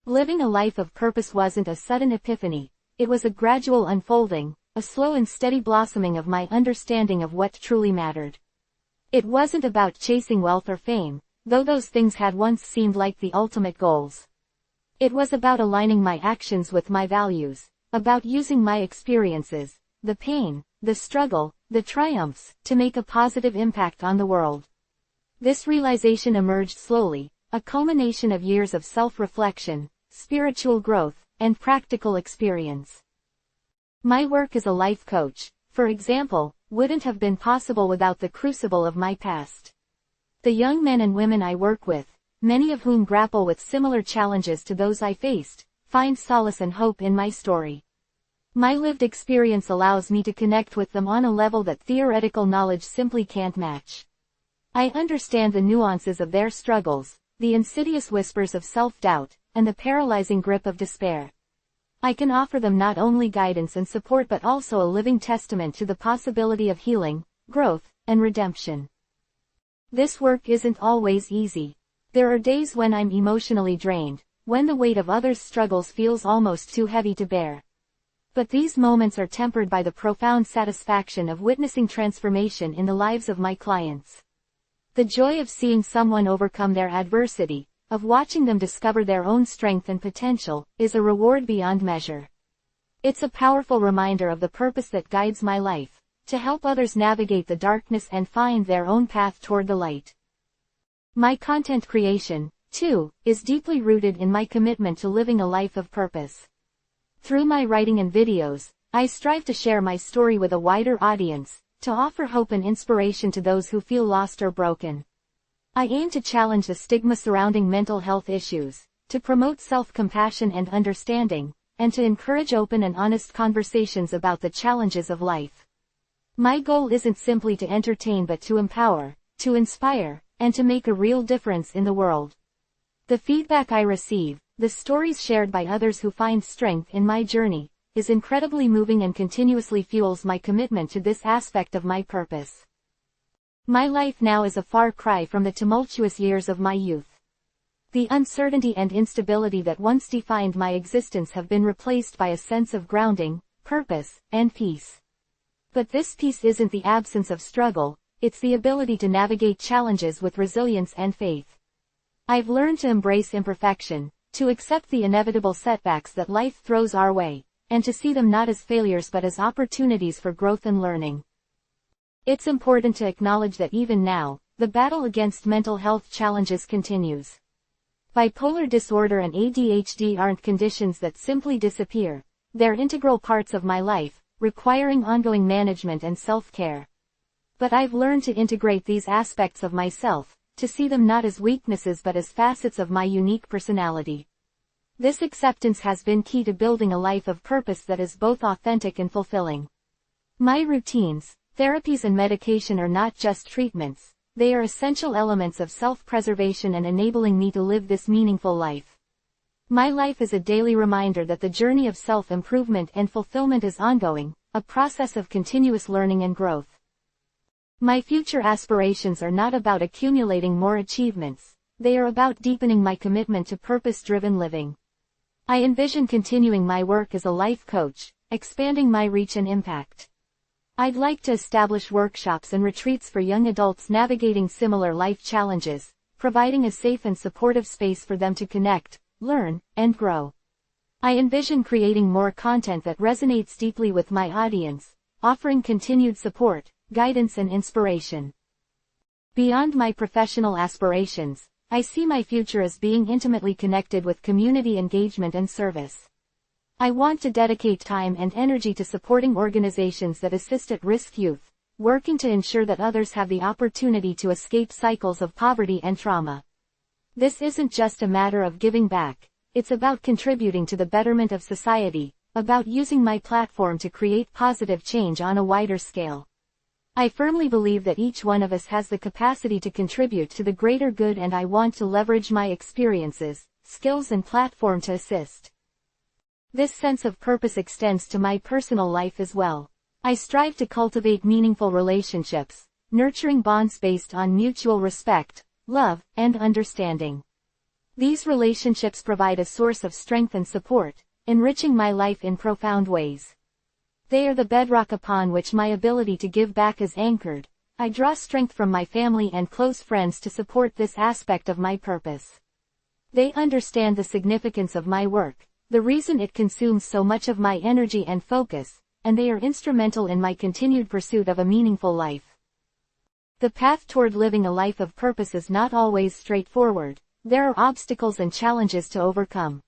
Living a life of purpose wasn't a sudden epiphany, it was a gradual unfolding, a slow and steady blossoming of my understanding of what truly mattered. It wasn't about chasing wealth or fame, though those things had once seemed like the ultimate goals. It was about aligning my actions with my values, about using my experiences, the pain, the struggle, the triumphs, to make a positive impact on the world. This realization emerged slowly, a culmination of years of self-reflection, spiritual growth, and practical experience. My work as a life coach, for example, wouldn't have been possible without the crucible of my past. The young men and women I work with, many of whom grapple with similar challenges to those I faced, find solace and hope in my story. My lived experience allows me to connect with them on a level that theoretical knowledge simply can't match. I understand the nuances of their struggles, the insidious whispers of self-doubt, and the paralyzing grip of despair. I can offer them not only guidance and support but also a living testament to the possibility of healing, growth, and redemption. This work isn't always easy. There are days when I'm emotionally drained, when the weight of others' struggles feels almost too heavy to bear. But these moments are tempered by the profound satisfaction of witnessing transformation in the lives of my clients. The joy of seeing someone overcome their adversity, of watching them discover their own strength and potential, is a reward beyond measure. It's a powerful reminder of the purpose that guides my life, to help others navigate the darkness and find their own path toward the light. My content creation, too, is deeply rooted in my commitment to living a life of purpose. Through my writing and videos, I strive to share my story with a wider audience, to offer hope and inspiration to those who feel lost or broken. I aim to challenge the stigma surrounding mental health issues, to promote self-compassion and understanding, and to encourage open and honest conversations about the challenges of life. My goal isn't simply to entertain but to empower, to inspire, and to make a real difference in the world. The feedback I receive, the stories shared by others who find strength in my journey, is incredibly moving and continuously fuels my commitment to this aspect of my purpose. My life now is a far cry from the tumultuous years of my youth. The uncertainty and instability that once defined my existence have been replaced by a sense of grounding, purpose, and peace. But this peace isn't the absence of struggle, it's the ability to navigate challenges with resilience and faith. I've learned to embrace imperfection, to accept the inevitable setbacks that life throws our way, and to see them not as failures but as opportunities for growth and learning. It's important to acknowledge that even now, the battle against mental health challenges continues. Bipolar disorder and ADHD aren't conditions that simply disappear, they're integral parts of my life, requiring ongoing management and self-care. But I've learned to integrate these aspects of myself, to see them not as weaknesses but as facets of my unique personality. This acceptance has been key to building a life of purpose that is both authentic and fulfilling. My routines, therapies and medication are not just treatments, they are essential elements of self-preservation and enabling me to live this meaningful life. My life is a daily reminder that the journey of self-improvement and fulfillment is ongoing, a process of continuous learning and growth. My future aspirations are not about accumulating more achievements, they are about deepening my commitment to purpose-driven living. I envision continuing my work as a life coach, expanding my reach and impact. I'd like to establish workshops and retreats for young adults navigating similar life challenges, providing a safe and supportive space for them to connect, learn, and grow. I envision creating more content that resonates deeply with my audience, offering continued support, guidance and inspiration. Beyond my professional aspirations, I see my future as being intimately connected with community engagement and service. I want to dedicate time and energy to supporting organizations that assist at-risk youth, working to ensure that others have the opportunity to escape cycles of poverty and trauma. This isn't just a matter of giving back, it's about contributing to the betterment of society, about using my platform to create positive change on a wider scale. I firmly believe that each one of us has the capacity to contribute to the greater good, and I want to leverage my experiences, skills and platform to assist. This sense of purpose extends to my personal life as well. I strive to cultivate meaningful relationships, nurturing bonds based on mutual respect, love, and understanding. These relationships provide a source of strength and support, enriching my life in profound ways. They are the bedrock upon which my ability to give back is anchored. I draw strength from my family and close friends to support this aspect of my purpose. They understand the significance of my work, the reason it consumes so much of my energy and focus, and they are instrumental in my continued pursuit of a meaningful life. The path toward living a life of purpose is not always straightforward. There are obstacles and challenges to overcome.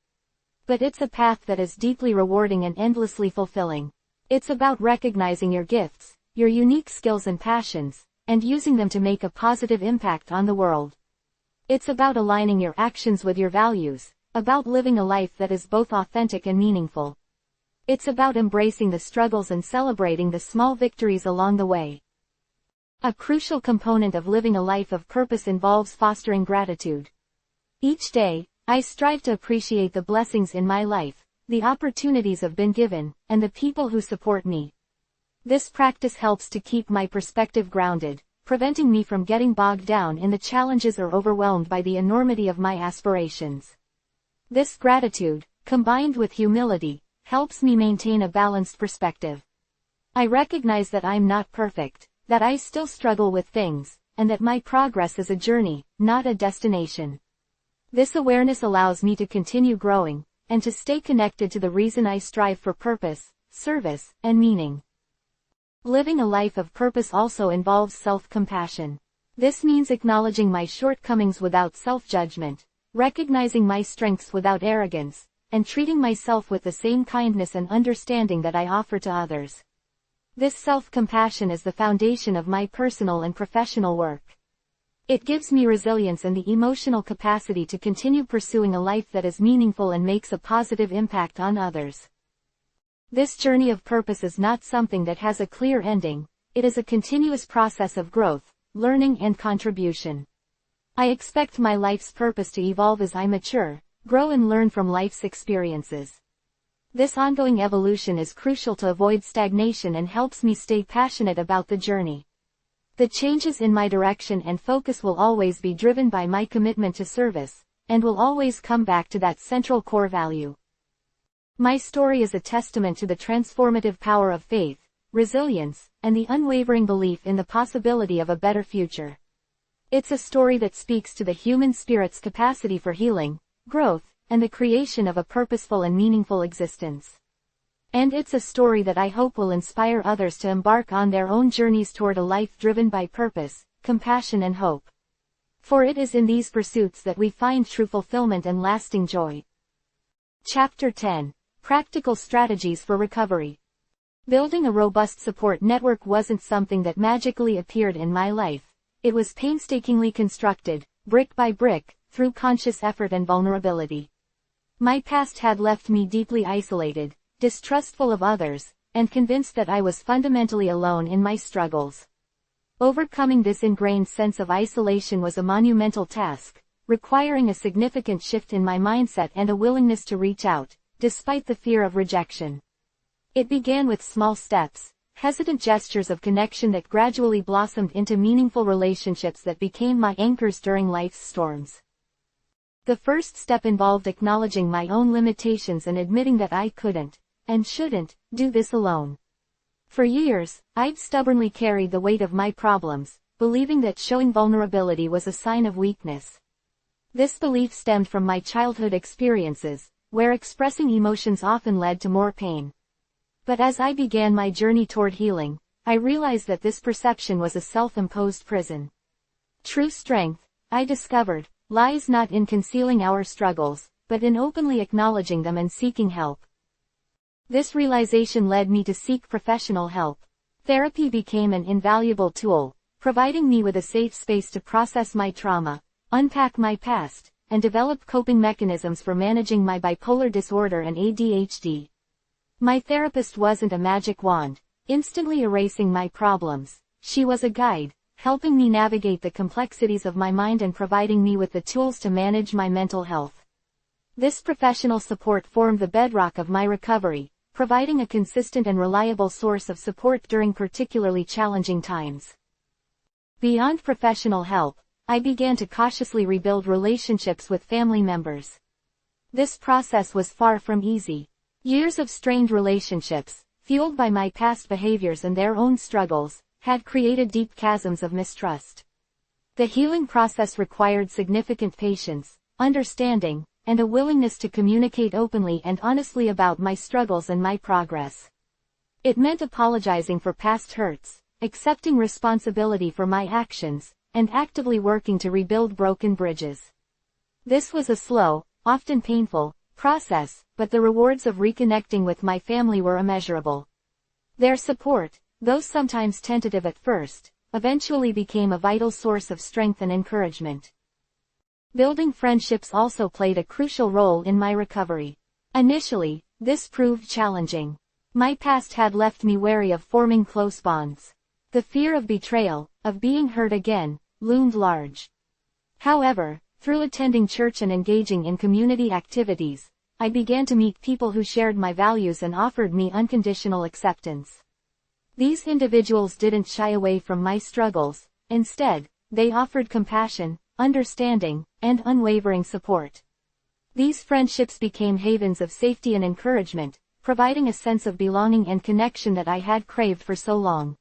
But it's a path that is deeply rewarding and endlessly fulfilling. It's about recognizing your gifts, your unique skills and passions, and using them to make a positive impact on the world. It's about aligning your actions with your values, about living a life that is both authentic and meaningful. It's about embracing the struggles and celebrating the small victories along the way. A crucial component of living a life of purpose involves fostering gratitude. Each day, I strive to appreciate the blessings in my life, the opportunities I've been given, and the people who support me. This practice helps to keep my perspective grounded, preventing me from getting bogged down in the challenges or overwhelmed by the enormity of my aspirations. This gratitude, combined with humility, helps me maintain a balanced perspective. I recognize that I'm not perfect, that I still struggle with things, and that my progress is a journey, not a destination. This awareness allows me to continue growing, and to stay connected to the reason I strive for purpose, service, and meaning. Living a life of purpose also involves self-compassion. This means acknowledging my shortcomings without self-judgment, recognizing my strengths without arrogance, and treating myself with the same kindness and understanding that I offer to others. This self-compassion is the foundation of my personal and professional work. It gives me resilience and the emotional capacity to continue pursuing a life that is meaningful and makes a positive impact on others. This journey of purpose is not something that has a clear ending. It is a continuous process of growth, learning and contribution. I expect my life's purpose to evolve as I mature, grow and learn from life's experiences. This ongoing evolution is crucial to avoid stagnation and helps me stay passionate about the journey. The changes in my direction and focus will always be driven by my commitment to service, and will always come back to that central core value. My story is a testament to the transformative power of faith, resilience, and the unwavering belief in the possibility of a better future. It's a story that speaks to the human spirit's capacity for healing, growth, and the creation of a purposeful and meaningful existence. And it's a story that I hope will inspire others to embark on their own journeys toward a life driven by purpose, compassion and hope. For it is in these pursuits that we find true fulfillment and lasting joy. Chapter 10. Practical Strategies for Recovery. Building a robust support network wasn't something that magically appeared in my life. It was painstakingly constructed, brick by brick, through conscious effort and vulnerability. My past had left me deeply isolated, distrustful of others, and convinced that I was fundamentally alone in my struggles. Overcoming this ingrained sense of isolation was a monumental task, requiring a significant shift in my mindset and a willingness to reach out, despite the fear of rejection. It began with small steps, hesitant gestures of connection that gradually blossomed into meaningful relationships that became my anchors during life's storms. The first step involved acknowledging my own limitations and admitting that I couldn't, and shouldn't, do this alone. For years, I'd stubbornly carried the weight of my problems, believing that showing vulnerability was a sign of weakness. This belief stemmed from my childhood experiences, where expressing emotions often led to more pain. But as I began my journey toward healing, I realized that this perception was a self-imposed prison. True strength, I discovered, lies not in concealing our struggles, but in openly acknowledging them and seeking help. This realization led me to seek professional help. Therapy became an invaluable tool, providing me with a safe space to process my trauma, unpack my past, and develop coping mechanisms for managing my bipolar disorder and ADHD. My therapist wasn't a magic wand, instantly erasing my problems. She was a guide, helping me navigate the complexities of my mind and providing me with the tools to manage my mental health. This professional support formed the bedrock of my recovery, providing a consistent and reliable source of support during particularly challenging times. Beyond professional help, I began to cautiously rebuild relationships with family members. This process was far from easy. Years of strained relationships, fueled by my past behaviors and their own struggles, had created deep chasms of mistrust. The healing process required significant patience, understanding, and a willingness to communicate openly and honestly about my struggles and my progress. It meant apologizing for past hurts, accepting responsibility for my actions, and actively working to rebuild broken bridges. This was a slow, often painful, process, but the rewards of reconnecting with my family were immeasurable. Their support, though sometimes tentative at first, eventually became a vital source of strength and encouragement. Building friendships also played a crucial role in my recovery. Initially, this proved challenging. My past had left me wary of forming close bonds. The fear of betrayal, of being hurt again, loomed large. However, through attending church and engaging in community activities, I began to meet people who shared my values and offered me unconditional acceptance. These individuals didn't shy away from my struggles. Instead, they offered compassion, understanding, and unwavering support. These friendships became havens of safety and encouragement, providing a sense of belonging and connection that I had craved for so long.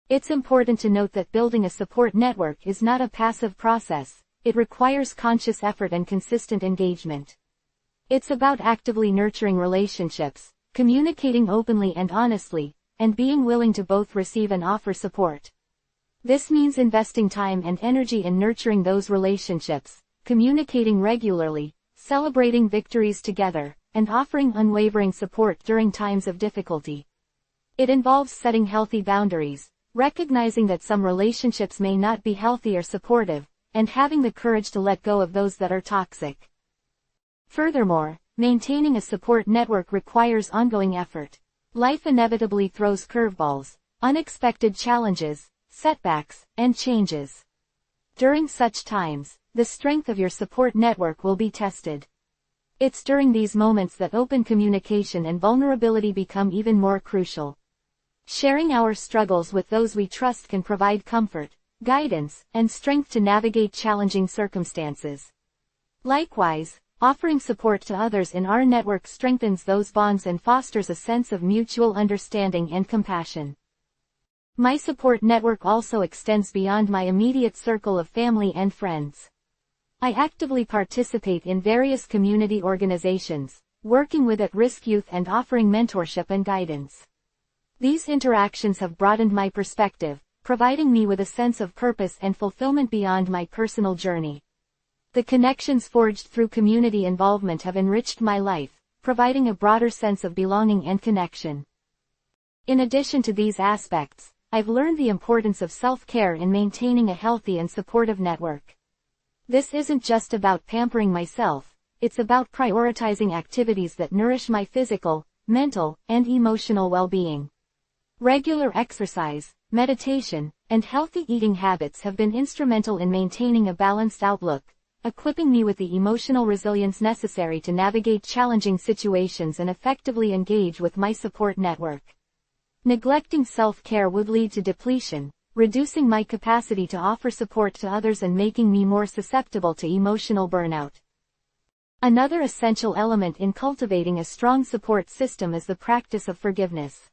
It's important to note that building a support network is not a passive process. It requires conscious effort and consistent engagement. It's about actively nurturing relationships, communicating openly and honestly, and being willing to both receive and offer support. This means investing time and energy in nurturing those relationships, communicating regularly, celebrating victories together, and offering unwavering support during times of difficulty. It involves setting healthy boundaries, recognizing that some relationships may not be healthy or supportive, and having the courage to let go of those that are toxic. Furthermore, maintaining a support network requires ongoing effort. Life inevitably throws curveballs, unexpected challenges, setbacks, and changes. During such times, the strength of your support network will be tested. It's during these moments that open communication and vulnerability become even more crucial. Sharing our struggles with those we trust can provide comfort, guidance, and strength to navigate challenging circumstances. Likewise, offering support to others in our network strengthens those bonds and fosters a sense of mutual understanding and compassion. My support network also extends beyond my immediate circle of family and friends. I actively participate in various community organizations, working with at-risk youth and offering mentorship and guidance. These interactions have broadened my perspective, providing me with a sense of purpose and fulfillment beyond my personal journey. The connections forged through community involvement have enriched my life, providing a broader sense of belonging and connection. In addition to these aspects, I've learned the importance of self-care in maintaining a healthy and supportive network. This isn't just about pampering myself, it's about prioritizing activities that nourish my physical, mental, and emotional well-being. Regular exercise, meditation, and healthy eating habits have been instrumental in maintaining a balanced outlook, equipping me with the emotional resilience necessary to navigate challenging situations and effectively engage with my support network. Neglecting self-care would lead to depletion, reducing my capacity to offer support to others and making me more susceptible to emotional burnout. Another essential element in cultivating a strong support system is the practice of forgiveness.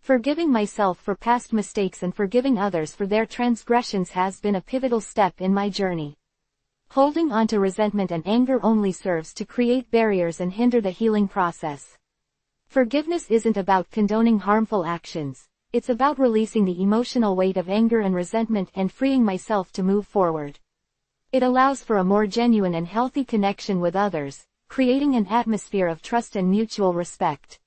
Forgiving myself for past mistakes and forgiving others for their transgressions has been a pivotal step in my journey. Holding on to resentment and anger only serves to create barriers and hinder the healing process. Forgiveness isn't about condoning harmful actions, it's about releasing the emotional weight of anger and resentment and freeing myself to move forward. It allows for a more genuine and healthy connection with others, creating an atmosphere of trust and mutual respect.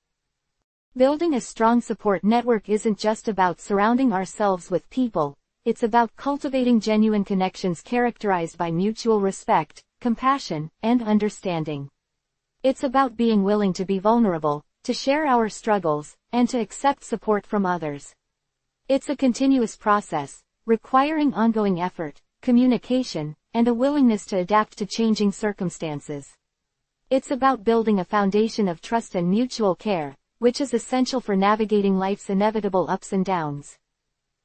Building a strong support network isn't just about surrounding ourselves with people, it's about cultivating genuine connections characterized by mutual respect, compassion, and understanding. It's about being willing to be vulnerable, to share our struggles, and to accept support from others. It's a continuous process, requiring ongoing effort, communication, and a willingness to adapt to changing circumstances. It's about building a foundation of trust and mutual care, which is essential for navigating life's inevitable ups and downs.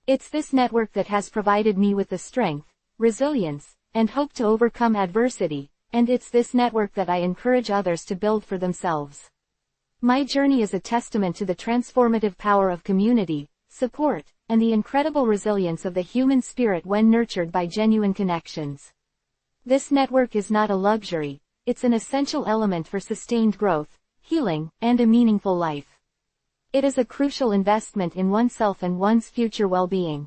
It's this network that has provided me with the strength, resilience, and hope to overcome adversity, and it's this network that I encourage others to build for themselves. My journey is a testament to the transformative power of community, support, and the incredible resilience of the human spirit when nurtured by genuine connections. This network is not a luxury, it's an essential element for sustained growth, healing, and a meaningful life. It is a crucial investment in oneself and one's future well-being.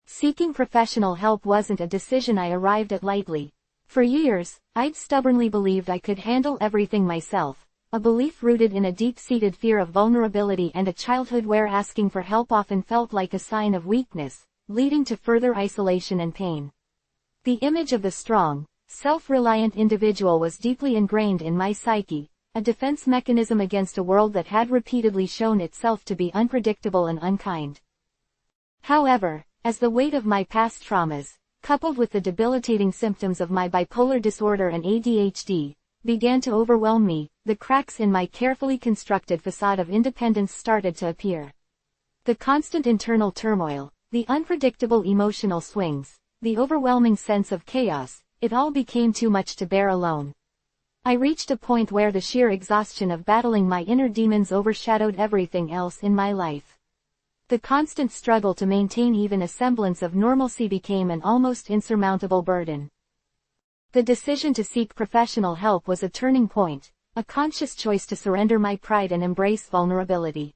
Seeking professional help wasn't a decision I arrived at lightly. For years, I'd stubbornly believed I could handle everything myself, a belief rooted in a deep-seated fear of vulnerability and a childhood where asking for help often felt like a sign of weakness, leading to further isolation and pain. The image of the strong, self-reliant individual was deeply ingrained in my psyche, a defense mechanism against a world that had repeatedly shown itself to be unpredictable and unkind. However, as the weight of my past traumas, coupled with the debilitating symptoms of my bipolar disorder and ADHD, began to overwhelm me, the cracks in my carefully constructed facade of independence started to appear. The constant internal turmoil, the unpredictable emotional swings, the overwhelming sense of chaos, it all became too much to bear alone. I reached a point where the sheer exhaustion of battling my inner demons overshadowed everything else in my life. The constant struggle to maintain even a semblance of normalcy became an almost insurmountable burden. The decision to seek professional help was a turning point, a conscious choice to surrender my pride and embrace vulnerability.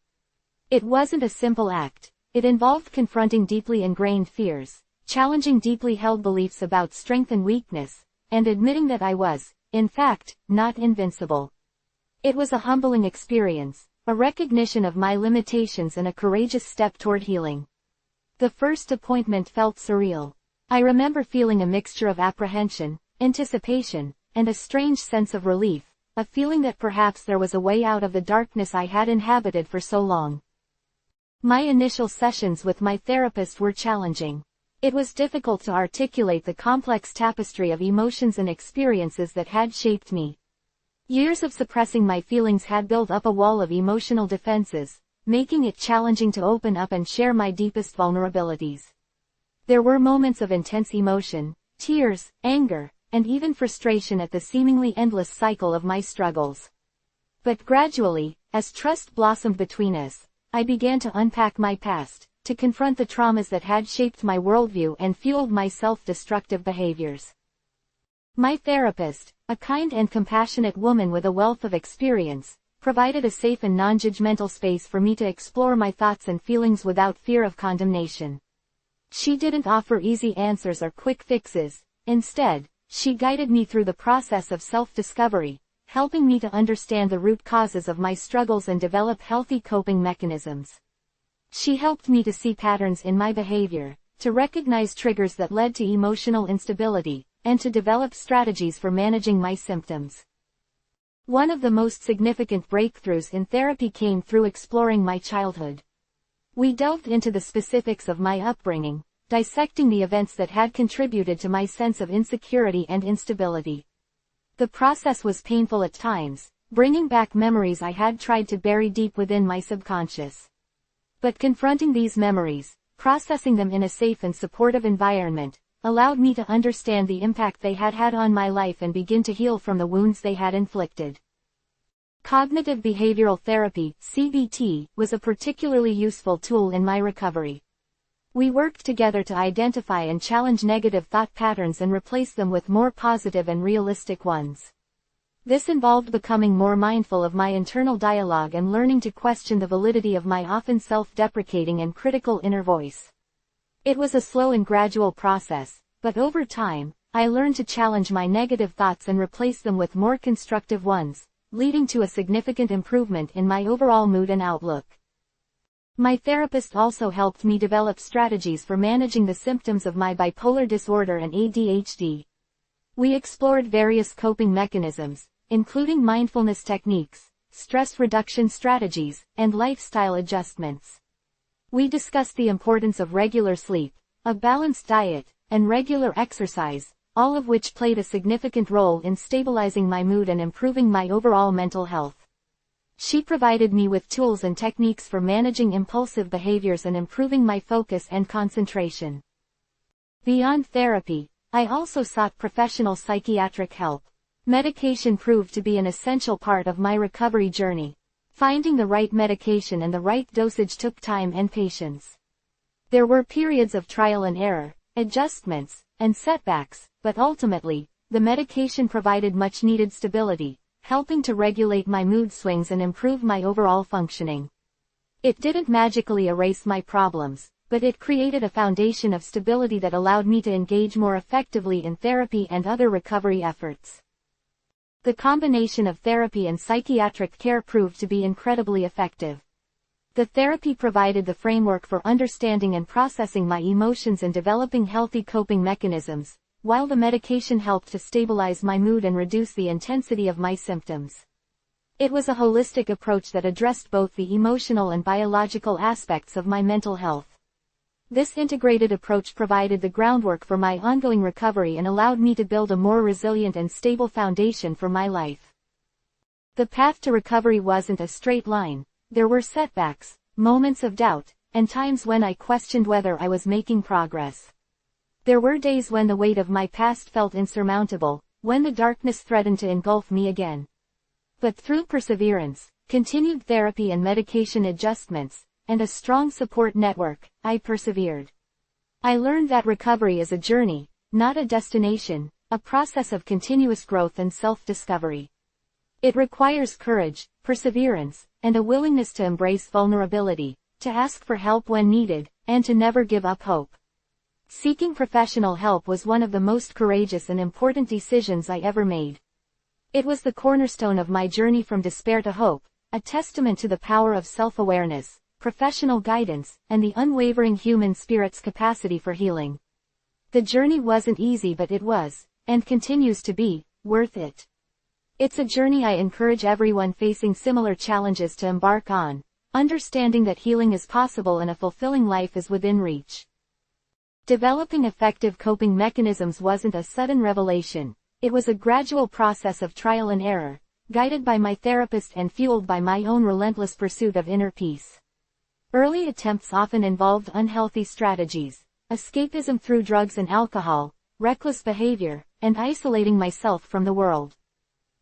It wasn't a simple act. It involved confronting deeply ingrained fears, challenging deeply held beliefs about strength and weakness, and admitting that I was, in fact, not invincible. It was a humbling experience, a recognition of my limitations and a courageous step toward healing. The first appointment felt surreal. I remember feeling a mixture of apprehension, anticipation, and a strange sense of relief, a feeling that perhaps there was a way out of the darkness I had inhabited for so long. My initial sessions with my therapist were challenging. It was difficult to articulate the complex tapestry of emotions and experiences that had shaped me. Years of suppressing my feelings had built up a wall of emotional defenses, making it challenging to open up and share my deepest vulnerabilities. There were moments of intense emotion, tears, anger, and even frustration at the seemingly endless cycle of my struggles. But gradually, as trust blossomed between us, I began to unpack my past, to confront the traumas that had shaped my worldview and fueled my self-destructive behaviors. My therapist, a kind and compassionate woman with a wealth of experience, provided a safe and non-judgmental space for me to explore my thoughts and feelings without fear of condemnation. She didn't offer easy answers or quick fixes. Instead, she guided me through the process of self-discovery, helping me to understand the root causes of my struggles and develop healthy coping mechanisms. She helped me to see patterns in my behavior, to recognize triggers that led to emotional instability, and to develop strategies for managing my symptoms. One of the most significant breakthroughs in therapy came through exploring my childhood. We delved into the specifics of my upbringing, dissecting the events that had contributed to my sense of insecurity and instability. The process was painful at times, bringing back memories I had tried to bury deep within my subconscious. But confronting these memories, processing them in a safe and supportive environment, allowed me to understand the impact they had had on my life and begin to heal from the wounds they had inflicted. Cognitive behavioral therapy, CBT, was a particularly useful tool in my recovery. We worked together to identify and challenge negative thought patterns and replace them with more positive and realistic ones. This involved becoming more mindful of my internal dialogue and learning to question the validity of my often self-deprecating and critical inner voice. It was a slow and gradual process, but over time, I learned to challenge my negative thoughts and replace them with more constructive ones, leading to a significant improvement in my overall mood and outlook. My therapist also helped me develop strategies for managing the symptoms of my bipolar disorder and ADHD. We explored various coping mechanisms, including mindfulness techniques, stress reduction strategies, and lifestyle adjustments. We discussed the importance of regular sleep, a balanced diet, and regular exercise, all of which played a significant role in stabilizing my mood and improving my overall mental health. She provided me with tools and techniques for managing impulsive behaviors and improving my focus and concentration. Beyond therapy, I also sought professional psychiatric help. Medication proved to be an essential part of my recovery journey. Finding the right medication and the right dosage took time and patience. There were periods of trial and error, adjustments, and setbacks, but ultimately, the medication provided much-needed stability, helping to regulate my mood swings and improve my overall functioning. It didn't magically erase my problems, but it created a foundation of stability that allowed me to engage more effectively in therapy and other recovery efforts. The combination of therapy and psychiatric care proved to be incredibly effective. The therapy provided the framework for understanding and processing my emotions and developing healthy coping mechanisms, while the medication helped to stabilize my mood and reduce the intensity of my symptoms. It was a holistic approach that addressed both the emotional and biological aspects of my mental health. This integrated approach provided the groundwork for my ongoing recovery and allowed me to build a more resilient and stable foundation for my life. The path to recovery wasn't a straight line. There were setbacks, moments of doubt, and times when I questioned whether I was making progress. There were days when the weight of my past felt insurmountable, when the darkness threatened to engulf me again. But through perseverance, continued therapy and medication adjustments, and a strong support network, I persevered. I learned that recovery is a journey, not a destination, a process of continuous growth and self-discovery. It requires courage, perseverance, and a willingness to embrace vulnerability, to ask for help when needed, and to never give up hope. Seeking professional help was one of the most courageous and important decisions I ever made. It was the cornerstone of my journey from despair to hope, a testament to the power of self-awareness, professional guidance, and the unwavering human spirit's capacity for healing. The journey wasn't easy, but it was, and continues to be, worth it. It's a journey I encourage everyone facing similar challenges to embark on, understanding that healing is possible and a fulfilling life is within reach. Developing effective coping mechanisms wasn't a sudden revelation. It was a gradual process of trial and error, guided by my therapist and fueled by my own relentless pursuit of inner peace. Early attempts often involved unhealthy strategies, escapism through drugs and alcohol, reckless behavior, and isolating myself from the world.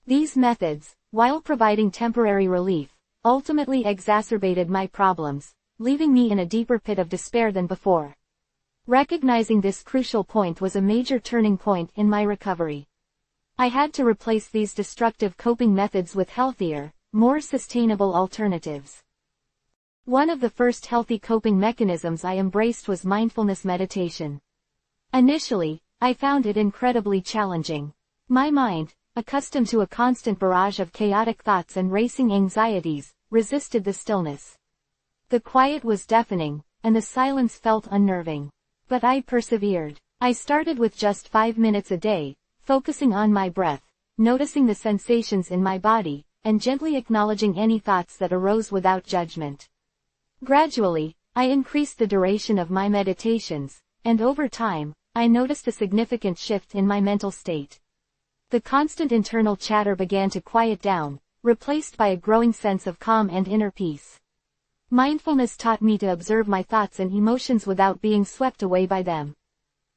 These methods, while providing temporary relief, ultimately exacerbated my problems, leaving me in a deeper pit of despair than before. Recognizing this crucial point was a major turning point in my recovery. I had to replace these destructive coping methods with healthier, more sustainable alternatives. One of the first healthy coping mechanisms I embraced was mindfulness meditation. Initially, I found it incredibly challenging. My mind, accustomed to a constant barrage of chaotic thoughts and racing anxieties, resisted the stillness. The quiet was deafening, and the silence felt unnerving. But I persevered. I started with just 5 minutes a day, focusing on my breath, noticing the sensations in my body, and gently acknowledging any thoughts that arose without judgment. Gradually, I increased the duration of my meditations, and over time, I noticed a significant shift in my mental state. The constant internal chatter began to quiet down, replaced by a growing sense of calm and inner peace. Mindfulness taught me to observe my thoughts and emotions without being swept away by them.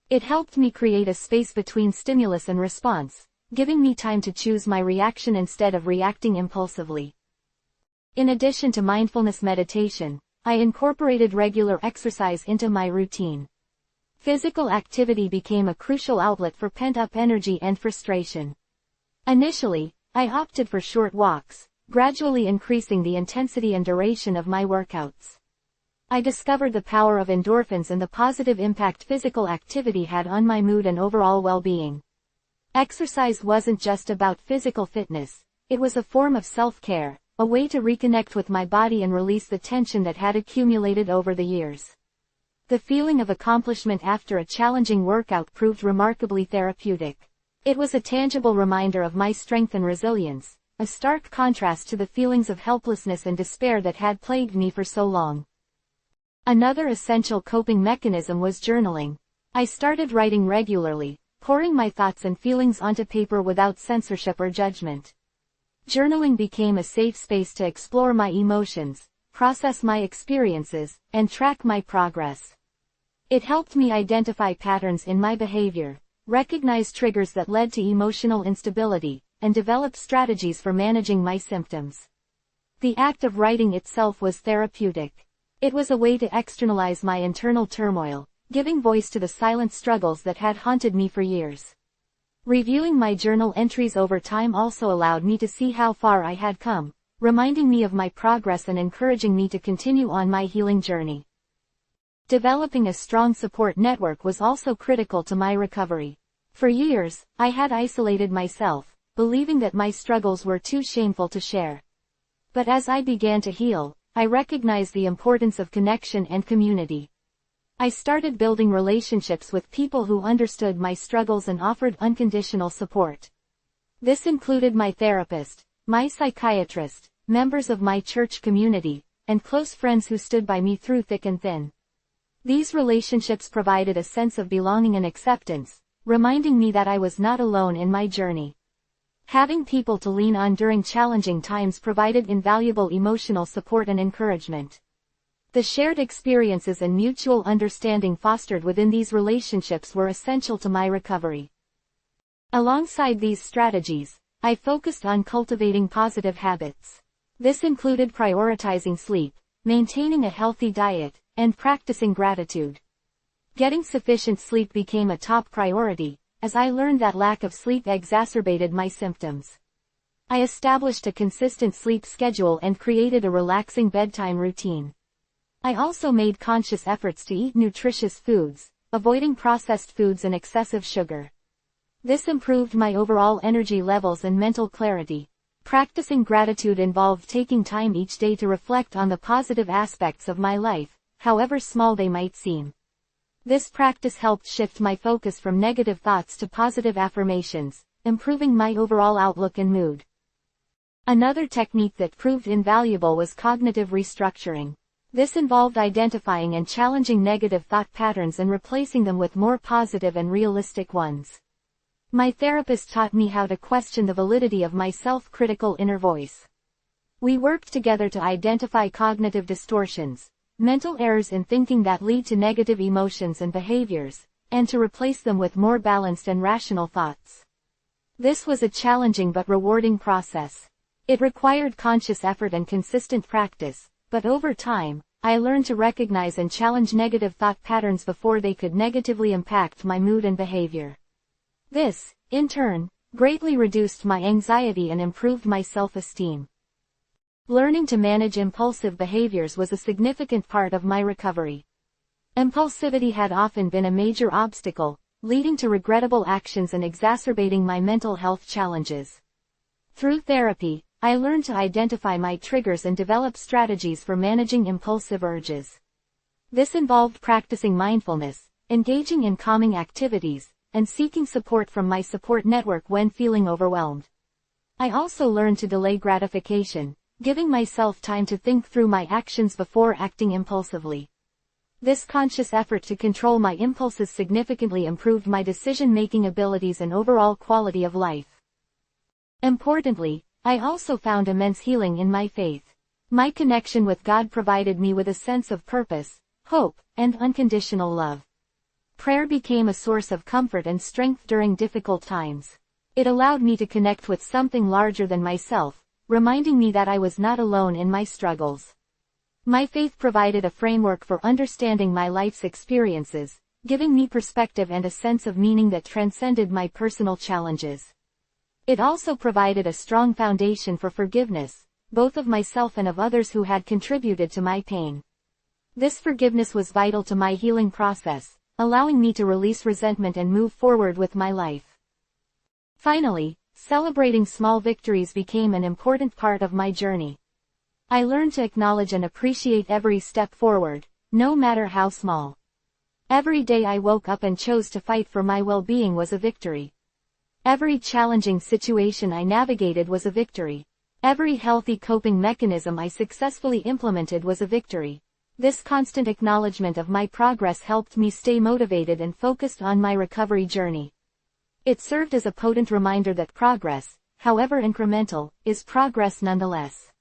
It helped me create a space between stimulus and response, giving me time to choose my reaction instead of reacting impulsively. In addition to mindfulness meditation, I incorporated regular exercise into my routine. Physical activity became a crucial outlet for pent-up energy and frustration. Initially, I opted for short walks, gradually increasing the intensity and duration of my workouts. I discovered the power of endorphins and the positive impact physical activity had on my mood and overall well-being. Exercise wasn't just about physical fitness, it was a form of self-care, a way to reconnect with my body and release the tension that had accumulated over the years. The feeling of accomplishment after a challenging workout proved remarkably therapeutic. It was a tangible reminder of my strength and resilience, a stark contrast to the feelings of helplessness and despair that had plagued me for so long. Another essential coping mechanism was journaling. I started writing regularly, pouring my thoughts and feelings onto paper without censorship or judgment. Journaling became a safe space to explore my emotions, process my experiences, and track my progress. It helped me identify patterns in my behavior, recognize triggers that led to emotional instability, and develop strategies for managing my symptoms. The act of writing itself was therapeutic. It was a way to externalize my internal turmoil, giving voice to the silent struggles that had haunted me for years. Reviewing my journal entries over time also allowed me to see how far I had come, reminding me of my progress and encouraging me to continue on my healing journey. Developing a strong support network was also critical to my recovery. For years, I had isolated myself, believing that my struggles were too shameful to share. But as I began to heal, I recognized the importance of connection and community. I started building relationships with people who understood my struggles and offered unconditional support. This included my therapist, my psychiatrist, members of my church community, and close friends who stood by me through thick and thin. These relationships provided a sense of belonging and acceptance, reminding me that I was not alone in my journey. Having people to lean on during challenging times provided invaluable emotional support and encouragement. The shared experiences and mutual understanding fostered within these relationships were essential to my recovery. Alongside these strategies, I focused on cultivating positive habits. This included prioritizing sleep, maintaining a healthy diet, and practicing gratitude. Getting sufficient sleep became a top priority, as I learned that lack of sleep exacerbated my symptoms. I established a consistent sleep schedule and created a relaxing bedtime routine. I also made conscious efforts to eat nutritious foods, avoiding processed foods and excessive sugar. This improved my overall energy levels and mental clarity. Practicing gratitude involved taking time each day to reflect on the positive aspects of my life, however small they might seem. This practice helped shift my focus from negative thoughts to positive affirmations, improving my overall outlook and mood. Another technique that proved invaluable was cognitive restructuring. This involved identifying and challenging negative thought patterns and replacing them with more positive and realistic ones. My therapist taught me how to question the validity of my self-critical inner voice. We worked together to identify cognitive distortions, mental errors in thinking that lead to negative emotions and behaviors, and to replace them with more balanced and rational thoughts. This was a challenging but rewarding process. It required conscious effort and consistent practice, but over time, I learned to recognize and challenge negative thought patterns before they could negatively impact my mood and behavior. This, in turn, greatly reduced my anxiety and improved my self-esteem. Learning to manage impulsive behaviors was a significant part of my recovery. Impulsivity had often been a major obstacle, leading to regrettable actions and exacerbating my mental health challenges. Through therapy, I learned to identify my triggers and develop strategies for managing impulsive urges. This involved practicing mindfulness, engaging in calming activities, and seeking support from my support network when feeling overwhelmed. I also learned to delay gratification, giving myself time to think through my actions before acting impulsively. This conscious effort to control my impulses significantly improved my decision-making abilities and overall quality of life. Importantly, I also found immense healing in my faith. My connection with God provided me with a sense of purpose, hope, and unconditional love. Prayer became a source of comfort and strength during difficult times. It allowed me to connect with something larger than myself, reminding me that I was not alone in my struggles. My faith provided a framework for understanding my life's experiences, giving me perspective and a sense of meaning that transcended my personal challenges. It also provided a strong foundation for forgiveness, both of myself and of others who had contributed to my pain. This forgiveness was vital to my healing process, allowing me to release resentment and move forward with my life. Finally, celebrating small victories became an important part of my journey. I learned to acknowledge and appreciate every step forward, no matter how small. Every day I woke up and chose to fight for my well-being was a victory. Every challenging situation I navigated was a victory. Every healthy coping mechanism I successfully implemented was a victory. This constant acknowledgement of my progress helped me stay motivated and focused on my recovery journey. It served as a potent reminder that progress, however incremental, is progress nonetheless.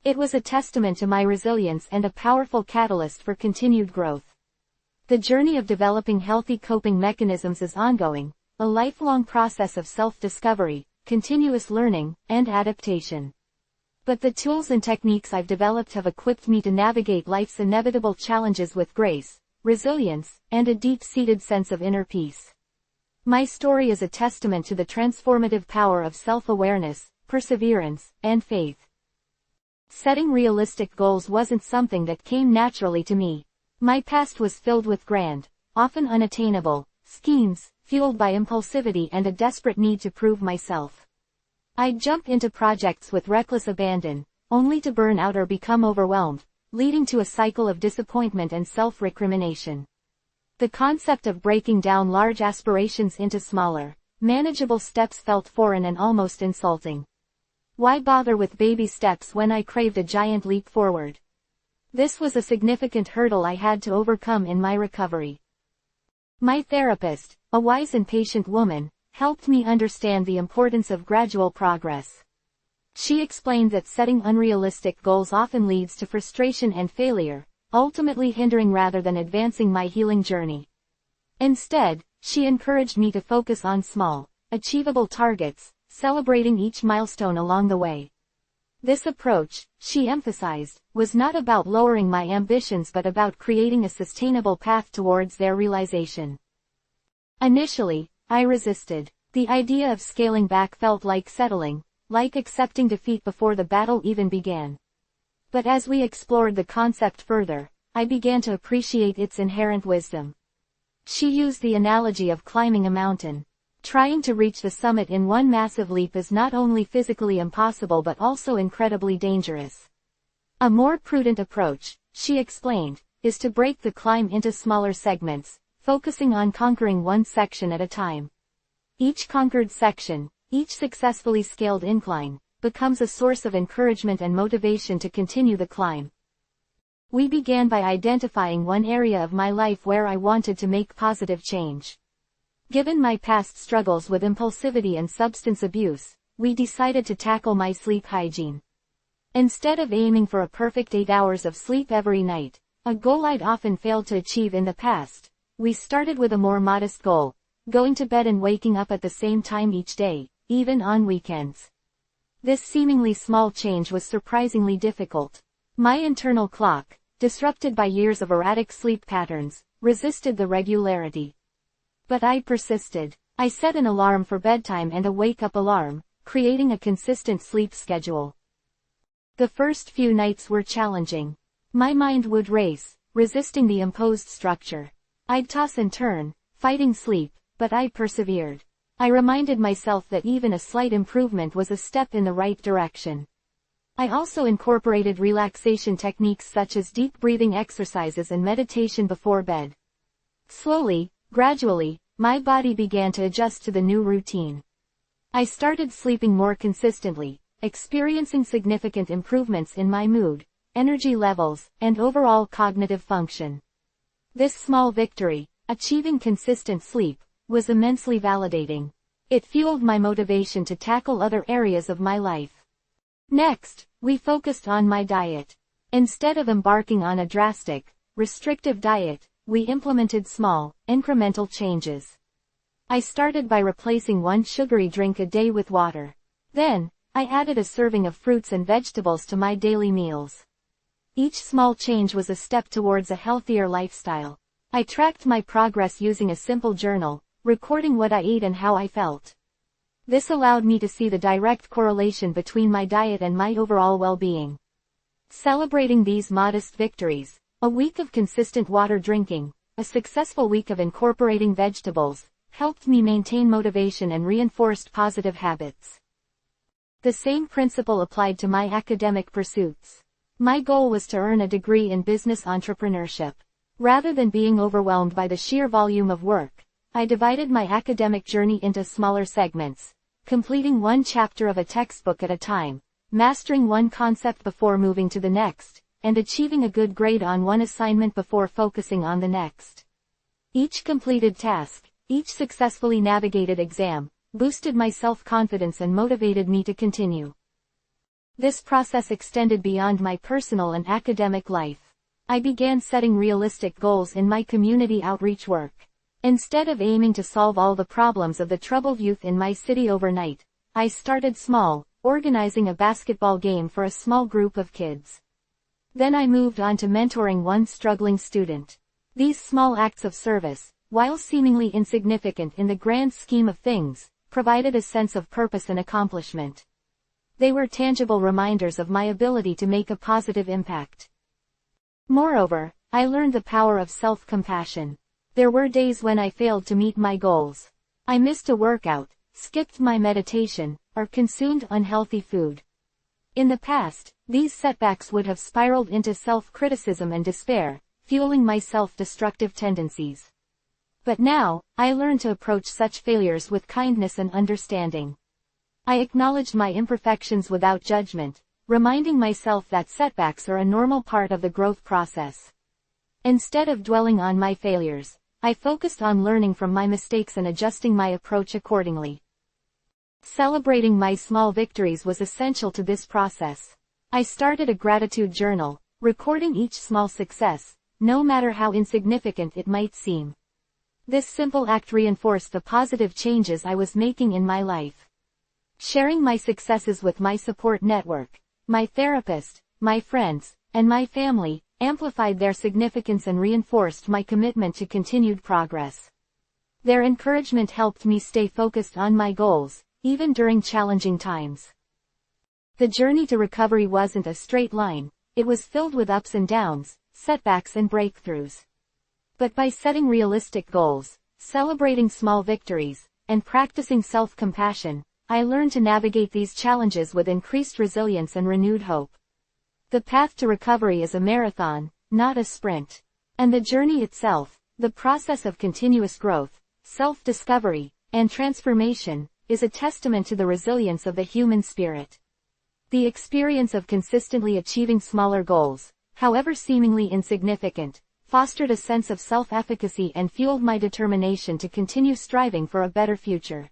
It was a testament to my resilience and a powerful catalyst for continued growth. The journey of developing healthy coping mechanisms is ongoing, a lifelong process of self-discovery, continuous learning, and adaptation. But the tools and techniques I've developed have equipped me to navigate life's inevitable challenges with grace, resilience, and a deep-seated sense of inner peace. My story is a testament to the transformative power of self-awareness, perseverance, and faith. Setting realistic goals wasn't something that came naturally to me. My past was filled with grand, often unattainable, schemes, fueled by impulsivity and a desperate need to prove myself. I'd jump into projects with reckless abandon, only to burn out or become overwhelmed, leading to a cycle of disappointment and self-recrimination. The concept of breaking down large aspirations into smaller, manageable steps felt foreign and almost insulting. Why bother with baby steps when I craved a giant leap forward? This was a significant hurdle I had to overcome in my recovery. My therapist, a wise and patient woman, helped me understand the importance of gradual progress. She explained that setting unrealistic goals often leads to frustration and failure, ultimately hindering rather than advancing my healing journey. Instead, she encouraged me to focus on small, achievable targets, celebrating each milestone along the way. This approach, she emphasized, was not about lowering my ambitions but about creating a sustainable path towards their realization. Initially, I resisted. The idea of scaling back felt like settling, like accepting defeat before the battle even began. But as we explored the concept further, I began to appreciate its inherent wisdom. She used the analogy of climbing a mountain. Trying to reach the summit in one massive leap is not only physically impossible but also incredibly dangerous. A more prudent approach, she explained, is to break the climb into smaller segments, focusing on conquering one section at a time. Each conquered section, each successfully scaled incline, becomes a source of encouragement and motivation to continue the climb. We began by identifying one area of my life where I wanted to make positive change. Given my past struggles with impulsivity and substance abuse, we decided to tackle my sleep hygiene. Instead of aiming for a perfect 8 hours of sleep every night, a goal I'd often failed to achieve in the past, we started with a more modest goal, going to bed and waking up at the same time each day, even on weekends. This seemingly small change was surprisingly difficult. My internal clock, disrupted by years of erratic sleep patterns, resisted the regularity. But I persisted. I set an alarm for bedtime and a wake-up alarm, creating a consistent sleep schedule. The first few nights were challenging. My mind would race, resisting the imposed structure. I'd toss and turn, fighting sleep, but I persevered. I reminded myself that even a slight improvement was a step in the right direction. I also incorporated relaxation techniques such as deep breathing exercises and meditation before bed. Slowly, gradually, my body began to adjust to the new routine. I started sleeping more consistently, experiencing significant improvements in my mood, energy levels, and overall cognitive function. This small victory, achieving consistent sleep, was immensely validating. It fueled my motivation to tackle other areas of my life. Next, we focused on my diet. Instead of embarking on a drastic, restrictive diet, we implemented small, incremental changes. I started by replacing one sugary drink a day with water. Then, I added a serving of fruits and vegetables to my daily meals. Each small change was a step towards a healthier lifestyle. I tracked my progress using a simple journal, recording what I ate and how I felt. This allowed me to see the direct correlation between my diet and my overall well-being. Celebrating these modest victories, a week of consistent water drinking, a successful week of incorporating vegetables, helped me maintain motivation and reinforced positive habits. The same principle applied to my academic pursuits. My goal was to earn a degree in business entrepreneurship. Rather than being overwhelmed by the sheer volume of work, I divided my academic journey into smaller segments, completing one chapter of a textbook at a time, mastering one concept before moving to the next, and achieving a good grade on one assignment before focusing on the next. Each completed task, each successfully navigated exam, boosted my self-confidence and motivated me to continue. This process extended beyond my personal and academic life. I began setting realistic goals in my community outreach work. Instead of aiming to solve all the problems of the troubled youth in my city overnight, I started small, organizing a basketball game for a small group of kids. Then I moved on to mentoring one struggling student. These small acts of service, while seemingly insignificant in the grand scheme of things, provided a sense of purpose and accomplishment. They were tangible reminders of my ability to make a positive impact. Moreover, I learned the power of self-compassion. There were days when I failed to meet my goals. I missed a workout, skipped my meditation, or consumed unhealthy food. In the past, these setbacks would have spiraled into self-criticism and despair, fueling my self-destructive tendencies. But now, I learned to approach such failures with kindness and understanding. I acknowledged my imperfections without judgment, reminding myself that setbacks are a normal part of the growth process. Instead of dwelling on my failures, I focused on learning from my mistakes and adjusting my approach accordingly. Celebrating my small victories was essential to this process. I started a gratitude journal, recording each small success, no matter how insignificant it might seem. This simple act reinforced the positive changes I was making in my life. Sharing my successes with my support network, my therapist, my friends, and my family, amplified their significance and reinforced my commitment to continued progress. Their encouragement helped me stay focused on my goals, even during challenging times. The journey to recovery wasn't a straight line, it was filled with ups and downs, setbacks and breakthroughs. But by setting realistic goals, celebrating small victories, and practicing self-compassion, I learned to navigate these challenges with increased resilience and renewed hope. The path to recovery is a marathon, not a sprint. And the journey itself, the process of continuous growth, self-discovery, and transformation, is a testament to the resilience of the human spirit. The experience of consistently achieving smaller goals, however seemingly insignificant, fostered a sense of self-efficacy and fueled my determination to continue striving for a better future.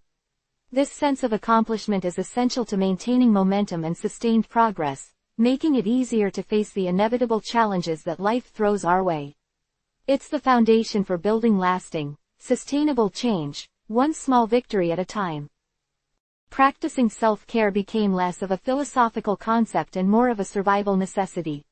This sense of accomplishment is essential to maintaining momentum and sustained progress, making it easier to face the inevitable challenges that life throws our way. It's the foundation for building lasting, sustainable change, one small victory at a time. Practicing self-care became less of a philosophical concept and more of a survival necessity.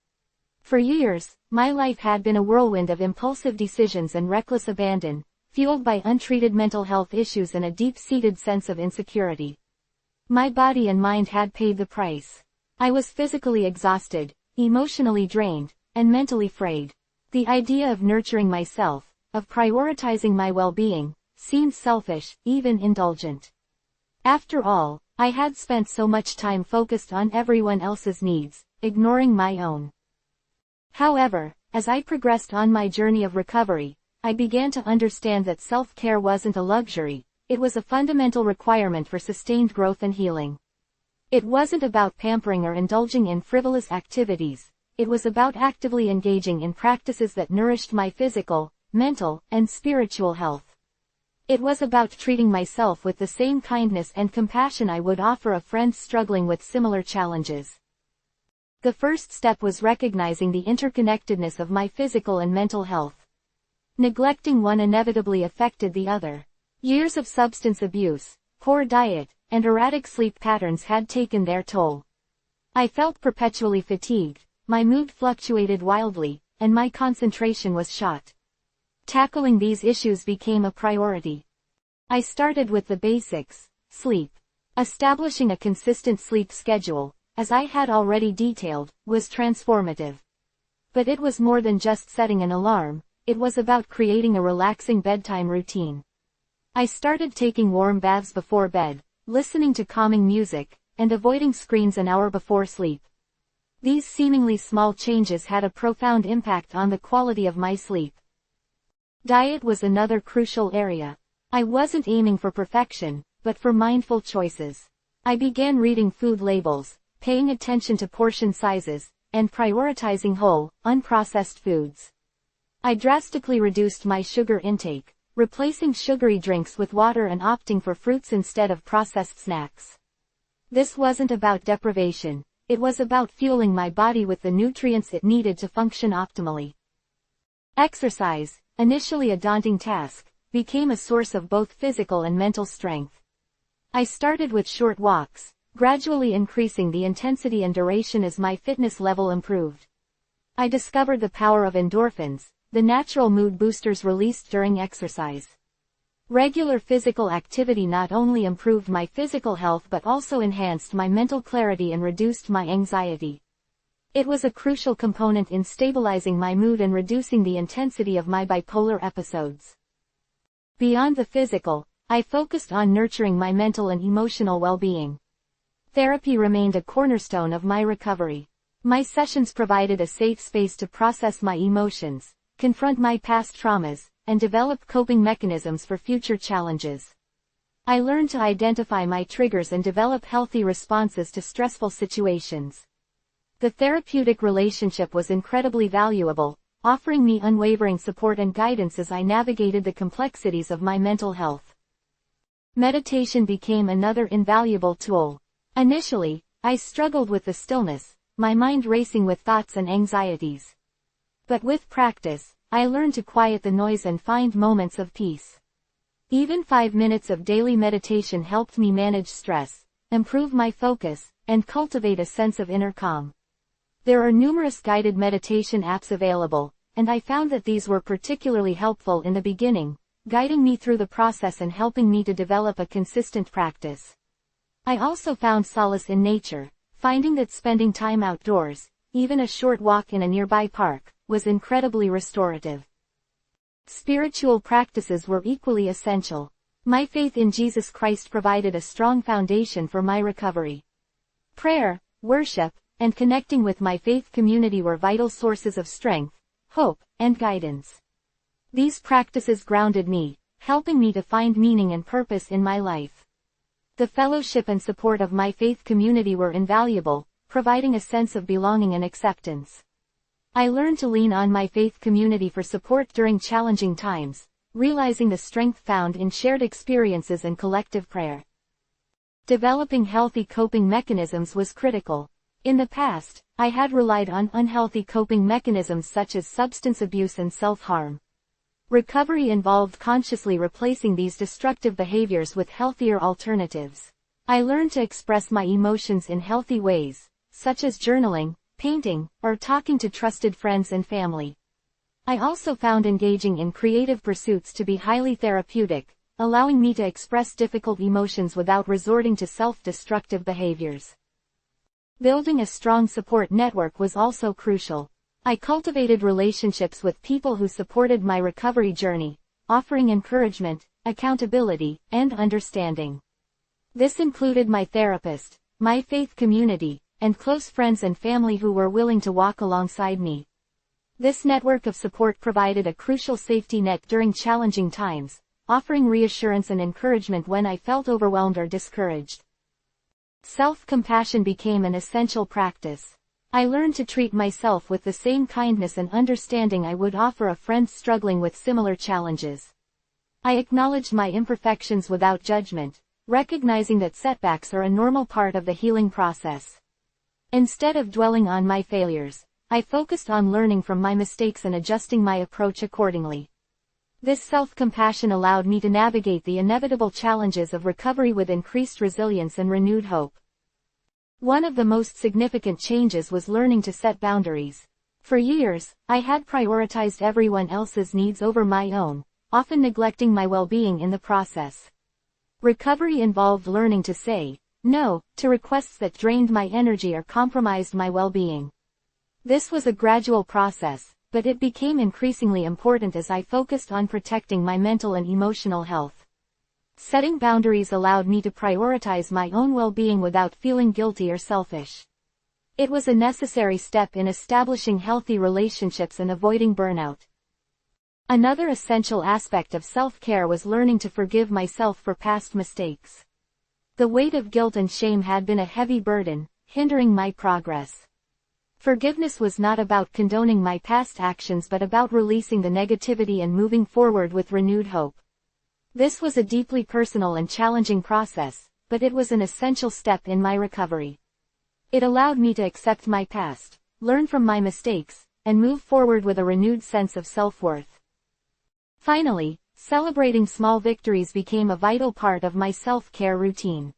For years, my life had been a whirlwind of impulsive decisions and reckless abandon, fueled by untreated mental health issues and a deep-seated sense of insecurity. My body and mind had paid the price. I was physically exhausted, emotionally drained, and mentally frayed. The idea of nurturing myself, of prioritizing my well-being, seemed selfish, even indulgent. After all, I had spent so much time focused on everyone else's needs, ignoring my own. However, as I progressed on my journey of recovery, I began to understand that self-care wasn't a luxury, it was a fundamental requirement for sustained growth and healing. It wasn't about pampering or indulging in frivolous activities, it was about actively engaging in practices that nourished my physical, mental, and spiritual health. It was about treating myself with the same kindness and compassion I would offer a friend struggling with similar challenges. The first step was recognizing the interconnectedness of my physical and mental health. Neglecting one inevitably affected the other. Years of substance abuse, poor diet, and erratic sleep patterns had taken their toll. I felt perpetually fatigued, my mood fluctuated wildly, and my concentration was shot. Tackling these issues became a priority. I started with the basics: sleep. Establishing a consistent sleep schedule, as I had already detailed, was transformative. But it was more than just setting an alarm, it was about creating a relaxing bedtime routine. I started taking warm baths before bed, listening to calming music, and avoiding screens an hour before sleep. These seemingly small changes had a profound impact on the quality of my sleep. Diet was another crucial area. I wasn't aiming for perfection, but for mindful choices. I began reading food labels, paying attention to portion sizes, and prioritizing whole, unprocessed foods. I drastically reduced my sugar intake, replacing sugary drinks with water and opting for fruits instead of processed snacks. This wasn't about deprivation, it was about fueling my body with the nutrients it needed to function optimally. Exercise, initially a daunting task, became a source of both physical and mental strength. I started with short walks, gradually increasing the intensity and duration as my fitness level improved. I discovered the power of endorphins, the natural mood boosters released during exercise. Regular physical activity not only improved my physical health but also enhanced my mental clarity and reduced my anxiety. It was a crucial component in stabilizing my mood and reducing the intensity of my bipolar episodes. Beyond the physical, I focused on nurturing my mental and emotional well-being. Therapy remained a cornerstone of my recovery. My sessions provided a safe space to process my emotions, confront my past traumas, and develop coping mechanisms for future challenges. I learned to identify my triggers and develop healthy responses to stressful situations. The therapeutic relationship was incredibly valuable, offering me unwavering support and guidance as I navigated the complexities of my mental health. Meditation became another invaluable tool. Initially, I struggled with the stillness, my mind racing with thoughts and anxieties. But with practice, I learned to quiet the noise and find moments of peace. Even 5 minutes of daily meditation helped me manage stress, improve my focus, and cultivate a sense of inner calm. There are numerous guided meditation apps available, and I found that these were particularly helpful in the beginning, guiding me through the process and helping me to develop a consistent practice. I also found solace in nature, finding that spending time outdoors, even a short walk in a nearby park, was incredibly restorative. Spiritual practices were equally essential. My faith in Jesus Christ provided a strong foundation for my recovery. Prayer, worship, and connecting with my faith community were vital sources of strength, hope, and guidance. These practices grounded me, helping me to find meaning and purpose in my life. The fellowship and support of my faith community were invaluable, providing a sense of belonging and acceptance. I learned to lean on my faith community for support during challenging times, realizing the strength found in shared experiences and collective prayer. Developing healthy coping mechanisms was critical. In the past, I had relied on unhealthy coping mechanisms such as substance abuse and self-harm. Recovery involved consciously replacing these destructive behaviors with healthier alternatives. I learned to express my emotions in healthy ways, such as journaling, painting, or talking to trusted friends and family. I also found engaging in creative pursuits to be highly therapeutic, allowing me to express difficult emotions without resorting to self-destructive behaviors. Building a strong support network was also crucial. I cultivated relationships with people who supported my recovery journey, offering encouragement, accountability, and understanding. This included my therapist, my faith community, and close friends and family who were willing to walk alongside me. This network of support provided a crucial safety net during challenging times, offering reassurance and encouragement when I felt overwhelmed or discouraged. Self-compassion became an essential practice. I learned to treat myself with the same kindness and understanding I would offer a friend struggling with similar challenges. I acknowledged my imperfections without judgment, recognizing that setbacks are a normal part of the healing process. Instead of dwelling on my failures, I focused on learning from my mistakes and adjusting my approach accordingly. This self-compassion allowed me to navigate the inevitable challenges of recovery with increased resilience and renewed hope. One of the most significant changes was learning to set boundaries. For years, I had prioritized everyone else's needs over my own, often neglecting my well-being in the process. Recovery involved learning to say no to requests that drained my energy or compromised my well-being. This was a gradual process, but it became increasingly important as I focused on protecting my mental and emotional health. Setting boundaries allowed me to prioritize my own well-being without feeling guilty or selfish. It was a necessary step in establishing healthy relationships and avoiding burnout. Another essential aspect of self-care was learning to forgive myself for past mistakes. The weight of guilt and shame had been a heavy burden, hindering my progress. Forgiveness was not about condoning my past actions but about releasing the negativity and moving forward with renewed hope. This was a deeply personal and challenging process, but it was an essential step in my recovery. It allowed me to accept my past, learn from my mistakes, and move forward with a renewed sense of self-worth. Finally, Celebrating small victories became a vital part of my self-care routine.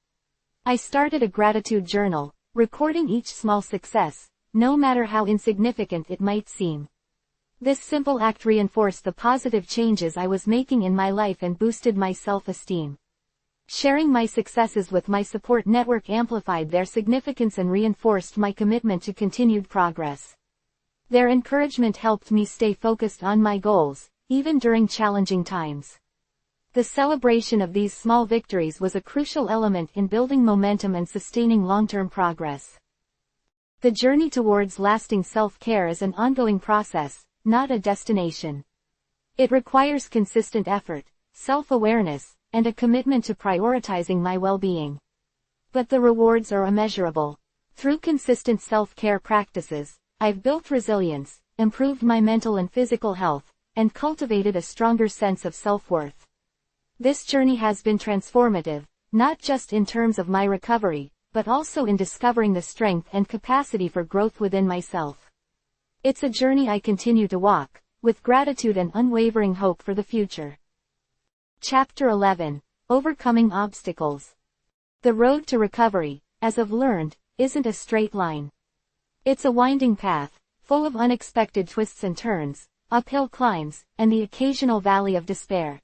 I started a gratitude journal, recording each small success, no matter how insignificant it might seem. This simple act reinforced the positive changes I was making in my life and boosted my self-esteem. Sharing my successes with my support network amplified their significance and reinforced my commitment to continued progress. Their encouragement helped me stay focused on my goals, even during challenging times. The celebration of these small victories was a crucial element in building momentum and sustaining long-term progress. The journey towards lasting self-care is an ongoing process, not a destination. It requires consistent effort, self-awareness, and a commitment to prioritizing my well-being. But the rewards are immeasurable. Through consistent self-care practices, I've built resilience, improved my mental and physical health, and cultivated a stronger sense of self-worth. This journey has been transformative, not just in terms of my recovery, but also in discovering the strength and capacity for growth within myself. It's a journey I continue to walk, with gratitude and unwavering hope for the future. Chapter 11. Overcoming Obstacles. The road to recovery, as I've learned, isn't a straight line. It's a winding path, full of unexpected twists and turns, uphill climbs, and the occasional valley of despair.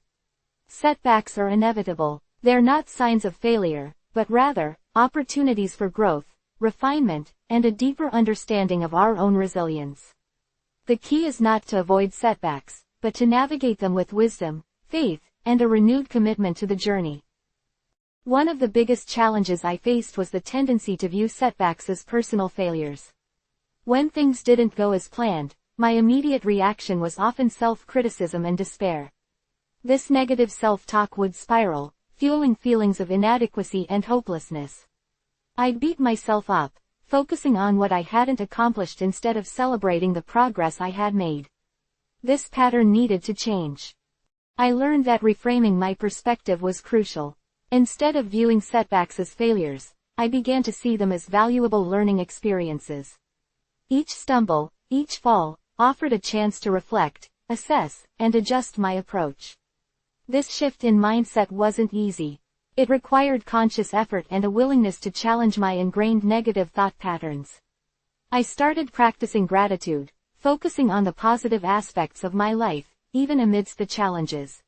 Setbacks are inevitable. They're not signs of failure, but rather, opportunities for growth, refinement, and a deeper understanding of our own resilience. The key is not to avoid setbacks, but to navigate them with wisdom, faith, and a renewed commitment to the journey. One of the biggest challenges I faced was the tendency to view setbacks as personal failures. When things didn't go as planned, my immediate reaction was often self-criticism and despair. This negative self-talk would spiral, fueling feelings of inadequacy and hopelessness. I'd beat myself up, focusing on what I hadn't accomplished instead of celebrating the progress I had made. This pattern needed to change. I learned that reframing my perspective was crucial. Instead of viewing setbacks as failures, I began to see them as valuable learning experiences. Each stumble, each fall, offered a chance to reflect, assess, and adjust my approach. This shift in mindset wasn't easy. It required conscious effort and a willingness to challenge my ingrained negative thought patterns. I started practicing gratitude, focusing on the positive aspects of my life, even amidst the challenges.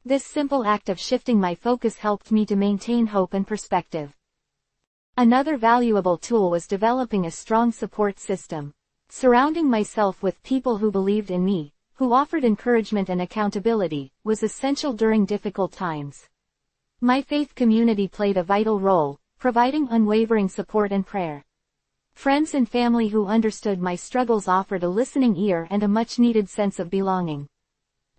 This simple act of shifting my focus helped me to maintain hope and perspective. Another valuable tool was developing a strong support system. Surrounding myself with people who believed in me, who offered encouragement and accountability, was essential during difficult times. My faith community played a vital role, providing unwavering support and prayer. Friends and family who understood my struggles offered a listening ear and a much-needed sense of belonging.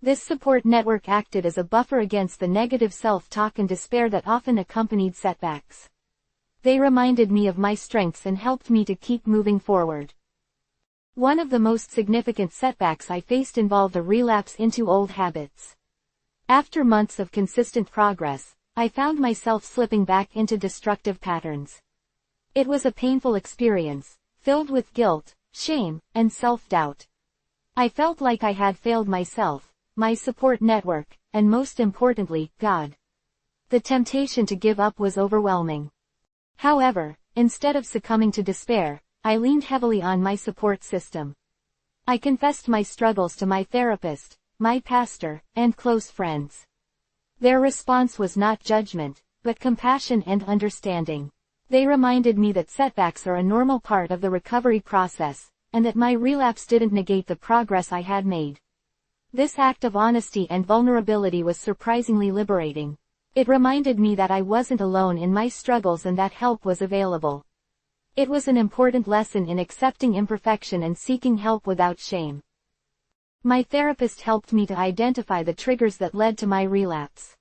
This support network acted as a buffer against the negative self-talk and despair that often accompanied setbacks. They reminded me of my strengths and helped me to keep moving forward. One of the most significant setbacks I faced involved a relapse into old habits. After months of consistent progress, I found myself slipping back into destructive patterns. It was a painful experience, filled with guilt, shame, and self-doubt. I felt like I had failed myself, my support network, and most importantly, God. The temptation to give up was overwhelming. However, instead of succumbing to despair, I leaned heavily on my support system. I confessed my struggles to my therapist, my pastor, and close friends. Their response was not judgment, but compassion and understanding. They reminded me that setbacks are a normal part of the recovery process, and that my relapse didn't negate the progress I had made. This act of honesty and vulnerability was surprisingly liberating. It reminded me that I wasn't alone in my struggles and that help was available. It was an important lesson in accepting imperfection and seeking help without shame. My therapist helped me to identify the triggers that led to my relapse.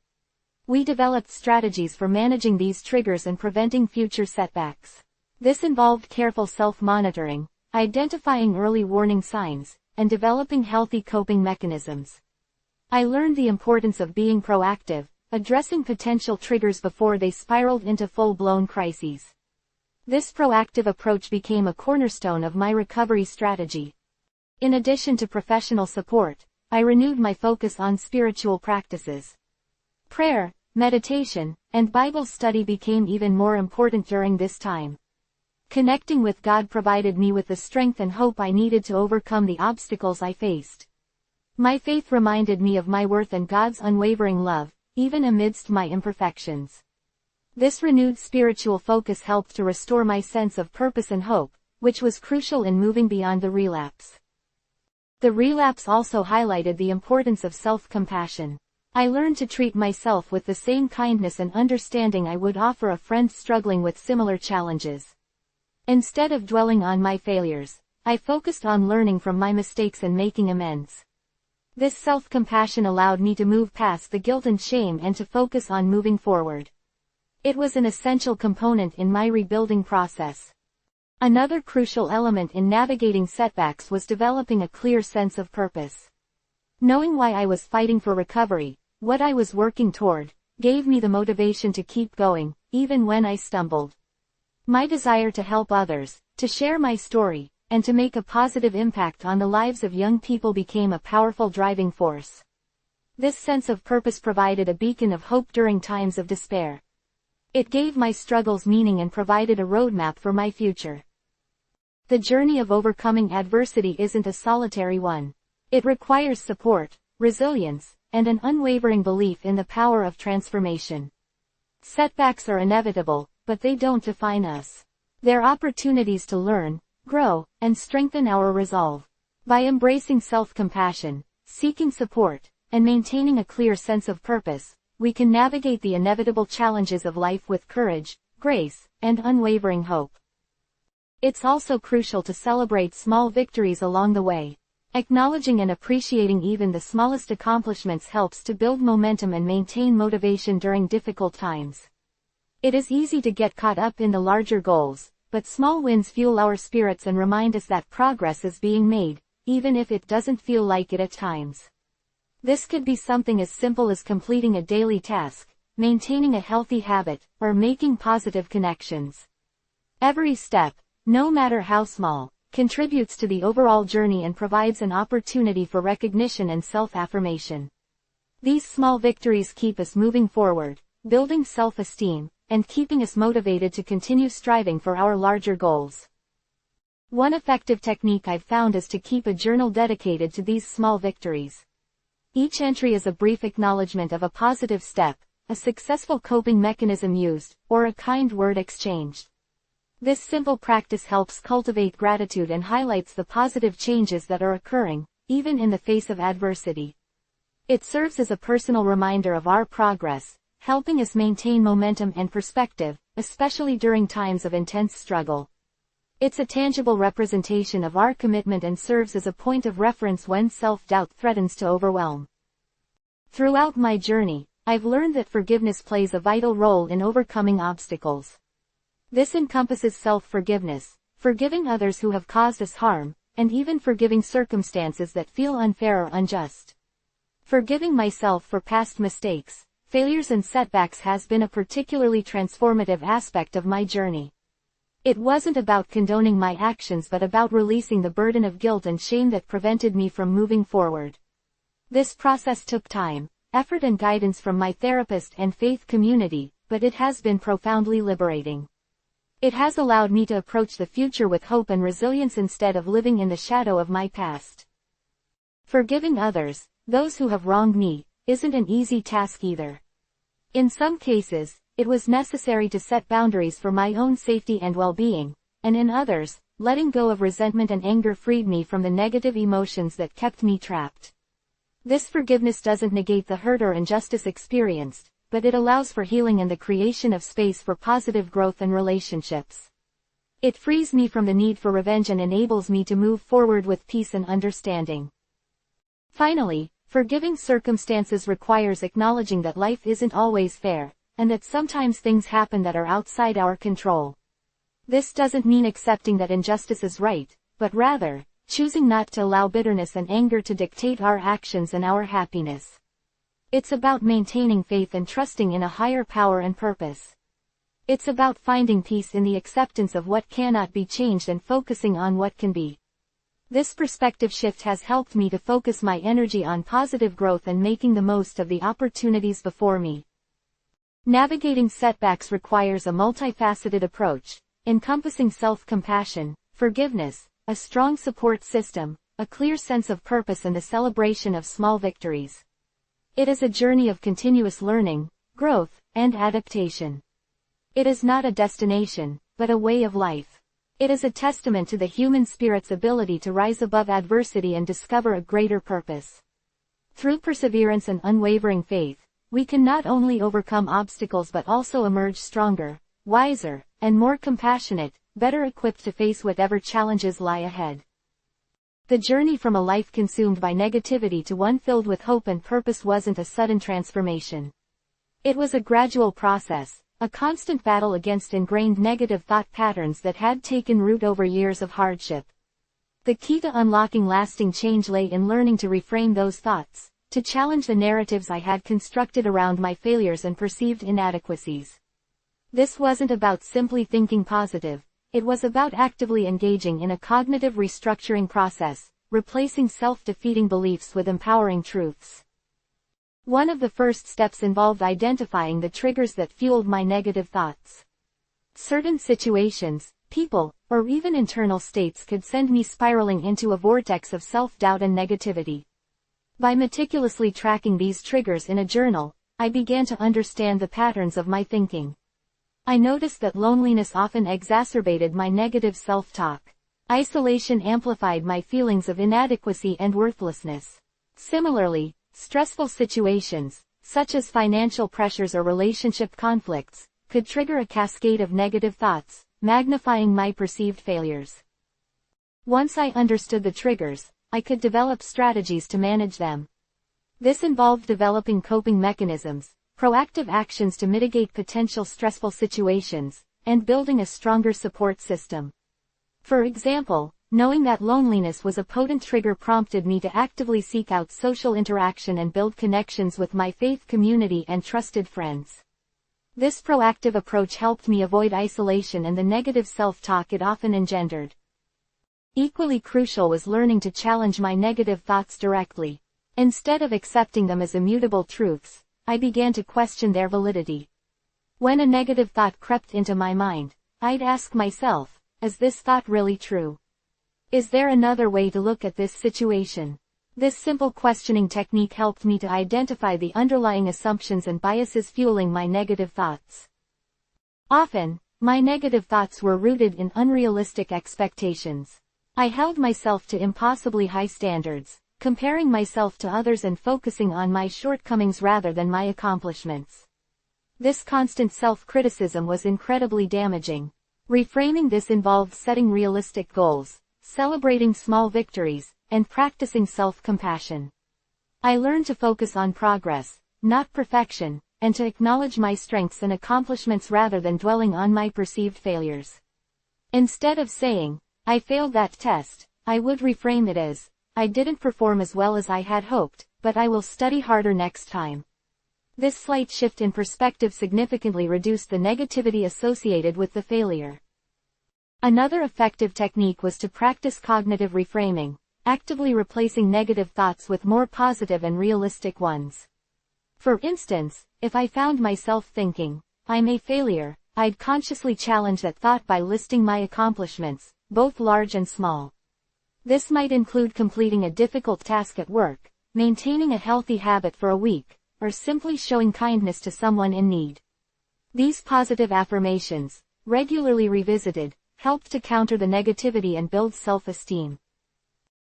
We developed strategies for managing these triggers and preventing future setbacks. This involved careful self-monitoring, identifying early warning signs, and developing healthy coping mechanisms. I learned the importance of being proactive, addressing potential triggers before they spiraled into full-blown crises. This proactive approach became a cornerstone of my recovery strategy. In addition to professional support, I renewed my focus on spiritual practices. Prayer, meditation, and Bible study became even more important during this time. Connecting with God provided me with the strength and hope I needed to overcome the obstacles I faced. My faith reminded me of my worth and God's unwavering love, even amidst my imperfections. This renewed spiritual focus helped to restore my sense of purpose and hope, which was crucial in moving beyond the relapse. The relapse also highlighted the importance of self-compassion. I learned to treat myself with the same kindness and understanding I would offer a friend struggling with similar challenges. Instead of dwelling on my failures, I focused on learning from my mistakes and making amends. This self-compassion allowed me to move past the guilt and shame and to focus on moving forward. It was an essential component in my rebuilding process. Another crucial element in navigating setbacks was developing a clear sense of purpose. Knowing why I was fighting for recovery, what I was working toward, gave me the motivation to keep going, even when I stumbled. My desire to help others, to share my story, and to make a positive impact on the lives of young people became a powerful driving force. This sense of purpose provided a beacon of hope during times of despair. It gave my struggles meaning and provided a roadmap for my future. The journey of overcoming adversity isn't a solitary one. It requires support, resilience, and an unwavering belief in the power of transformation. Setbacks are inevitable, but they don't define us. They're opportunities to learn, grow, and strengthen our resolve. By embracing self-compassion, seeking support, and maintaining a clear sense of purpose, we can navigate the inevitable challenges of life with courage, grace, and unwavering hope. It's also crucial to celebrate small victories along the way. Acknowledging and appreciating even the smallest accomplishments helps to build momentum and maintain motivation during difficult times. It is easy to get caught up in the larger goals, but small wins fuel our spirits and remind us that progress is being made, even if it doesn't feel like it at times. This could be something as simple as completing a daily task, maintaining a healthy habit, or making positive connections. Every step, no matter how small, contributes to the overall journey and provides an opportunity for recognition and self-affirmation. These small victories keep us moving forward, building self-esteem, and keeping us motivated to continue striving for our larger goals. One effective technique I've found is to keep a journal dedicated to these small victories. Each entry is a brief acknowledgement of a positive step, a successful coping mechanism used, or a kind word exchanged. This simple practice helps cultivate gratitude and highlights the positive changes that are occurring, even in the face of adversity. It serves as a personal reminder of our progress, helping us maintain momentum and perspective, especially during times of intense struggle. It's a tangible representation of our commitment and serves as a point of reference when self-doubt threatens to overwhelm. Throughout my journey, I've learned that forgiveness plays a vital role in overcoming obstacles. This encompasses self-forgiveness, forgiving others who have caused us harm, and even forgiving circumstances that feel unfair or unjust. Forgiving myself for past mistakes, failures and setbacks has been a particularly transformative aspect of my journey. It wasn't about condoning my actions but about releasing the burden of guilt and shame that prevented me from moving forward. This process took time, effort and guidance from my therapist and faith community, but it has been profoundly liberating. It has allowed me to approach the future with hope and resilience instead of living in the shadow of my past. Forgiving others, those who have wronged me, isn't an easy task either. In some cases, it was necessary to set boundaries for my own safety and well-being, and in others, letting go of resentment and anger freed me from the negative emotions that kept me trapped. This forgiveness doesn't negate the hurt or injustice experienced, but it allows for healing and the creation of space for positive growth and relationships. It frees me from the need for revenge and enables me to move forward with peace and understanding. Finally, forgiving circumstances requires acknowledging that life isn't always fair, and that sometimes things happen that are outside our control. This doesn't mean accepting that injustice is right, but rather, choosing not to allow bitterness and anger to dictate our actions and our happiness. It's about maintaining faith and trusting in a higher power and purpose. It's about finding peace in the acceptance of what cannot be changed and focusing on what can be. This perspective shift has helped me to focus my energy on positive growth and making the most of the opportunities before me. Navigating setbacks requires a multifaceted approach, encompassing self-compassion, forgiveness, a strong support system, a clear sense of purpose and the celebration of small victories. It is a journey of continuous learning, growth, and adaptation. It is not a destination, but a way of life. It is a testament to the human spirit's ability to rise above adversity and discover a greater purpose. Through perseverance and unwavering faith, we can not only overcome obstacles but also emerge stronger, wiser, and more compassionate, better equipped to face whatever challenges lie ahead. The journey from a life consumed by negativity to one filled with hope and purpose wasn't a sudden transformation. It was a gradual process, a constant battle against ingrained negative thought patterns that had taken root over years of hardship. The key to unlocking lasting change lay in learning to reframe those thoughts, to challenge the narratives I had constructed around my failures and perceived inadequacies. This wasn't about simply thinking positive, it was about actively engaging in a cognitive restructuring process, replacing self-defeating beliefs with empowering truths. One of the first steps involved identifying the triggers that fueled my negative thoughts. Certain situations, people, or even internal states could send me spiraling into a vortex of self-doubt and negativity. By meticulously tracking these triggers in a journal, I began to understand the patterns of my thinking. I noticed that loneliness often exacerbated my negative self-talk. Isolation amplified my feelings of inadequacy and worthlessness. Similarly, stressful situations, such as financial pressures or relationship conflicts, could trigger a cascade of negative thoughts, magnifying my perceived failures. Once I understood the triggers, I could develop strategies to manage them. This involved developing coping mechanisms, proactive actions to mitigate potential stressful situations, and building a stronger support system. For example, knowing that loneliness was a potent trigger prompted me to actively seek out social interaction and build connections with my faith community and trusted friends. This proactive approach helped me avoid isolation and the negative self-talk it often engendered. Equally crucial was learning to challenge my negative thoughts directly. Instead of accepting them as immutable truths, I began to question their validity. When a negative thought crept into my mind, I'd ask myself, is this thought really true? Is there another way to look at this situation? This simple questioning technique helped me to identify the underlying assumptions and biases fueling my negative thoughts. Often, my negative thoughts were rooted in unrealistic expectations. I held myself to impossibly high standards, comparing myself to others and focusing on my shortcomings rather than my accomplishments. This constant self-criticism was incredibly damaging. Reframing this involved setting realistic goals, celebrating small victories, and practicing self-compassion. I learned to focus on progress, not perfection, and to acknowledge my strengths and accomplishments rather than dwelling on my perceived failures. Instead of saying, I failed that test, I would reframe it as, I didn't perform as well as I had hoped, but I will study harder next time. This slight shift in perspective significantly reduced the negativity associated with the failure. Another effective technique was to practice cognitive reframing, actively replacing negative thoughts with more positive and realistic ones. For instance, if I found myself thinking, I'm a failure, I'd consciously challenge that thought by listing my accomplishments, both large and small. This might include completing a difficult task at work, maintaining a healthy habit for a week, or simply showing kindness to someone in need. These positive affirmations, regularly revisited, helped to counter the negativity and build self-esteem.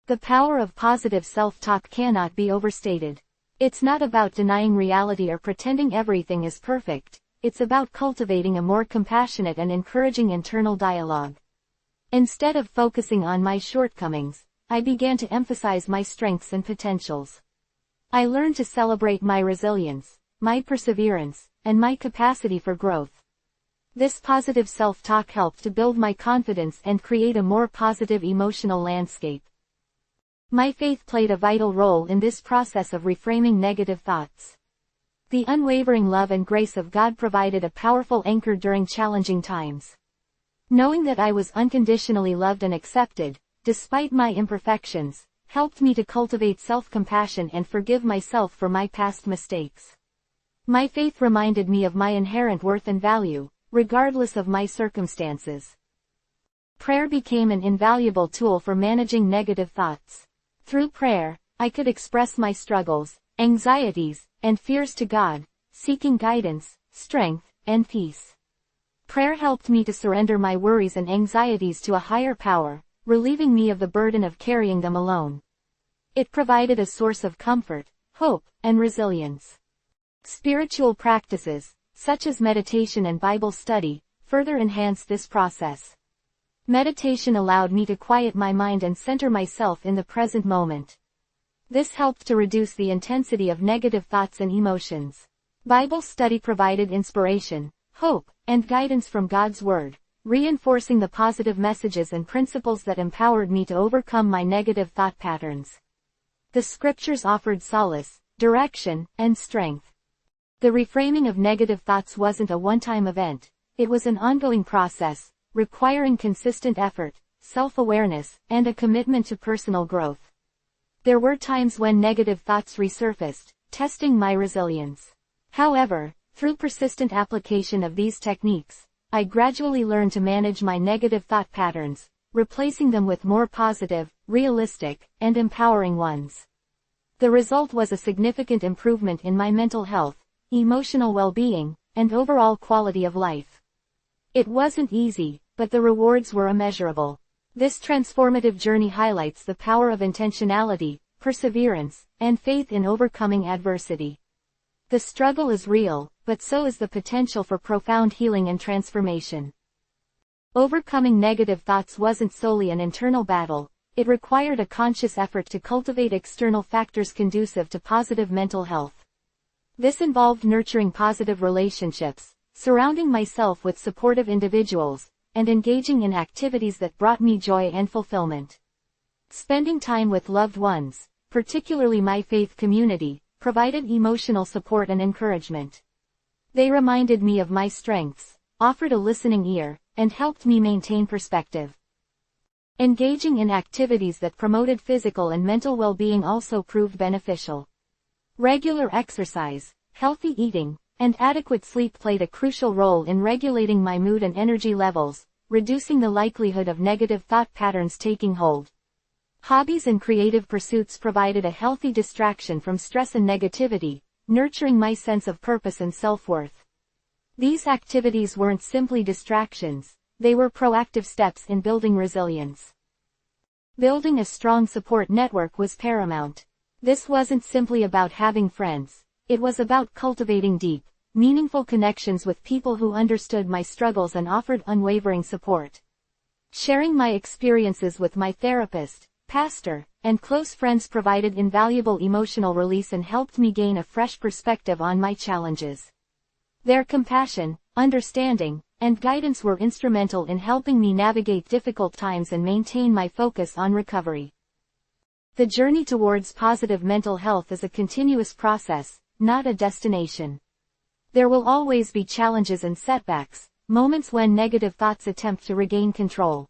The power of positive self-talk cannot be overstated. It's not about denying reality or pretending everything is perfect, it's about cultivating a more compassionate and encouraging internal dialogue. Instead of focusing on my shortcomings, I began to emphasize my strengths and potentials. I learned to celebrate my resilience, my perseverance, and my capacity for growth. This positive self-talk helped to build my confidence and create a more positive emotional landscape. My faith played a vital role in this process of reframing negative thoughts. The unwavering love and grace of God provided a powerful anchor during challenging times. Knowing that I was unconditionally loved and accepted, despite my imperfections, helped me to cultivate self-compassion and forgive myself for my past mistakes. My faith reminded me of my inherent worth and value, regardless of my circumstances. Prayer became an invaluable tool for managing negative thoughts. Through prayer, I could express my struggles, anxieties, and fears to God, seeking guidance, strength, and peace. Prayer helped me to surrender my worries and anxieties to a higher power, relieving me of the burden of carrying them alone. It provided a source of comfort, hope, and resilience. Spiritual practices, such as meditation and Bible study, further enhanced this process. Meditation allowed me to quiet my mind and center myself in the present moment. This helped to reduce the intensity of negative thoughts and emotions. Bible study provided inspiration, hope, and guidance from God's Word, reinforcing the positive messages and principles that empowered me to overcome my negative thought patterns. The scriptures offered solace, direction, and strength. The reframing of negative thoughts wasn't a one-time event, it was an ongoing process, requiring consistent effort, self-awareness, and a commitment to personal growth. There were times when negative thoughts resurfaced, testing my resilience. However, through persistent application of these techniques, I gradually learned to manage my negative thought patterns, replacing them with more positive, realistic, and empowering ones. The result was a significant improvement in my mental health, emotional well-being, and overall quality of life. It wasn't easy, but the rewards were immeasurable. This transformative journey highlights the power of intentionality, perseverance, and faith in overcoming adversity. The struggle is real, but so is the potential for profound healing and transformation. Overcoming negative thoughts wasn't solely an internal battle, it required a conscious effort to cultivate external factors conducive to positive mental health. This involved nurturing positive relationships, surrounding myself with supportive individuals, and engaging in activities that brought me joy and fulfillment. Spending time with loved ones, particularly my faith community, provided emotional support and encouragement. They reminded me of my strengths, offered a listening ear, and helped me maintain perspective. Engaging in activities that promoted physical and mental well-being also proved beneficial. Regular exercise, healthy eating, and adequate sleep played a crucial role in regulating my mood and energy levels, reducing the likelihood of negative thought patterns taking hold. Hobbies and creative pursuits provided a healthy distraction from stress and negativity, nurturing my sense of purpose and self-worth. These activities weren't simply distractions, they were proactive steps in building resilience. Building a strong support network was paramount. This wasn't simply about having friends, it was about cultivating deep, meaningful connections with people who understood my struggles and offered unwavering support. Sharing my experiences with my therapist, pastor, and close friends provided invaluable emotional release and helped me gain a fresh perspective on my challenges. Their compassion, understanding, and guidance were instrumental in helping me navigate difficult times and maintain my focus on recovery. The journey towards positive mental health is a continuous process, not a destination. There will always be challenges and setbacks, moments when negative thoughts attempt to regain control.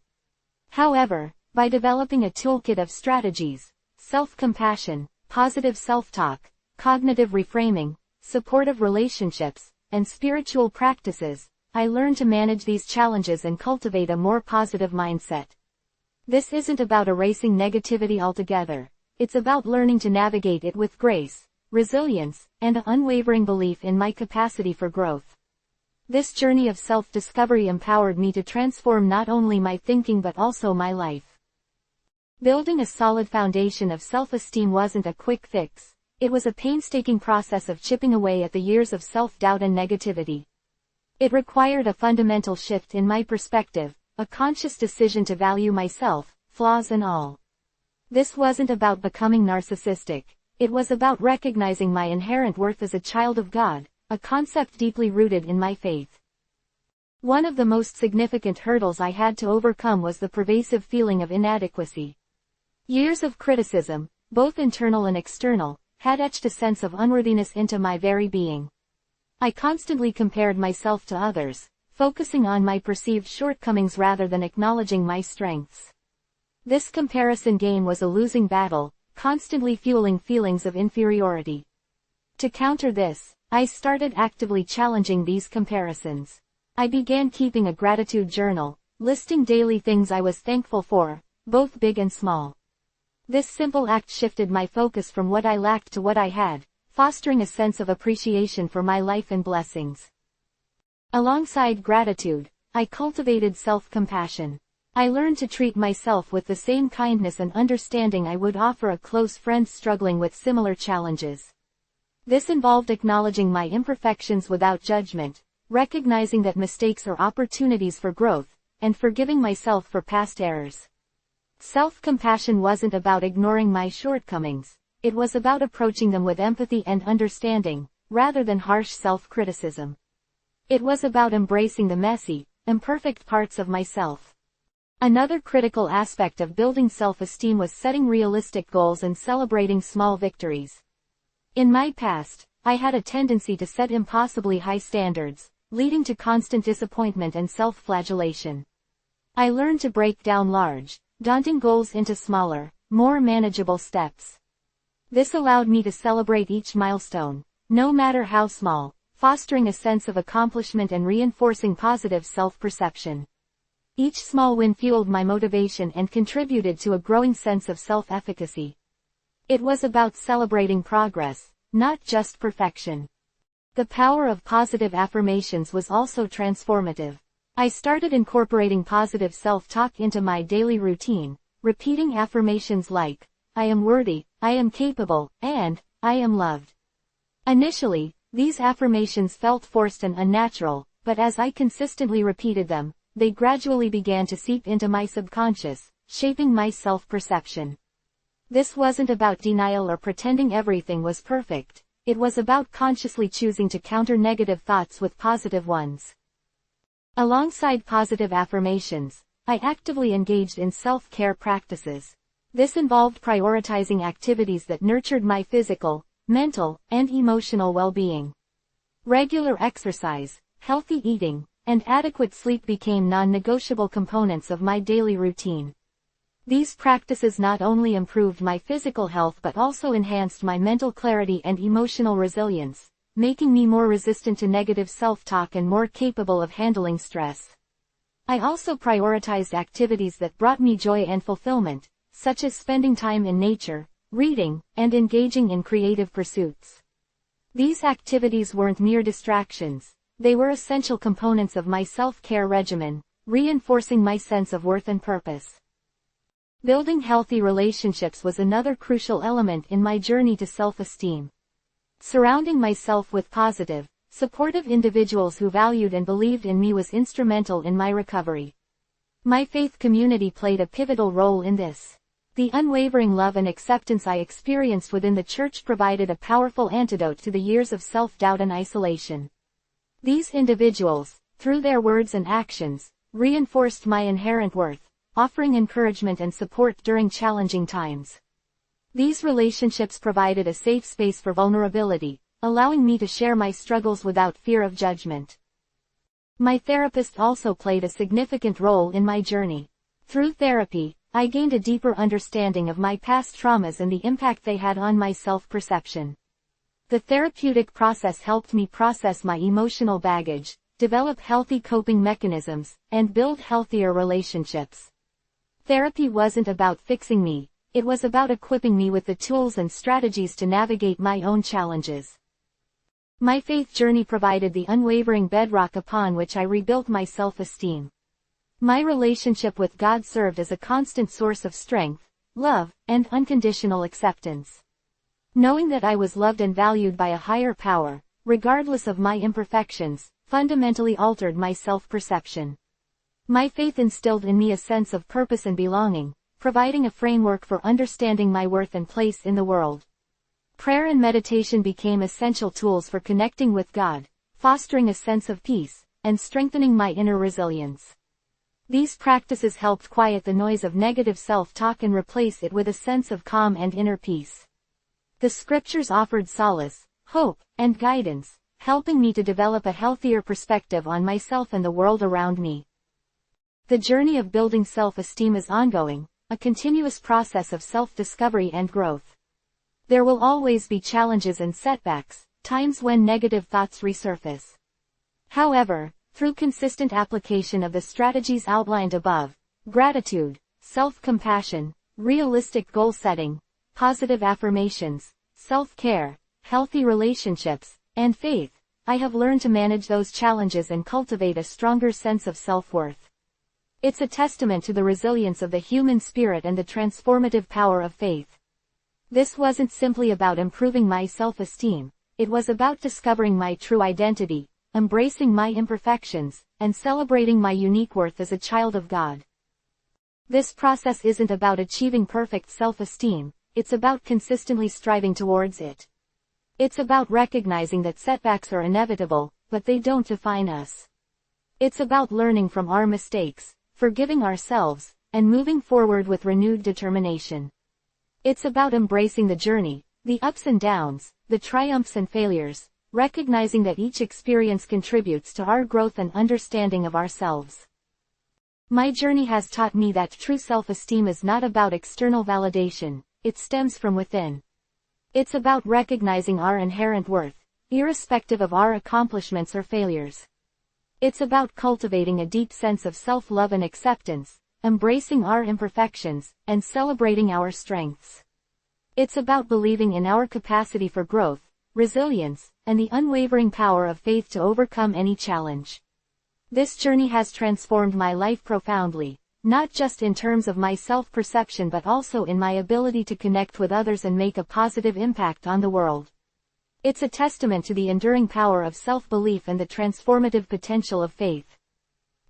However, by developing a toolkit of strategies, self-compassion, positive self-talk, cognitive reframing, supportive relationships, and spiritual practices, I learned to manage these challenges and cultivate a more positive mindset. This isn't about erasing negativity altogether, it's about learning to navigate it with grace, resilience, and an unwavering belief in my capacity for growth. This journey of self-discovery empowered me to transform not only my thinking but also my life. Building a solid foundation of self-esteem wasn't a quick fix, it was a painstaking process of chipping away at the years of self-doubt and negativity. It required a fundamental shift in my perspective, a conscious decision to value myself, flaws and all. This wasn't about becoming narcissistic, it was about recognizing my inherent worth as a child of God, a concept deeply rooted in my faith. One of the most significant hurdles I had to overcome was the pervasive feeling of inadequacy. Years of criticism, both internal and external, had etched a sense of unworthiness into my very being. I constantly compared myself to others, focusing on my perceived shortcomings rather than acknowledging my strengths. This comparison game was a losing battle, constantly fueling feelings of inferiority. To counter this, I started actively challenging these comparisons. I began keeping a gratitude journal, listing daily things I was thankful for, both big and small. This simple act shifted my focus from what I lacked to what I had, fostering a sense of appreciation for my life and blessings. Alongside gratitude, I cultivated self-compassion. I learned to treat myself with the same kindness and understanding I would offer a close friend struggling with similar challenges. This involved acknowledging my imperfections without judgment, recognizing that mistakes are opportunities for growth, and forgiving myself for past errors. Self-compassion wasn't about ignoring my shortcomings, it was about approaching them with empathy and understanding, rather than harsh self-criticism. It was about embracing the messy, imperfect parts of myself. Another critical aspect of building self-esteem was setting realistic goals and celebrating small victories. In my past, I had a tendency to set impossibly high standards, leading to constant disappointment and self-flagellation. I learned to break down large, daunting goals into smaller, more manageable steps. This allowed me to celebrate each milestone, no matter how small, fostering a sense of accomplishment and reinforcing positive self-perception. Each small win fueled my motivation and contributed to a growing sense of self-efficacy. It was about celebrating progress, not just perfection. The power of positive affirmations was also transformative. I started incorporating positive self-talk into my daily routine, repeating affirmations like, I am worthy, I am capable, and, I am loved. Initially, these affirmations felt forced and unnatural, but as I consistently repeated them, they gradually began to seep into my subconscious, shaping my self-perception. This wasn't about denial or pretending everything was perfect, it was about consciously choosing to counter negative thoughts with positive ones. Alongside positive affirmations, I actively engaged in self-care practices. This involved prioritizing activities that nurtured my physical, mental, and emotional well-being. Regular exercise, healthy eating, and adequate sleep became non-negotiable components of my daily routine. These practices not only improved my physical health but also enhanced my mental clarity and emotional resilience, making me more resistant to negative self-talk and more capable of handling stress. I also prioritized activities that brought me joy and fulfillment, such as spending time in nature, reading, and engaging in creative pursuits. These activities weren't mere distractions, they were essential components of my self-care regimen, reinforcing my sense of worth and purpose. Building healthy relationships was another crucial element in my journey to self-esteem. Surrounding myself with positive, supportive individuals who valued and believed in me was instrumental in my recovery. My faith community played a pivotal role in this. The unwavering love and acceptance I experienced within the church provided a powerful antidote to the years of self-doubt and isolation. These individuals, through their words and actions, reinforced my inherent worth, offering encouragement and support during challenging times. These relationships provided a safe space for vulnerability, allowing me to share my struggles without fear of judgment. My therapist also played a significant role in my journey. Through therapy, I gained a deeper understanding of my past traumas and the impact they had on my self-perception. The therapeutic process helped me process my emotional baggage, develop healthy coping mechanisms, and build healthier relationships. Therapy wasn't about fixing me, it was about equipping me with the tools and strategies to navigate my own challenges. My faith journey provided the unwavering bedrock upon which I rebuilt my self-esteem. My relationship with God served as a constant source of strength, love, and unconditional acceptance. Knowing that I was loved and valued by a higher power, regardless of my imperfections, fundamentally altered my self-perception. My faith instilled in me a sense of purpose and belonging, providing a framework for understanding my worth and place in the world. Prayer and meditation became essential tools for connecting with God, fostering a sense of peace, and strengthening my inner resilience. These practices helped quiet the noise of negative self-talk and replace it with a sense of calm and inner peace. The scriptures offered solace, hope, and guidance, helping me to develop a healthier perspective on myself and the world around me. The journey of building self-esteem is ongoing, a continuous process of self-discovery and growth. There will always be challenges and setbacks, times when negative thoughts resurface. However, through consistent application of the strategies outlined above, gratitude, self-compassion, realistic goal setting, positive affirmations, self-care, healthy relationships, and faith, I have learned to manage those challenges and cultivate a stronger sense of self-worth. It's a testament to the resilience of the human spirit and the transformative power of faith. This wasn't simply about improving my self-esteem, it was about discovering my true identity, embracing my imperfections, and celebrating my unique worth as a child of God. This process isn't about achieving perfect self-esteem, it's about consistently striving towards it. It's about recognizing that setbacks are inevitable, but they don't define us. It's about learning from our mistakes, forgiving ourselves, and moving forward with renewed determination. It's about embracing the journey, the ups and downs, the triumphs and failures, recognizing that each experience contributes to our growth and understanding of ourselves. My journey has taught me that true self-esteem is not about external validation, it stems from within. It's about recognizing our inherent worth, irrespective of our accomplishments or failures. It's about cultivating a deep sense of self-love and acceptance, embracing our imperfections, and celebrating our strengths. It's about believing in our capacity for growth, resilience, and the unwavering power of faith to overcome any challenge. This journey has transformed my life profoundly, not just in terms of my self-perception but also in my ability to connect with others and make a positive impact on the world. It's a testament to the enduring power of self-belief and the transformative potential of faith.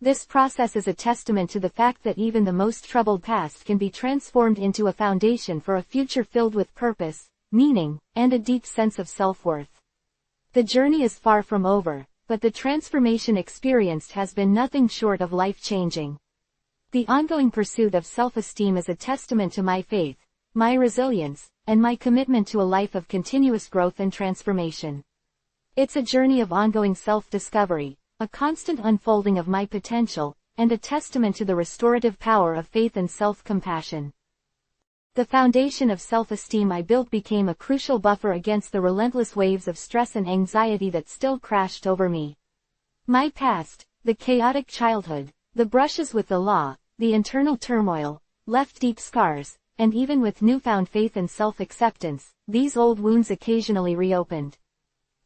This process is a testament to the fact that even the most troubled past can be transformed into a foundation for a future filled with purpose, meaning, and a deep sense of self-worth. The journey is far from over, but the transformation experienced has been nothing short of life-changing. The ongoing pursuit of self-esteem is a testament to my faith, my resilience, and my commitment to a life of continuous growth and transformation. It's a journey of ongoing self-discovery, a constant unfolding of my potential, and a testament to the restorative power of faith and self-compassion. The foundation of self-esteem I built became a crucial buffer against the relentless waves of stress and anxiety that still crashed over me. My past, the chaotic childhood, the brushes with the law, the internal turmoil, left deep scars, and even with newfound faith and self-acceptance, these old wounds occasionally reopened.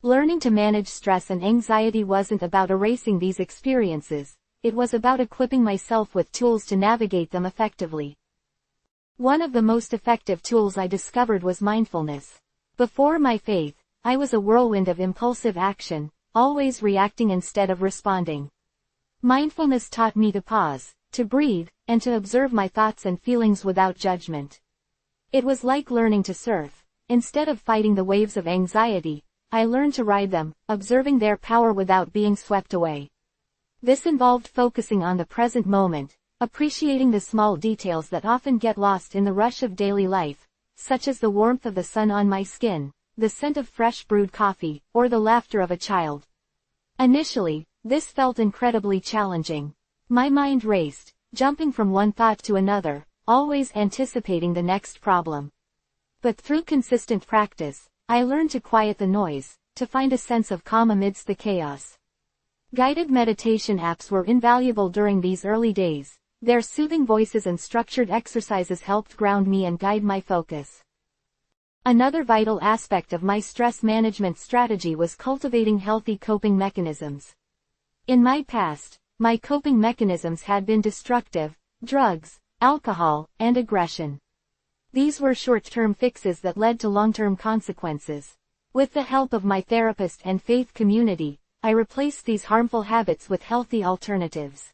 Learning to manage stress and anxiety wasn't about erasing these experiences, it was about equipping myself with tools to navigate them effectively. One of the most effective tools I discovered was mindfulness. Before my faith, I was a whirlwind of impulsive action, always reacting instead of responding. Mindfulness taught me to pause, to breathe, and to observe my thoughts and feelings without judgment. It was like learning to surf. Instead of fighting the waves of anxiety, I learned to ride them, observing their power without being swept away. This involved focusing on the present moment, appreciating the small details that often get lost in the rush of daily life, such as the warmth of the sun on my skin, the scent of fresh brewed coffee, or the laughter of a child. Initially, this felt incredibly challenging. My mind raced, jumping from one thought to another, always anticipating the next problem. But through consistent practice, I learned to quiet the noise, to find a sense of calm amidst the chaos. Guided meditation apps were invaluable during these early days. Their soothing voices and structured exercises helped ground me and guide my focus. Another vital aspect of my stress management strategy was cultivating healthy coping mechanisms. In my past, my coping mechanisms had been destructive, drugs, alcohol, and aggression. These were short-term fixes that led to long-term consequences. With the help of my therapist and faith community, I replaced these harmful habits with healthy alternatives.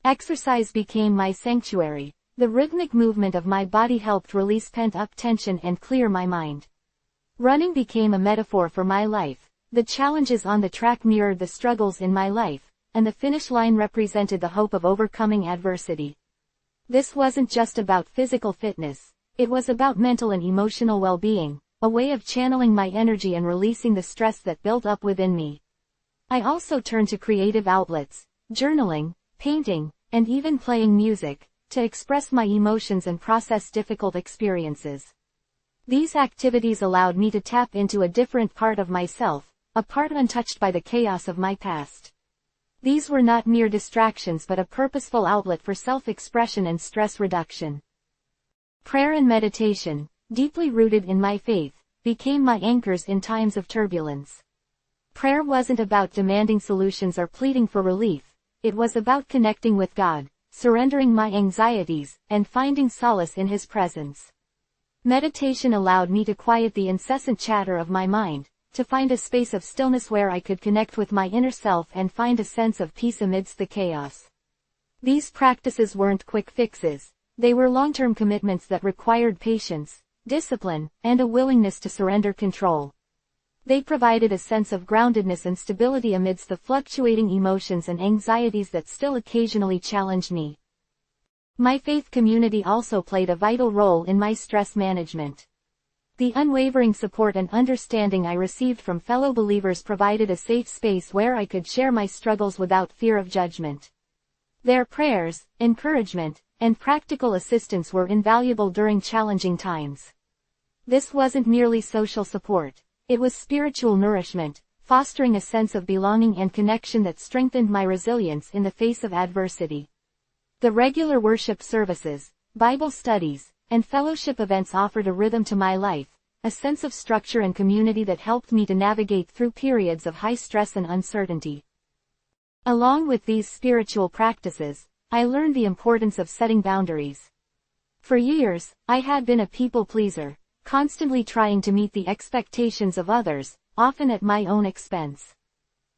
Exercise became my sanctuary. The rhythmic movement of my body helped release pent-up tension and clear my mind. Running became a metaphor for my life. The challenges on the track mirrored the struggles in my life, and the finish line represented the hope of overcoming adversity. This wasn't just about physical fitness. It was about mental and emotional well-being, a way of channeling my energy and releasing the stress that built up within me. I also turned to creative outlets, journaling, painting, and even playing music, to express my emotions and process difficult experiences. These activities allowed me to tap into a different part of myself, a part untouched by the chaos of my past. These were not mere distractions but a purposeful outlet for self-expression and stress reduction. Prayer and meditation, deeply rooted in my faith, became my anchors in times of turbulence. Prayer wasn't about demanding solutions or pleading for relief, it was about connecting with God, surrendering my anxieties, and finding solace in His presence. Meditation allowed me to quiet the incessant chatter of my mind, to find a space of stillness where I could connect with my inner self and find a sense of peace amidst the chaos. These practices weren't quick fixes, they were long-term commitments that required patience, discipline, and a willingness to surrender control. They provided a sense of groundedness and stability amidst the fluctuating emotions and anxieties that still occasionally challenged me. My faith community also played a vital role in my stress management. The unwavering support and understanding I received from fellow believers provided a safe space where I could share my struggles without fear of judgment. Their prayers, encouragement, and practical assistance were invaluable during challenging times. This wasn't merely social support, it was spiritual nourishment, fostering a sense of belonging and connection that strengthened my resilience in the face of adversity. The regular worship services, Bible studies, and fellowship events offered a rhythm to my life, a sense of structure and community that helped me to navigate through periods of high stress and uncertainty. Along with these spiritual practices, I learned the importance of setting boundaries. For years, I had been a people pleaser, constantly trying to meet the expectations of others, often at my own expense.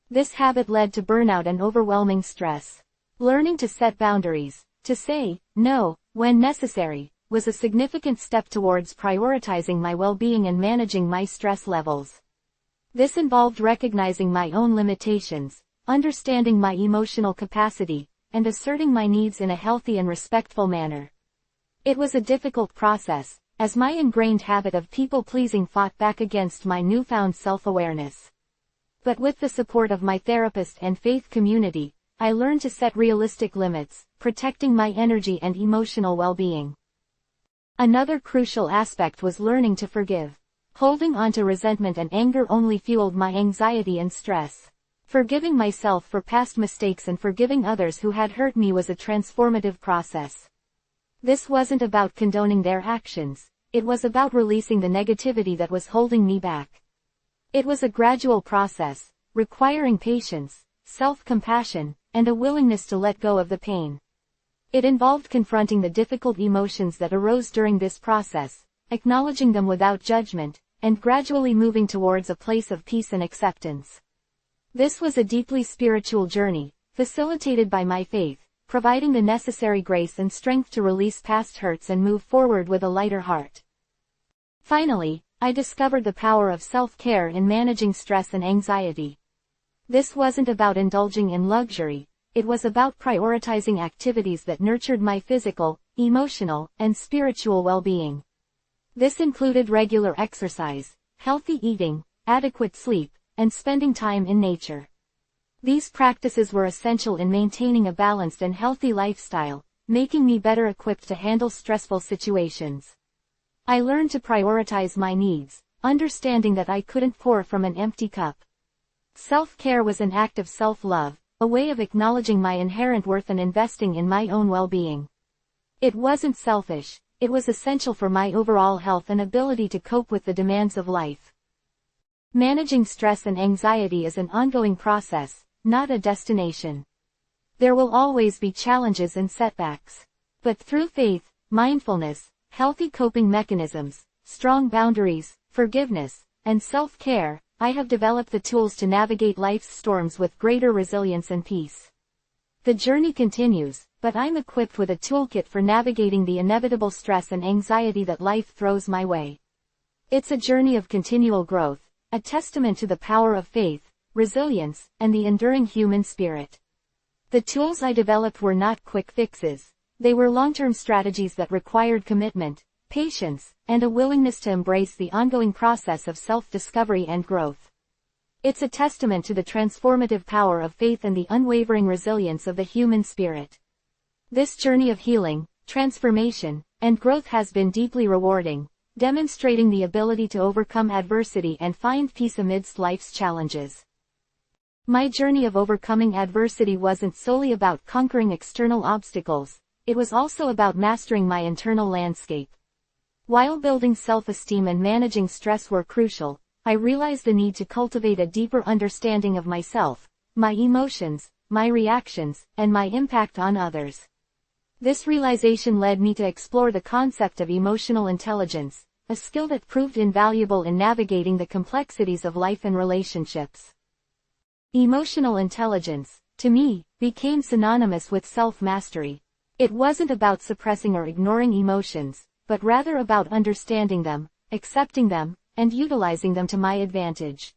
This habit led to burnout and overwhelming stress. Learning to set boundaries, to say no when necessary, was a significant step towards prioritizing my well-being and managing my stress levels. This involved recognizing my own limitations, understanding my emotional capacity, and asserting my needs in a healthy and respectful manner. It was a difficult process, as my ingrained habit of people-pleasing fought back against my newfound self-awareness. But with the support of my therapist and faith community, I learned to set realistic limits, protecting my energy and emotional well-being. Another crucial aspect was learning to forgive. Holding on to resentment and anger only fueled my anxiety and stress. Forgiving myself for past mistakes and forgiving others who had hurt me was a transformative process. This wasn't about condoning their actions, it was about releasing the negativity that was holding me back. It was a gradual process, requiring patience, self-compassion, and a willingness to let go of the pain. It involved confronting the difficult emotions that arose during this process, acknowledging them without judgment, and gradually moving towards a place of peace and acceptance. This was a deeply spiritual journey, facilitated by my faith, providing the necessary grace and strength to release past hurts and move forward with a lighter heart. Finally, I discovered the power of self-care in managing stress and anxiety. This wasn't about indulging in luxury, it was about prioritizing activities that nurtured my physical, emotional, and spiritual well-being. This included regular exercise, healthy eating, adequate sleep, and spending time in nature. These practices were essential in maintaining a balanced and healthy lifestyle, making me better equipped to handle stressful situations. I learned to prioritize my needs, understanding that I couldn't pour from an empty cup. Self-care was an act of self-love, a way of acknowledging my inherent worth and investing in my own well-being. It wasn't selfish, it was essential for my overall health and ability to cope with the demands of life. Managing stress and anxiety is an ongoing process, not a destination. There will always be challenges and setbacks. But through faith, mindfulness, healthy coping mechanisms, strong boundaries, forgiveness, and self-care, I have developed the tools to navigate life's storms with greater resilience and peace. The journey continues, but I'm equipped with a toolkit for navigating the inevitable stress and anxiety that life throws my way. It's a journey of continual growth, a testament to the power of faith, resilience, and the enduring human spirit. The tools I developed were not quick fixes. They were long-term strategies that required commitment, patience, and a willingness to embrace the ongoing process of self-discovery and growth. It's a testament to the transformative power of faith and the unwavering resilience of the human spirit. This journey of healing, transformation, and growth has been deeply rewarding, demonstrating the ability to overcome adversity and find peace amidst life's challenges. My journey of overcoming adversity wasn't solely about conquering external obstacles, it was also about mastering my internal landscape. While building self-esteem and managing stress were crucial, I realized the need to cultivate a deeper understanding of myself, my emotions, my reactions, and my impact on others. This realization led me to explore the concept of emotional intelligence, a skill that proved invaluable in navigating the complexities of life and relationships. Emotional intelligence, to me, became synonymous with self-mastery. It wasn't about suppressing or ignoring emotions, but rather about understanding them, accepting them, and utilizing them to my advantage.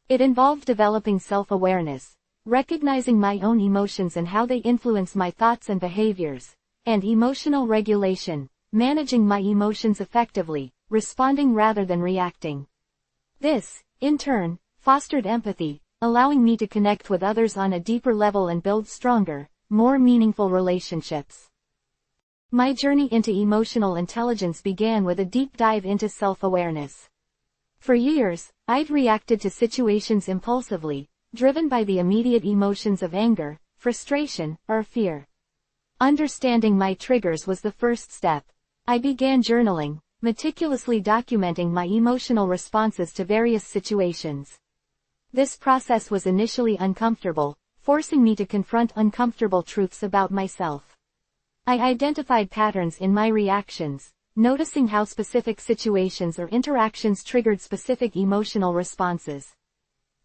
It involved developing self-awareness, recognizing my own emotions and how they influence my thoughts and behaviors, and emotional regulation, managing my emotions effectively, responding rather than reacting. This, in turn, fostered empathy, allowing me to connect with others on a deeper level and build stronger, more meaningful relationships. My journey into emotional intelligence began with a deep dive into self-awareness. For years, I'd reacted to situations impulsively, driven by the immediate emotions of anger, frustration, or fear. Understanding my triggers was the first step. I began journaling, meticulously documenting my emotional responses to various situations. This process was initially uncomfortable, forcing me to confront uncomfortable truths about myself. I identified patterns in my reactions, noticing how specific situations or interactions triggered specific emotional responses.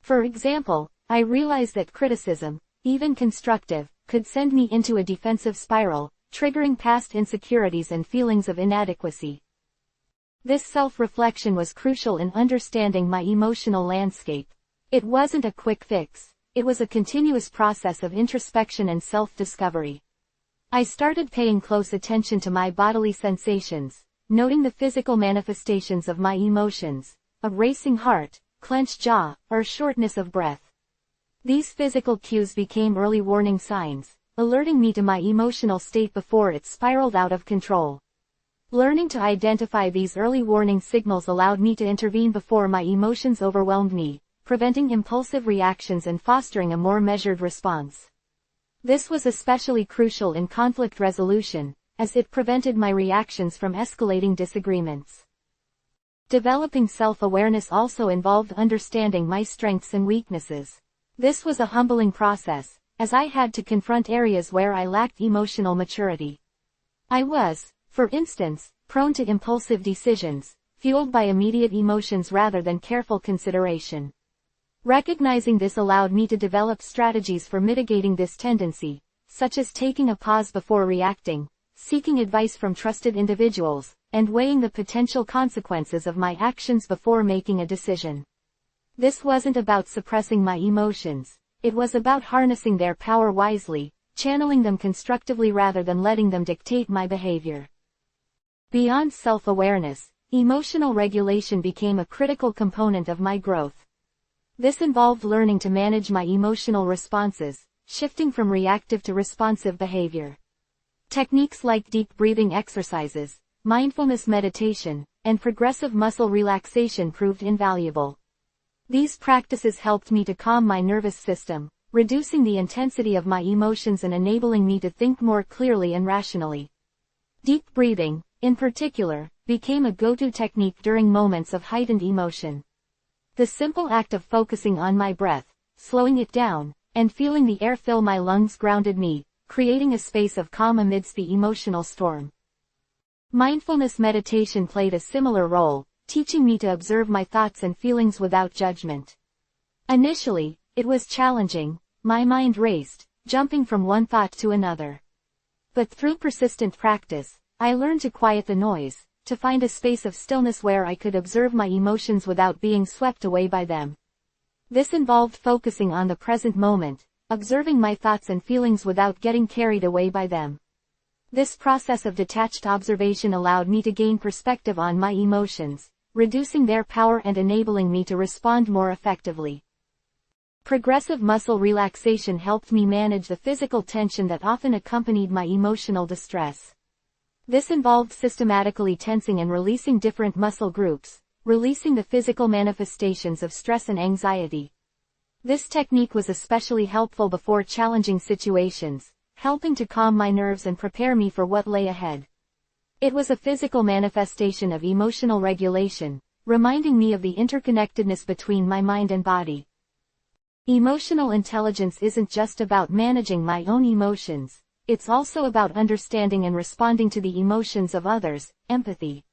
For example, I realized that criticism, even constructive, could send me into a defensive spiral, triggering past insecurities and feelings of inadequacy. This self-reflection was crucial in understanding my emotional landscape. It wasn't a quick fix, it was a continuous process of introspection and self-discovery. I started paying close attention to my bodily sensations, noting the physical manifestations of my emotions, a racing heart, clenched jaw, or shortness of breath. These physical cues became early warning signs, alerting me to my emotional state before it spiraled out of control. Learning to identify these early warning signals allowed me to intervene before my emotions overwhelmed me, preventing impulsive reactions and fostering a more measured response. This was especially crucial in conflict resolution, as it prevented my reactions from escalating disagreements. Developing self-awareness also involved understanding my strengths and weaknesses. This was a humbling process, as I had to confront areas where I lacked emotional maturity. I was, for instance, prone to impulsive decisions, fueled by immediate emotions rather than careful consideration. Recognizing this allowed me to develop strategies for mitigating this tendency, such as taking a pause before reacting, seeking advice from trusted individuals, and weighing the potential consequences of my actions before making a decision. This wasn't about suppressing my emotions, it was about harnessing their power wisely, channeling them constructively rather than letting them dictate my behavior. Beyond self-awareness, emotional regulation became a critical component of my growth. This involved learning to manage my emotional responses, shifting from reactive to responsive behavior. Techniques like deep breathing exercises, mindfulness meditation, and progressive muscle relaxation proved invaluable. These practices helped me to calm my nervous system, reducing the intensity of my emotions and enabling me to think more clearly and rationally. Deep breathing, in particular, became a go-to technique during moments of heightened emotion. The simple act of focusing on my breath, slowing it down, and feeling the air fill my lungs grounded me, creating a space of calm amidst the emotional storm. Mindfulness meditation played a similar role, teaching me to observe my thoughts and feelings without judgment. Initially, it was challenging, my mind raced, jumping from one thought to another. But through persistent practice, I learned to quiet the noise, to find a space of stillness where I could observe my emotions without being swept away by them. This involved focusing on the present moment, observing my thoughts and feelings without getting carried away by them. This process of detached observation allowed me to gain perspective on my emotions, reducing their power and enabling me to respond more effectively. Progressive muscle relaxation helped me manage the physical tension that often accompanied my emotional distress. This involved systematically tensing and releasing different muscle groups, releasing the physical manifestations of stress and anxiety. This technique was especially helpful before challenging situations, helping to calm my nerves and prepare me for what lay ahead. It was a physical manifestation of emotional regulation, reminding me of the interconnectedness between my mind and body. Emotional intelligence isn't just about managing my own emotions, it's also about understanding and responding to the emotions of others, empathy.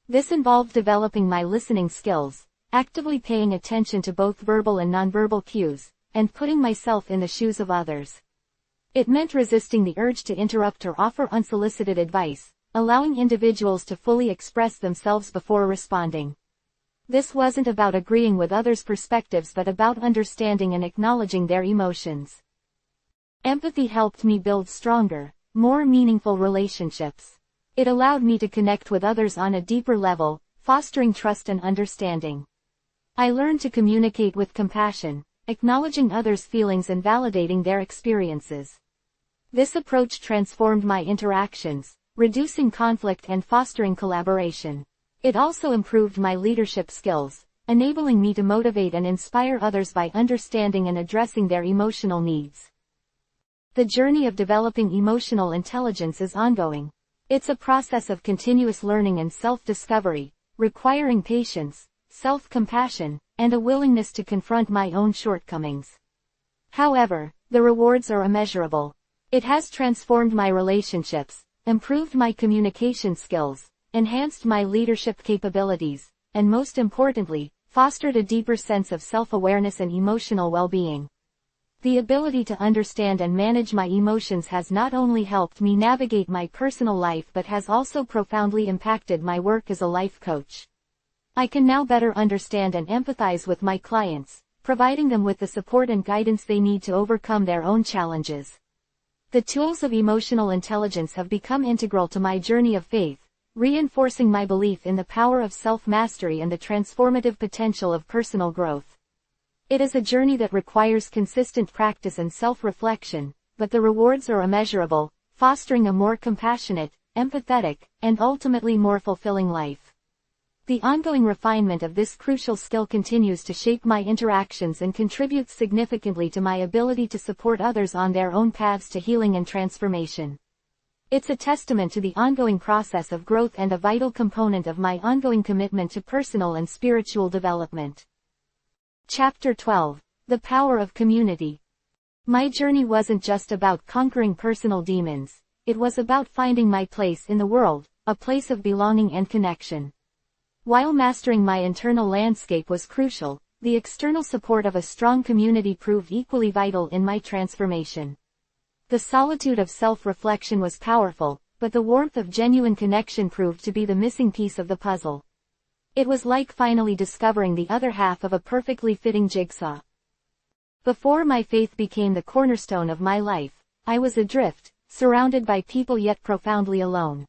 This involved developing my listening skills, actively paying attention to both verbal and nonverbal cues, and putting myself in the shoes of others. It meant resisting the urge to interrupt or offer unsolicited advice, allowing individuals to fully express themselves before responding. This wasn't about agreeing with others' perspectives but about understanding and acknowledging their emotions. Empathy helped me build stronger, more meaningful relationships. It allowed me to connect with others on a deeper level, fostering trust and understanding. I learned to communicate with compassion, acknowledging others' feelings and validating their experiences. This approach transformed my interactions, reducing conflict and fostering collaboration. It also improved my leadership skills, enabling me to motivate and inspire others by understanding and addressing their emotional needs. The journey of developing emotional intelligence is ongoing. It's a process of continuous learning and self-discovery, requiring patience, self-compassion, and a willingness to confront my own shortcomings. However, the rewards are immeasurable. It has transformed my relationships, improved my communication skills, enhanced my leadership capabilities, and most importantly, fostered a deeper sense of self-awareness and emotional well-being. The ability to understand and manage my emotions has not only helped me navigate my personal life but has also profoundly impacted my work as a life coach. I can now better understand and empathize with my clients, providing them with the support and guidance they need to overcome their own challenges. The tools of emotional intelligence have become integral to my journey of faith, reinforcing my belief in the power of self-mastery and the transformative potential of personal growth. It is a journey that requires consistent practice and self-reflection, but the rewards are immeasurable, fostering a more compassionate, empathetic, and ultimately more fulfilling life. The ongoing refinement of this crucial skill continues to shape my interactions and contributes significantly to my ability to support others on their own paths to healing and transformation. It's a testament to the ongoing process of growth and a vital component of my ongoing commitment to personal and spiritual development. Chapter 12. The Power of Community. My journey wasn't just about conquering personal demons, it was about finding my place in the world, a place of belonging and connection. While mastering my internal landscape was crucial, the external support of a strong community proved equally vital in my transformation. The solitude of self-reflection was powerful, but the warmth of genuine connection proved to be the missing piece of the puzzle. It was like finally discovering the other half of a perfectly fitting jigsaw. Before my faith became the cornerstone of my life, I was adrift, surrounded by people yet profoundly alone.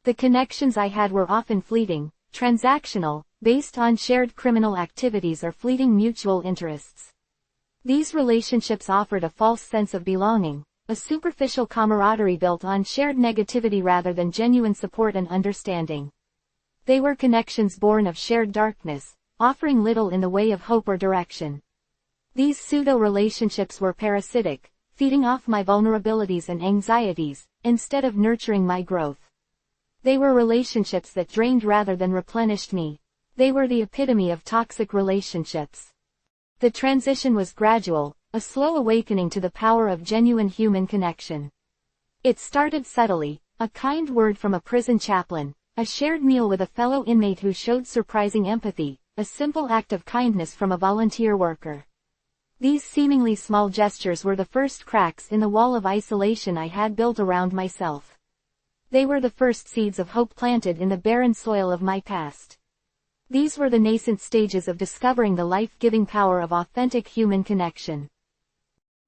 The connections I had were often fleeting, transactional, based on shared criminal activities or fleeting mutual interests. These relationships offered a false sense of belonging, a superficial camaraderie built on shared negativity rather than genuine support and understanding. They were connections born of shared darkness, offering little in the way of hope or direction. These pseudo-relationships were parasitic, feeding off my vulnerabilities and anxieties, instead of nurturing my growth. They were relationships that drained rather than replenished me. They were the epitome of toxic relationships. The transition was gradual, a slow awakening to the power of genuine human connection. It started subtly, a kind word from a prison chaplain, a shared meal with a fellow inmate who showed surprising empathy, a simple act of kindness from a volunteer worker. These seemingly small gestures were the first cracks in the wall of isolation I had built around myself. They were the first seeds of hope planted in the barren soil of my past. These were the nascent stages of discovering the life-giving power of authentic human connection.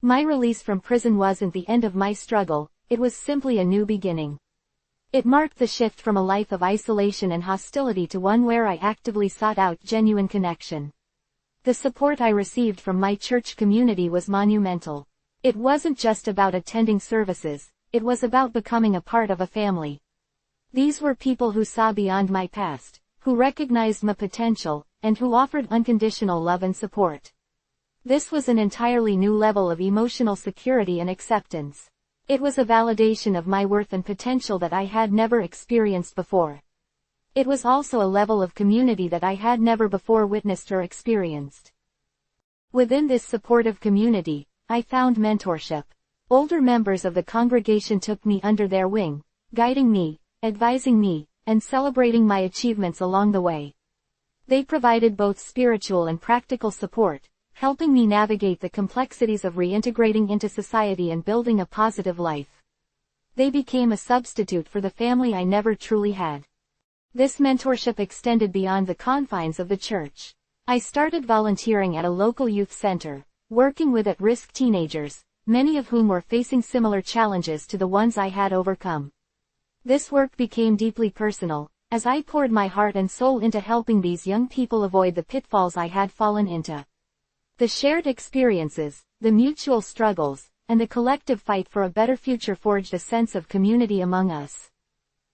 My release from prison wasn't the end of my struggle, it was simply a new beginning. It marked the shift from a life of isolation and hostility to one where I actively sought out genuine connection. The support I received from my church community was monumental. It wasn't just about attending services, it was about becoming a part of a family. These were people who saw beyond my past, who recognized my potential, and who offered unconditional love and support. This was an entirely new level of emotional security and acceptance. It was a validation of my worth and potential that I had never experienced before. It was also a level of community that I had never before witnessed or experienced. Within this supportive community, I found mentorship. Older members of the congregation took me under their wing, guiding me, advising me, and celebrating my achievements along the way. They provided both spiritual and practical support, helping me navigate the complexities of reintegrating into society and building a positive life. They became a substitute for the family I never truly had. This mentorship extended beyond the confines of the church. I started volunteering at a local youth center, working with at-risk teenagers, many of whom were facing similar challenges to the ones I had overcome. This work became deeply personal, as I poured my heart and soul into helping these young people avoid the pitfalls I had fallen into. The shared experiences, the mutual struggles, and the collective fight for a better future forged a sense of community among us.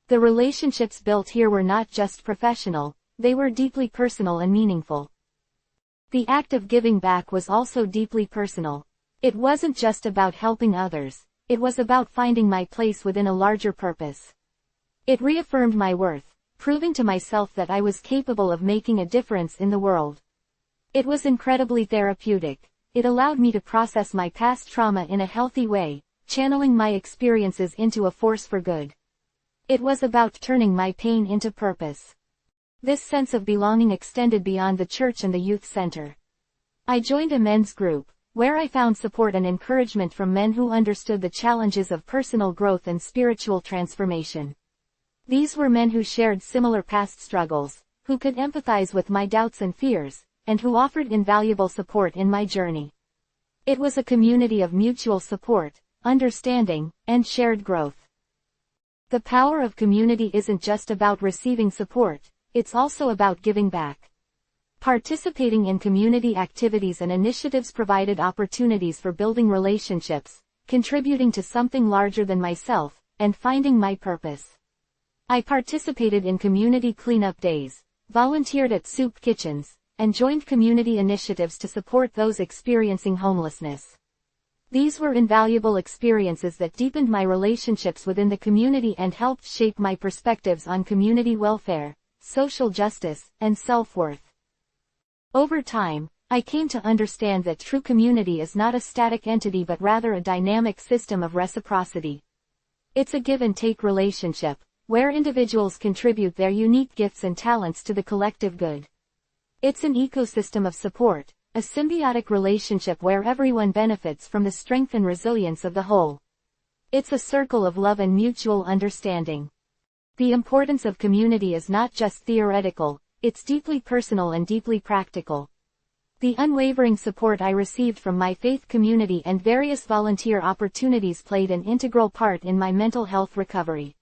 The relationships built here were not just professional, they were deeply personal and meaningful. The act of giving back was also deeply personal. It wasn't just about helping others, it was about finding my place within a larger purpose. It reaffirmed my worth, proving to myself that I was capable of making a difference in the world. It was incredibly therapeutic. It allowed me to process my past trauma in a healthy way, channeling my experiences into a force for good. It was about turning my pain into purpose. This sense of belonging extended beyond the church and the youth center. I joined a men's group, where I found support and encouragement from men who understood the challenges of personal growth and spiritual transformation. These were men who shared similar past struggles, who could empathize with my doubts and fears, and who offered invaluable support in my journey. It was a community of mutual support, understanding, and shared growth. The power of community isn't just about receiving support, it's also about giving back. Participating in community activities and initiatives provided opportunities for building relationships, contributing to something larger than myself, and finding my purpose. I participated in community cleanup days, volunteered at soup kitchens, and joined community initiatives to support those experiencing homelessness. These were invaluable experiences that deepened my relationships within the community and helped shape my perspectives on community welfare, social justice, and self-worth. Over time, I came to understand that true community is not a static entity but rather a dynamic system of reciprocity. It's a give-and-take relationship, where individuals contribute their unique gifts and talents to the collective good. It's an ecosystem of support, a symbiotic relationship where everyone benefits from the strength and resilience of the whole. It's a circle of love and mutual understanding. The importance of community is not just theoretical, it's deeply personal and deeply practical. The unwavering support I received from my faith community and various volunteer opportunities played an integral part in my mental health recovery.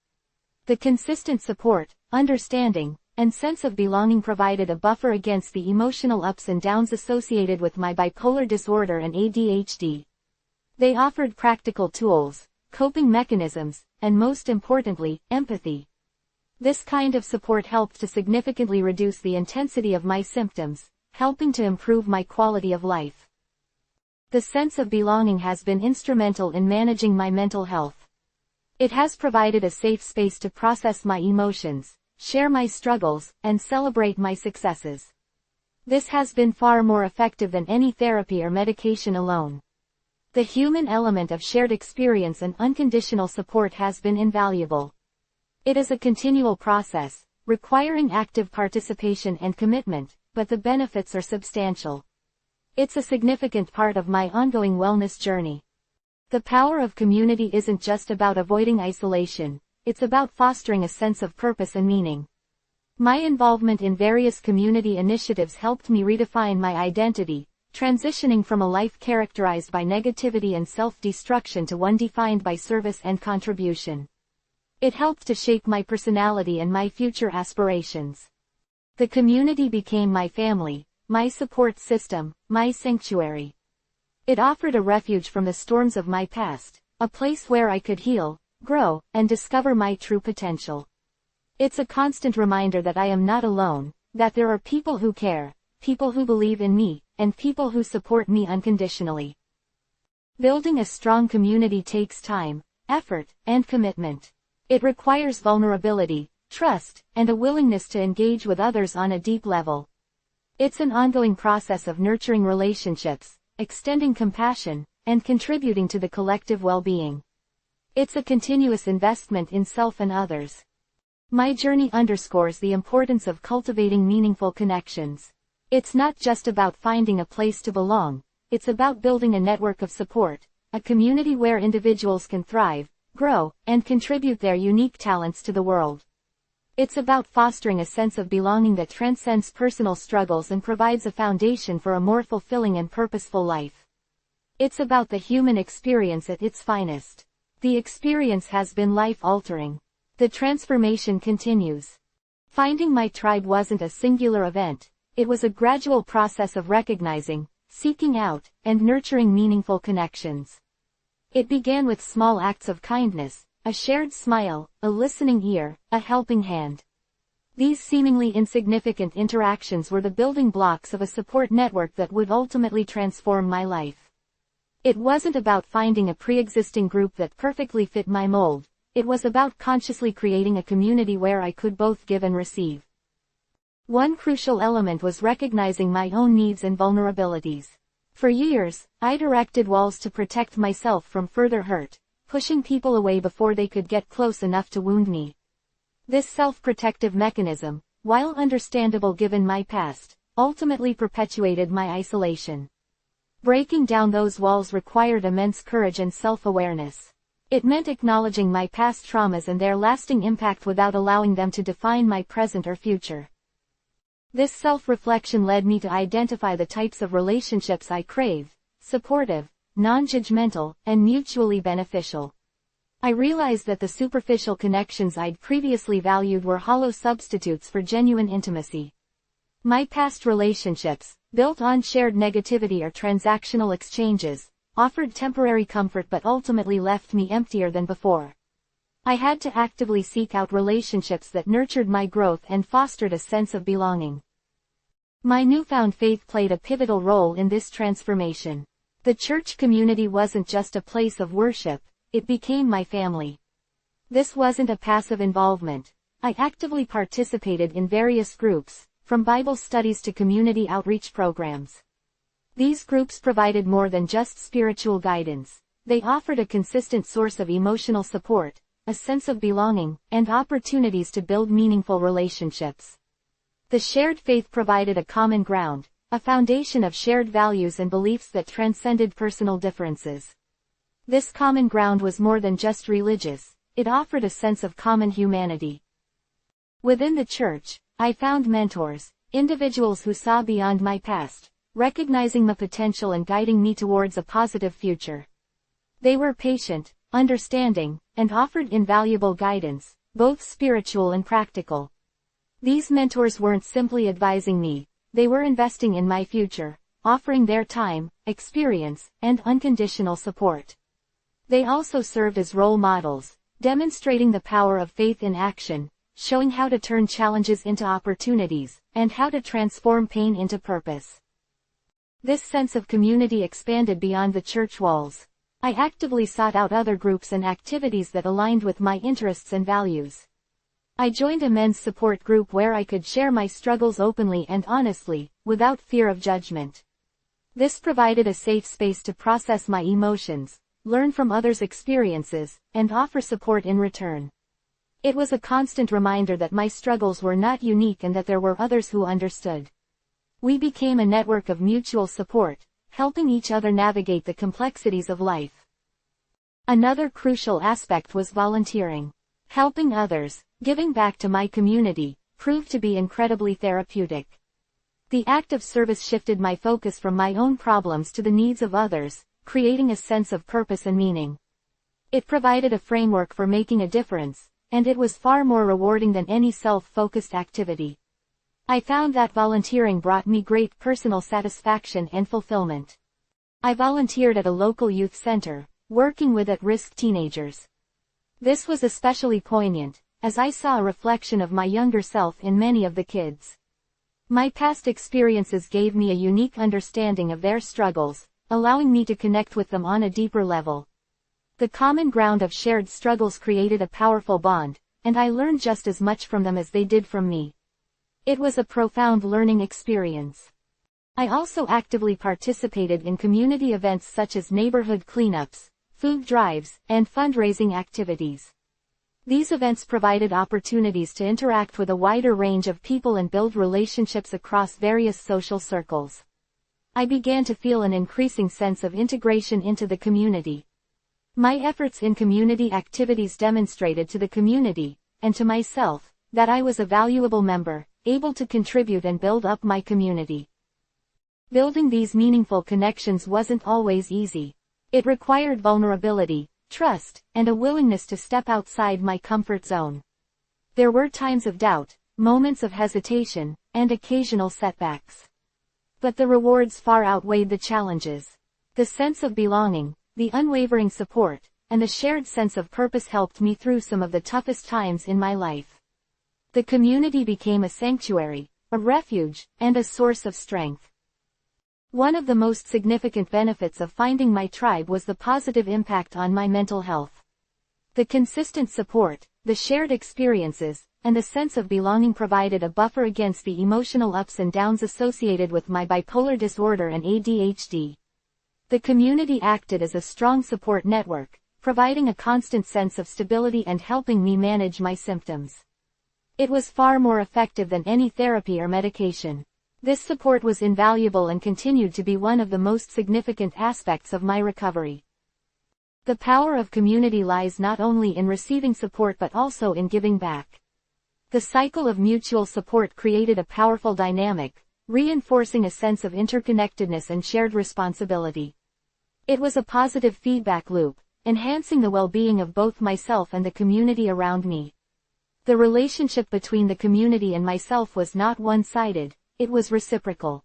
The consistent support, understanding, and sense of belonging provided a buffer against the emotional ups and downs associated with my bipolar disorder and ADHD. They offered practical tools, coping mechanisms, and most importantly, empathy. This kind of support helped to significantly reduce the intensity of my symptoms, helping to improve my quality of life. The sense of belonging has been instrumental in managing my mental health. It has provided a safe space to process my emotions, share my struggles, and celebrate my successes. This has been far more effective than any therapy or medication alone. The human element of shared experience and unconditional support has been invaluable. It is a continual process, requiring active participation and commitment, but the benefits are substantial. It's a significant part of my ongoing wellness journey. The power of community isn't just about avoiding isolation, it's about fostering a sense of purpose and meaning. My involvement in various community initiatives helped me redefine my identity, transitioning from a life characterized by negativity and self-destruction to one defined by service and contribution. It helped to shape my personality and my future aspirations. The community became my family, my support system, my sanctuary. It offered a refuge from the storms of my past, a place where I could heal, grow, and discover my true potential. It's a constant reminder that I am not alone, that there are people who care, people who believe in me, and people who support me unconditionally. Building a strong community takes time, effort, and commitment. It requires vulnerability, trust, and a willingness to engage with others on a deep level. It's an ongoing process of nurturing relationships, extending compassion, and contributing to the collective well-being. It's a continuous investment in self and others. My journey underscores the importance of cultivating meaningful connections. It's not just about finding a place to belong, it's about building a network of support, a community where individuals can thrive, grow, and contribute their unique talents to the world. It's about fostering a sense of belonging that transcends personal struggles and provides a foundation for a more fulfilling and purposeful life. It's about the human experience at its finest. The experience has been life-altering. The transformation continues. Finding my tribe wasn't a singular event, it was a gradual process of recognizing, seeking out, and nurturing meaningful connections. It began with small acts of kindness, a shared smile, a listening ear, a helping hand. These seemingly insignificant interactions were the building blocks of a support network that would ultimately transform my life. It wasn't about finding a pre-existing group that perfectly fit my mold, it was about consciously creating a community where I could both give and receive. One crucial element was recognizing my own needs and vulnerabilities. For years, I'd erected walls to protect myself from further hurt, pushing people away before they could get close enough to wound me. This self-protective mechanism, while understandable given my past, ultimately perpetuated my isolation. Breaking down those walls required immense courage and self-awareness. It meant acknowledging my past traumas and their lasting impact without allowing them to define my present or future. This self-reflection led me to identify the types of relationships I craved: supportive, non-judgmental, and mutually beneficial. I realized that the superficial connections I'd previously valued were hollow substitutes for genuine intimacy. My past relationships, built on shared negativity or transactional exchanges, offered temporary comfort but ultimately left me emptier than before. I had to actively seek out relationships that nurtured my growth and fostered a sense of belonging. My newfound faith played a pivotal role in this transformation. The church community wasn't just a place of worship, it became my family. This wasn't a passive involvement. I actively participated in various groups, from Bible studies to community outreach programs. These groups provided more than just spiritual guidance. They offered a consistent source of emotional support, a sense of belonging, and opportunities to build meaningful relationships. The shared faith provided a common ground, a foundation of shared values and beliefs that transcended personal differences. This common ground was more than just religious, it offered a sense of common humanity. Within the church, I found mentors, individuals who saw beyond my past, recognizing the potential and guiding me towards a positive future. They were patient, understanding, and offered invaluable guidance, both spiritual and practical. These mentors weren't simply advising me, they were investing in my future, offering their time, experience, and unconditional support. They also served as role models, demonstrating the power of faith in action, showing how to turn challenges into opportunities, and how to transform pain into purpose. This sense of community expanded beyond the church walls. I actively sought out other groups and activities that aligned with my interests and values. I joined a men's support group where I could share my struggles openly and honestly, without fear of judgment. This provided a safe space to process my emotions, learn from others' experiences, and offer support in return. It was a constant reminder that my struggles were not unique and that there were others who understood. We became a network of mutual support, helping each other navigate the complexities of life. Another crucial aspect was volunteering. Helping others, giving back to my community, proved to be incredibly therapeutic. The act of service shifted my focus from my own problems to the needs of others, creating a sense of purpose and meaning. It provided a framework for making a difference, and it was far more rewarding than any self-focused activity. I found that volunteering brought me great personal satisfaction and fulfillment. I volunteered at a local youth center, working with at-risk teenagers. This was especially poignant, as I saw a reflection of my younger self in many of the kids. My past experiences gave me a unique understanding of their struggles, allowing me to connect with them on a deeper level. The common ground of shared struggles created a powerful bond, and I learned just as much from them as they did from me. It was a profound learning experience. I also actively participated in community events such as neighborhood cleanups, food drives, and fundraising activities. These events provided opportunities to interact with a wider range of people and build relationships across various social circles. I began to feel an increasing sense of integration into the community. My efforts in community activities demonstrated to the community, and to myself, that I was a valuable member, able to contribute and build up my community. Building these meaningful connections wasn't always easy. It required vulnerability, trust, and a willingness to step outside my comfort zone. There were times of doubt, moments of hesitation, and occasional setbacks. But the rewards far outweighed the challenges. The sense of belonging, the unwavering support, and the shared sense of purpose helped me through some of the toughest times in my life. The community became a sanctuary, a refuge, and a source of strength. One of the most significant benefits of finding my tribe was the positive impact on my mental health. The consistent support, the shared experiences, and the sense of belonging provided a buffer against the emotional ups and downs associated with my bipolar disorder and ADHD. The community acted as a strong support network, providing a constant sense of stability and helping me manage my symptoms. It was far more effective than any therapy or medication. This support was invaluable and continued to be one of the most significant aspects of my recovery. The power of community lies not only in receiving support but also in giving back. The cycle of mutual support created a powerful dynamic, reinforcing a sense of interconnectedness and shared responsibility. It was a positive feedback loop, enhancing the well-being of both myself and the community around me. The relationship between the community and myself was not one-sided, it was reciprocal.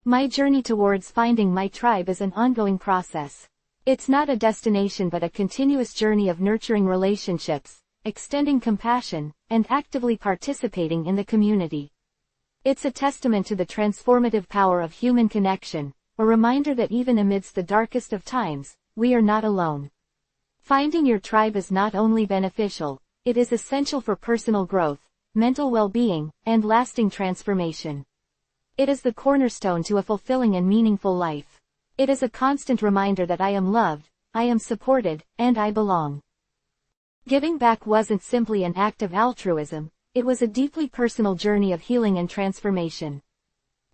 My journey towards finding my tribe is an ongoing process. It's not a destination but a continuous journey of nurturing relationships, extending compassion, and actively participating in the community. It's a testament to the transformative power of human connection, a reminder that even amidst the darkest of times, we are not alone. Finding your tribe is not only beneficial, it is essential for personal growth, mental well-being, and lasting transformation. It is the cornerstone to a fulfilling and meaningful life. It is a constant reminder that I am loved, I am supported, and I belong. Giving back wasn't simply an act of altruism, it was a deeply personal journey of healing and transformation.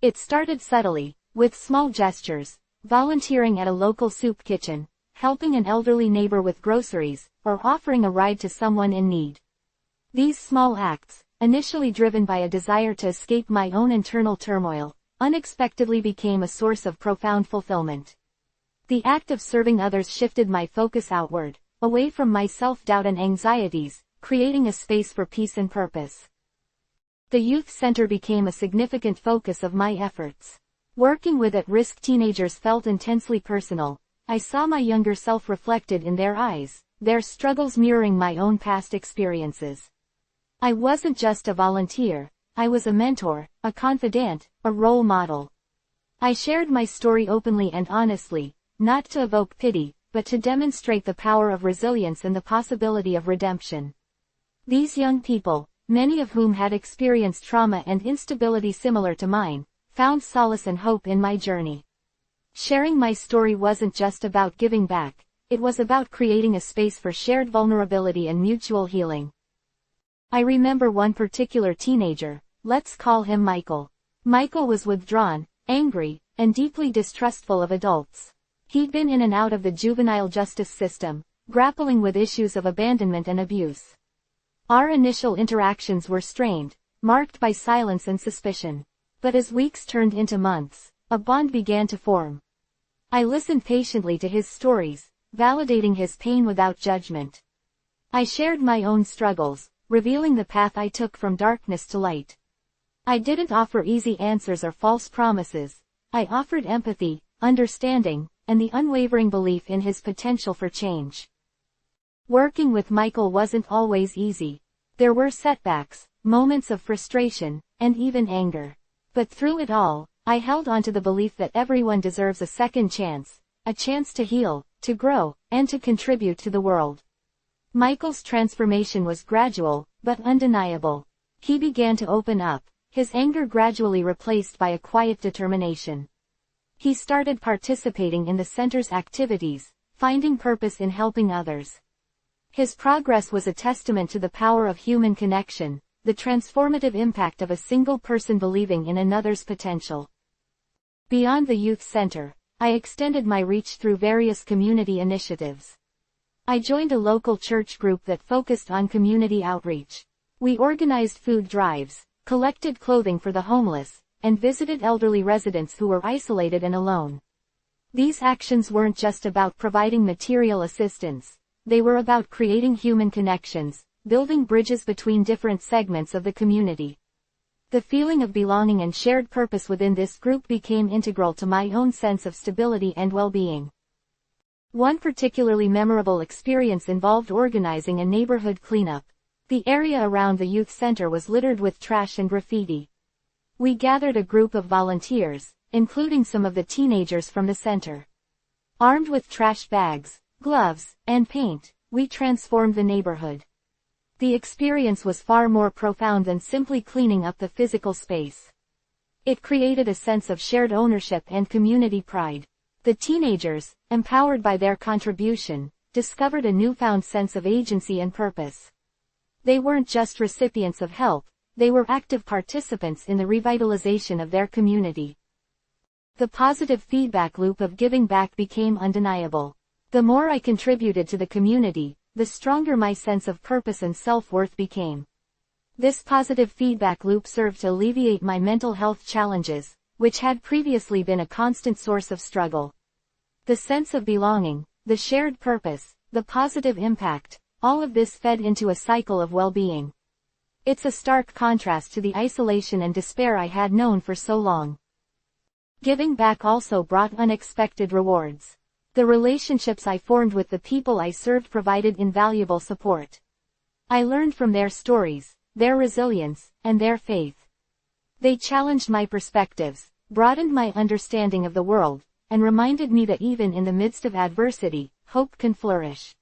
It started subtly, with small gestures, volunteering at a local soup kitchen, helping an elderly neighbor with groceries, or offering a ride to someone in need. These small acts, initially driven by a desire to escape my own internal turmoil, unexpectedly became a source of profound fulfillment. The act of serving others shifted my focus outward, away from my self-doubt and anxieties, creating a space for peace and purpose. The youth center became a significant focus of my efforts. Working with at-risk teenagers felt intensely personal. I saw my younger self reflected in their eyes, their struggles mirroring my own past experiences. I wasn't just a volunteer, I was a mentor, a confidant, a role model. I shared my story openly and honestly, not to evoke pity, but to demonstrate the power of resilience and the possibility of redemption. These young people, many of whom had experienced trauma and instability similar to mine, found solace and hope in my journey. Sharing my story wasn't just about giving back, it was about creating a space for shared vulnerability and mutual healing. I remember one particular teenager, let's call him Michael. Michael was withdrawn, angry, and deeply distrustful of adults. He'd been in and out of the juvenile justice system, grappling with issues of abandonment and abuse. Our initial interactions were strained, marked by silence and suspicion. But as weeks turned into months, a bond began to form. I listened patiently to his stories, validating his pain without judgment. I shared my own struggles, revealing the path I took from darkness to light. I didn't offer easy answers or false promises. I offered empathy, understanding, and the unwavering belief in his potential for change. Working with Michael wasn't always easy. There were setbacks, moments of frustration, and even anger. But through it all, I held on to the belief that everyone deserves a second chance, a chance to heal, to grow, and to contribute to the world. Michael's transformation was gradual, but undeniable. He began to open up, his anger gradually replaced by a quiet determination. He started participating in the center's activities, finding purpose in helping others. His progress was a testament to the power of human connection, the transformative impact of a single person believing in another's potential. Beyond the youth center, I extended my reach through various community initiatives. I joined a local church group that focused on community outreach. We organized food drives, collected clothing for the homeless, and visited elderly residents who were isolated and alone. These actions weren't just about providing material assistance. They were about creating human connections, building bridges between different segments of the community. The feeling of belonging and shared purpose within this group became integral to my own sense of stability and well-being. One particularly memorable experience involved organizing a neighborhood cleanup. The area around the youth center was littered with trash and graffiti. We gathered a group of volunteers, including some of the teenagers from the center. Armed with trash bags, gloves, and paint, we transformed the neighborhood. The experience was far more profound than simply cleaning up the physical space. It created a sense of shared ownership and community pride. The teenagers, empowered by their contribution, discovered a newfound sense of agency and purpose. They weren't just recipients of help, they were active participants in the revitalization of their community. The positive feedback loop of giving back became undeniable. The more I contributed to the community, the stronger my sense of purpose and self-worth became. This positive feedback loop served to alleviate my mental health challenges, which had previously been a constant source of struggle. The sense of belonging, the shared purpose, the positive impact, all of this fed into a cycle of well-being. It's a stark contrast to the isolation and despair I had known for so long. Giving back also brought unexpected rewards. The relationships I formed with the people I served provided invaluable support. I learned from their stories, their resilience, and their faith. They challenged my perspectives, broadened my understanding of the world, and reminded me that even in the midst of adversity, hope can flourish.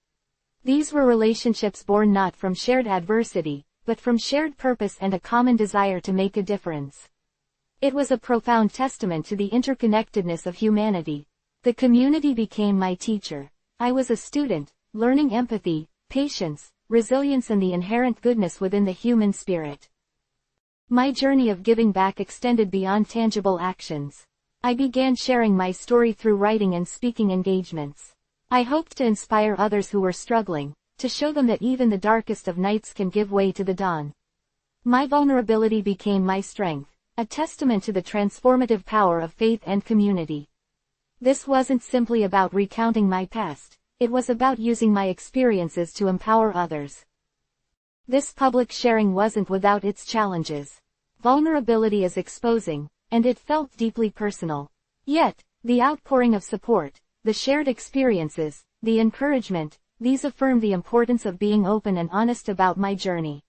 These were relationships born not from shared adversity, but from shared purpose and a common desire to make a difference. It was a profound testament to the interconnectedness of humanity. The community became my teacher. I was a student, learning empathy, patience, resilience and the inherent goodness within the human spirit. My journey of giving back extended beyond tangible actions. I began sharing my story through writing and speaking engagements. I hoped to inspire others who were struggling, to show them that even the darkest of nights can give way to the dawn. My vulnerability became my strength, a testament to the transformative power of faith and community. This wasn't simply about recounting my past, it was about using my experiences to empower others. This public sharing wasn't without its challenges. Vulnerability is exposing, and it felt deeply personal. Yet, the outpouring of support, the shared experiences, the encouragement, these affirmed the importance of being open and honest about my journey.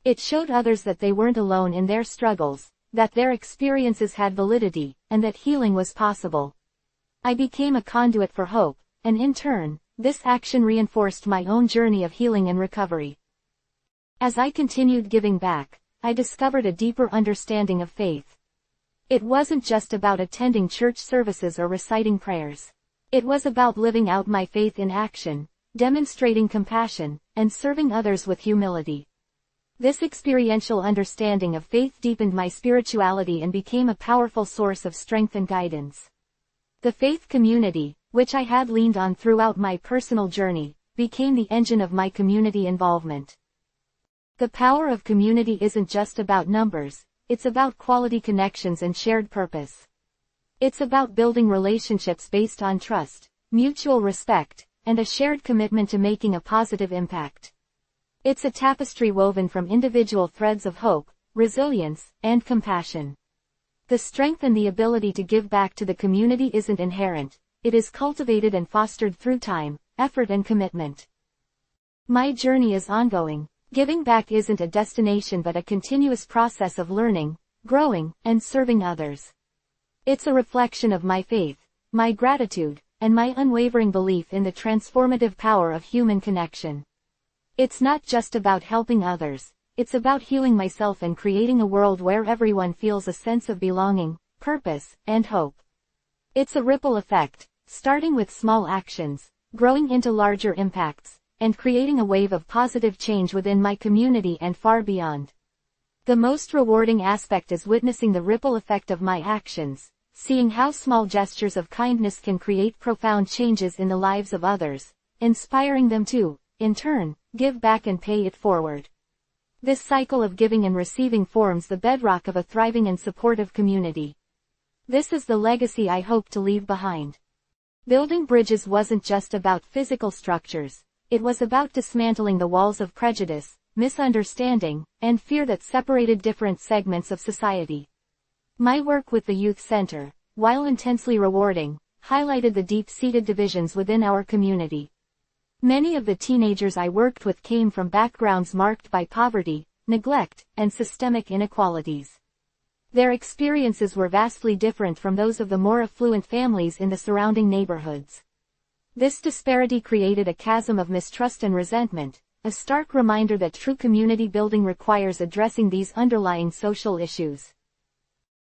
It showed others that they weren't alone in their struggles, that their experiences had validity, and that healing was possible. I became a conduit for hope, and in turn, this action reinforced my own journey of healing and recovery. As I continued giving back, I discovered a deeper understanding of faith. It wasn't just about attending church services or reciting prayers. It was about living out my faith in action, demonstrating compassion, and serving others with humility. This experiential understanding of faith deepened my spirituality and became a powerful source of strength and guidance. The faith community, which I had leaned on throughout my personal journey, became the engine of my community involvement. The power of community isn't just about numbers, it's about quality connections and shared purpose. It's about building relationships based on trust, mutual respect, and a shared commitment to making a positive impact. It's a tapestry woven from individual threads of hope, resilience, and compassion. The strength and the ability to give back to the community isn't inherent, it is cultivated and fostered through time, effort and commitment. My journey is ongoing, Giving back isn't a destination but a continuous process of learning, growing, and serving others. It's a reflection of my faith, my gratitude, and my unwavering belief in the transformative power of human connection. It's not just about helping others, it's about healing myself and creating a world where everyone feels a sense of belonging, purpose, and hope. It's a ripple effect, starting with small actions, growing into larger impacts, and creating a wave of positive change within my community and far beyond. The most rewarding aspect is witnessing the ripple effect of my actions, seeing how small gestures of kindness can create profound changes in the lives of others, inspiring them to, in turn, give back and pay it forward. This cycle of giving and receiving forms the bedrock of a thriving and supportive community. This is the legacy I hope to leave behind. Building bridges wasn't just about physical structures, it was about dismantling the walls of prejudice, misunderstanding, and fear that separated different segments of society. My work with the Youth Center, while intensely rewarding, highlighted the deep-seated divisions within our community. Many of the teenagers I worked with came from backgrounds marked by poverty, neglect, and systemic inequalities. Their experiences were vastly different from those of the more affluent families in the surrounding neighborhoods. This disparity created a chasm of mistrust and resentment, a stark reminder that true community building requires addressing these underlying social issues.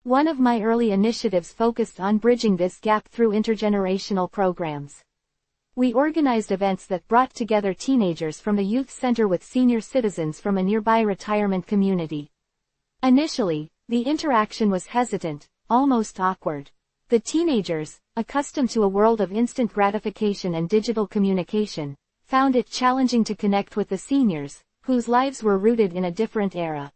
One of my early initiatives focused on bridging this gap through intergenerational programs. We organized events that brought together teenagers from the youth center with senior citizens from a nearby retirement community. Initially, the interaction was hesitant, almost awkward. The teenagers, accustomed to a world of instant gratification and digital communication, found it challenging to connect with the seniors, whose lives were rooted in a different era.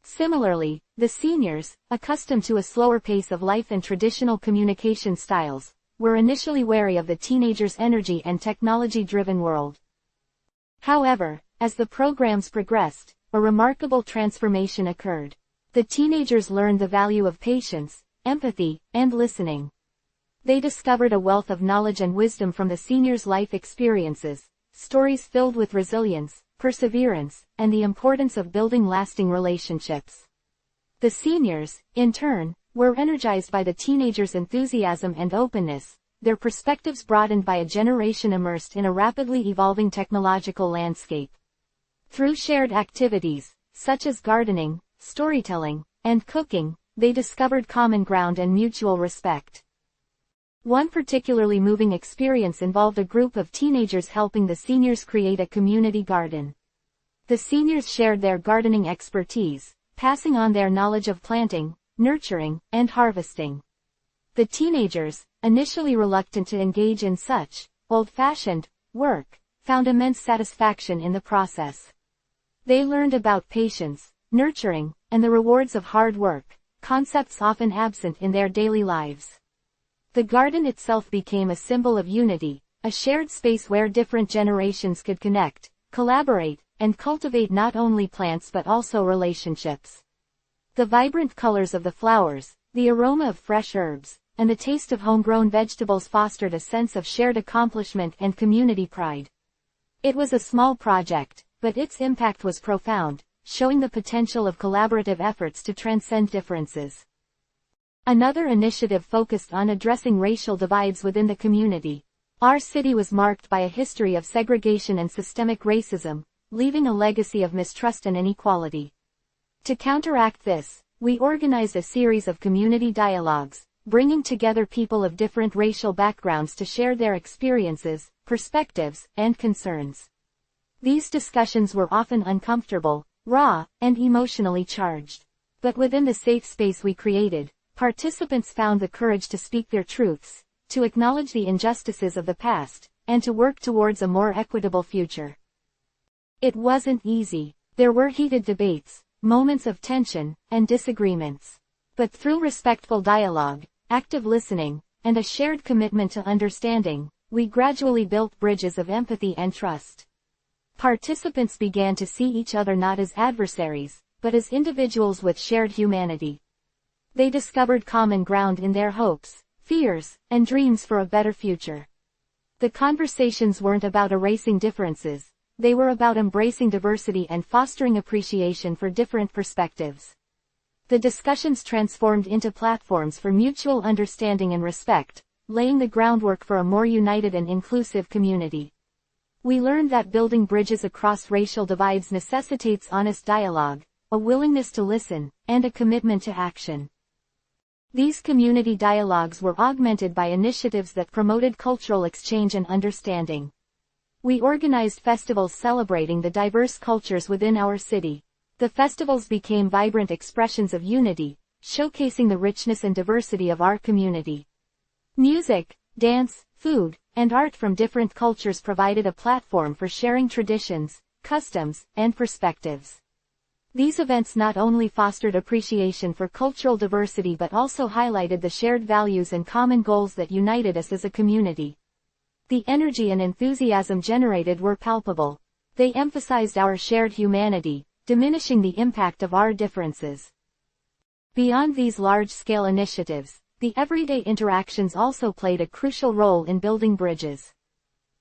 Similarly, the seniors, accustomed to a slower pace of life and traditional communication styles, were initially wary of the teenagers' energy and technology-driven world. However, as the programs progressed, a remarkable transformation occurred. The teenagers learned the value of patience, empathy, and listening. They discovered a wealth of knowledge and wisdom from the seniors' life experiences, stories filled with resilience, perseverance, and the importance of building lasting relationships. The seniors, in turn, were energized by the teenagers' enthusiasm and openness, their perspectives broadened by a generation immersed in a rapidly evolving technological landscape. Through shared activities, such as gardening, storytelling, and cooking, they discovered common ground and mutual respect. One particularly moving experience involved a group of teenagers helping the seniors create a community garden. The seniors shared their gardening expertise, passing on their knowledge of planting, nurturing, and harvesting. The teenagers, initially reluctant to engage in such old-fashioned work, found immense satisfaction in the process. They learned about patience, nurturing, and the rewards of hard work, concepts often absent in their daily lives. The garden itself became a symbol of unity, a shared space where different generations could connect, collaborate, and cultivate not only plants but also relationships. The vibrant colors of the flowers, the aroma of fresh herbs, and the taste of homegrown vegetables fostered a sense of shared accomplishment and community pride. It was a small project, but its impact was profound, showing the potential of collaborative efforts to transcend differences. Another initiative focused on addressing racial divides within the community. Our city was marked by a history of segregation and systemic racism, leaving a legacy of mistrust and inequality. To counteract this, we organized a series of community dialogues, bringing together people of different racial backgrounds to share their experiences, perspectives, and concerns. These discussions were often uncomfortable, raw, and emotionally charged. But within the safe space we created, participants found the courage to speak their truths, to acknowledge the injustices of the past, and to work towards a more equitable future. It wasn't easy. There were heated debates, moments of tension, and disagreements. But through respectful dialogue, active listening, and a shared commitment to understanding, we gradually built bridges of empathy and trust. Participants began to see each other not as adversaries, but as individuals with shared humanity. They discovered common ground in their hopes, fears, and dreams for a better future. The conversations weren't about erasing differences, They were about embracing diversity and fostering appreciation for different perspectives. The discussions transformed into platforms for mutual understanding and respect, laying the groundwork for a more united and inclusive community. We learned that building bridges across racial divides necessitates honest dialogue, a willingness to listen, and a commitment to action. These community dialogues were augmented by initiatives that promoted cultural exchange and understanding. We organized festivals celebrating the diverse cultures within our city. The festivals became vibrant expressions of unity, showcasing the richness and diversity of our community. Music, dance, food, and art from different cultures provided a platform for sharing traditions, customs, and perspectives. These events not only fostered appreciation for cultural diversity but also highlighted the shared values and common goals that united us as a community. The energy and enthusiasm generated were palpable. They emphasized our shared humanity, diminishing the impact of our differences. Beyond these large-scale initiatives, the everyday interactions also played a crucial role in building bridges.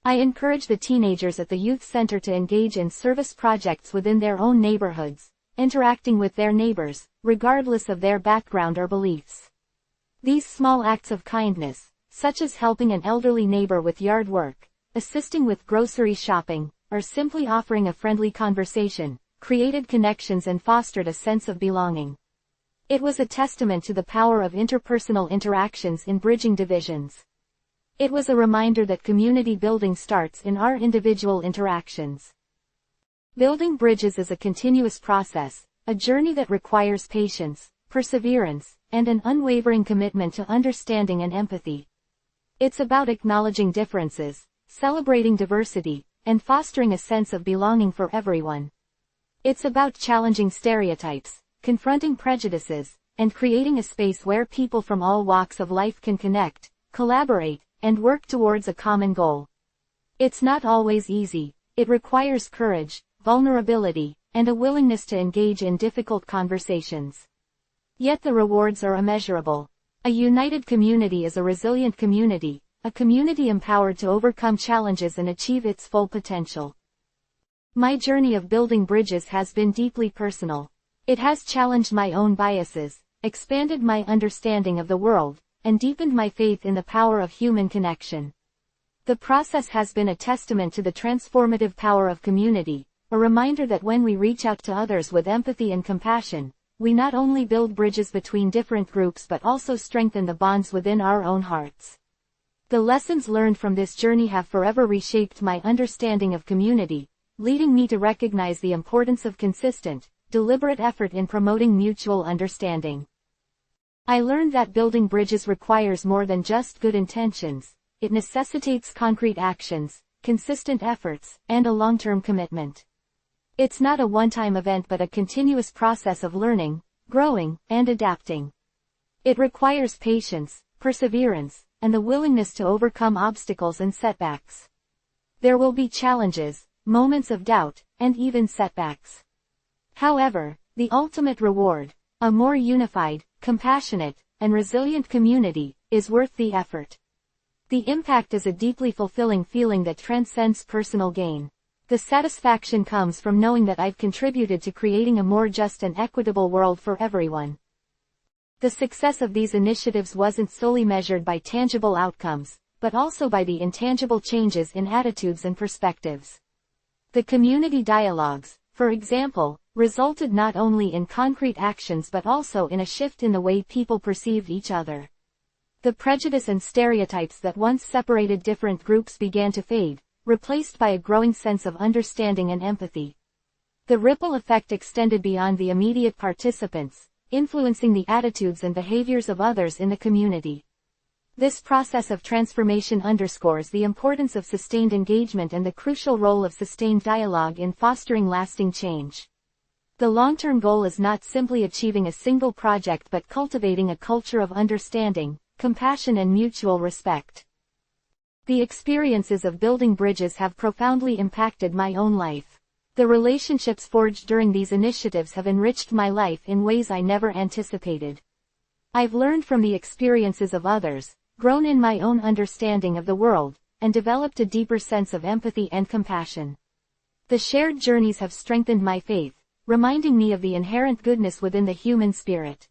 I encourage the teenagers at the youth center to engage in service projects within their own neighborhoods, interacting with their neighbors, regardless of their background or beliefs. These small acts of kindness, such as helping an elderly neighbor with yard work, assisting with grocery shopping, or simply offering a friendly conversation, created connections and fostered a sense of belonging. It was a testament to the power of interpersonal interactions in bridging divisions. It was a reminder that community building starts in our individual interactions. Building bridges is a continuous process, a journey that requires patience, perseverance, and an unwavering commitment to understanding and empathy. It's about acknowledging differences, celebrating diversity, and fostering a sense of belonging for everyone. It's about challenging stereotypes, confronting prejudices, and creating a space where people from all walks of life can connect, collaborate, and work towards a common goal. It's not always easy. It requires courage, vulnerability, and a willingness to engage in difficult conversations. Yet the rewards are immeasurable. A united community is a resilient community, a community empowered to overcome challenges and achieve its full potential. My journey of building bridges has been deeply personal. It has challenged my own biases, expanded my understanding of the world, and deepened my faith in the power of human connection. The process has been a testament to the transformative power of community, a reminder that when we reach out to others with empathy and compassion, we not only build bridges between different groups but also strengthen the bonds within our own hearts. The lessons learned from this journey have forever reshaped my understanding of community, leading me to recognize the importance of consistent, deliberate effort in promoting mutual understanding. I learned that building bridges requires more than just good intentions. It necessitates concrete actions, consistent efforts, and a long-term commitment. It's not a one-time event but a continuous process of learning, growing, and adapting. It requires patience, perseverance, and the willingness to overcome obstacles and setbacks. There will be challenges, moments of doubt, and even setbacks. However, the ultimate reward, a more unified, compassionate, and resilient community, is worth the effort. The impact is a deeply fulfilling feeling that transcends personal gain. The satisfaction comes from knowing that I've contributed to creating a more just and equitable world for everyone. The success of these initiatives wasn't solely measured by tangible outcomes, but also by the intangible changes in attitudes and perspectives. The community dialogues, for example, resulted not only in concrete actions but also in a shift in the way people perceived each other. The prejudice and stereotypes that once separated different groups began to fade, replaced by a growing sense of understanding and empathy. The ripple effect extended beyond the immediate participants, influencing the attitudes and behaviors of others in the community. This process of transformation underscores the importance of sustained engagement and the crucial role of sustained dialogue in fostering lasting change. The long-term goal is not simply achieving a single project but cultivating a culture of understanding, compassion and mutual respect. The experiences of building bridges have profoundly impacted my own life. The relationships forged during these initiatives have enriched my life in ways I never anticipated. I've learned from the experiences of others, grown in my own understanding of the world, and developed a deeper sense of empathy and compassion. The shared journeys have strengthened my faith, reminding me of the inherent goodness within the human spirit.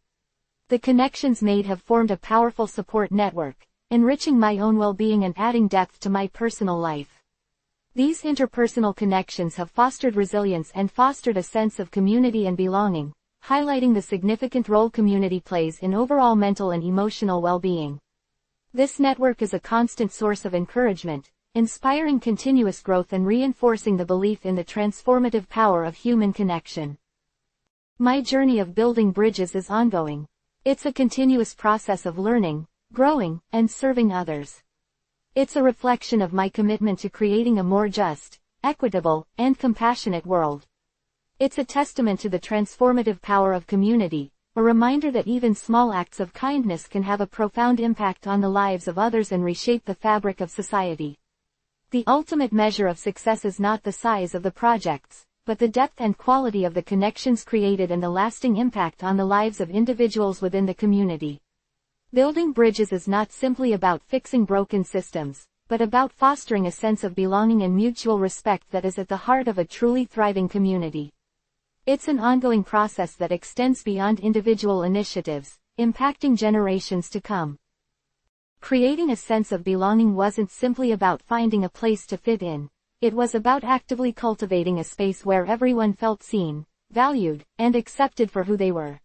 The connections made have formed a powerful support network, enriching my own well-being and adding depth to my personal life. These interpersonal connections have fostered resilience and fostered a sense of community and belonging, highlighting the significant role community plays in overall mental and emotional well-being. This network is a constant source of encouragement, inspiring continuous growth and reinforcing the belief in the transformative power of human connection. My journey of building bridges is ongoing. It's a continuous process of learning, growing, and serving others. It's a reflection of my commitment to creating a more just, equitable, and compassionate world. It's a testament to the transformative power of community, a reminder that even small acts of kindness can have a profound impact on the lives of others and reshape the fabric of society. The ultimate measure of success is not the size of the projects, but the depth and quality of the connections created and the lasting impact on the lives of individuals within the community. Building bridges is not simply about fixing broken systems, but about fostering a sense of belonging and mutual respect that is at the heart of a truly thriving community. It's an ongoing process that extends beyond individual initiatives, impacting generations to come. Creating a sense of belonging wasn't simply about finding a place to fit in. It was about actively cultivating a space where everyone felt seen, valued, and accepted for who they were.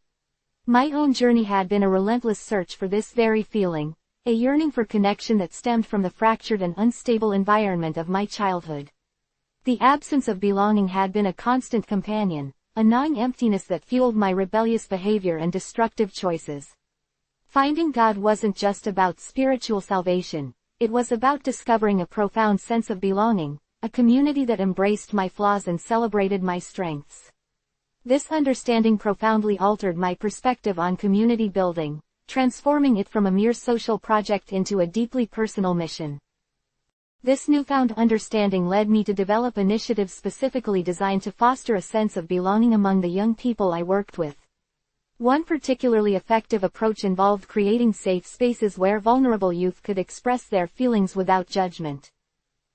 My own journey had been a relentless search for this very feeling, a yearning for connection that stemmed from the fractured and unstable environment of my childhood. The absence of belonging had been a constant companion, a gnawing emptiness that fueled my rebellious behavior and destructive choices. Finding God wasn't just about spiritual salvation, it was about discovering a profound sense of belonging, a community that embraced my flaws and celebrated my strengths. This understanding profoundly altered my perspective on community building, transforming it from a mere social project into a deeply personal mission. This newfound understanding led me to develop initiatives specifically designed to foster a sense of belonging among the young people I worked with. One particularly effective approach involved creating safe spaces where vulnerable youth could express their feelings without judgment.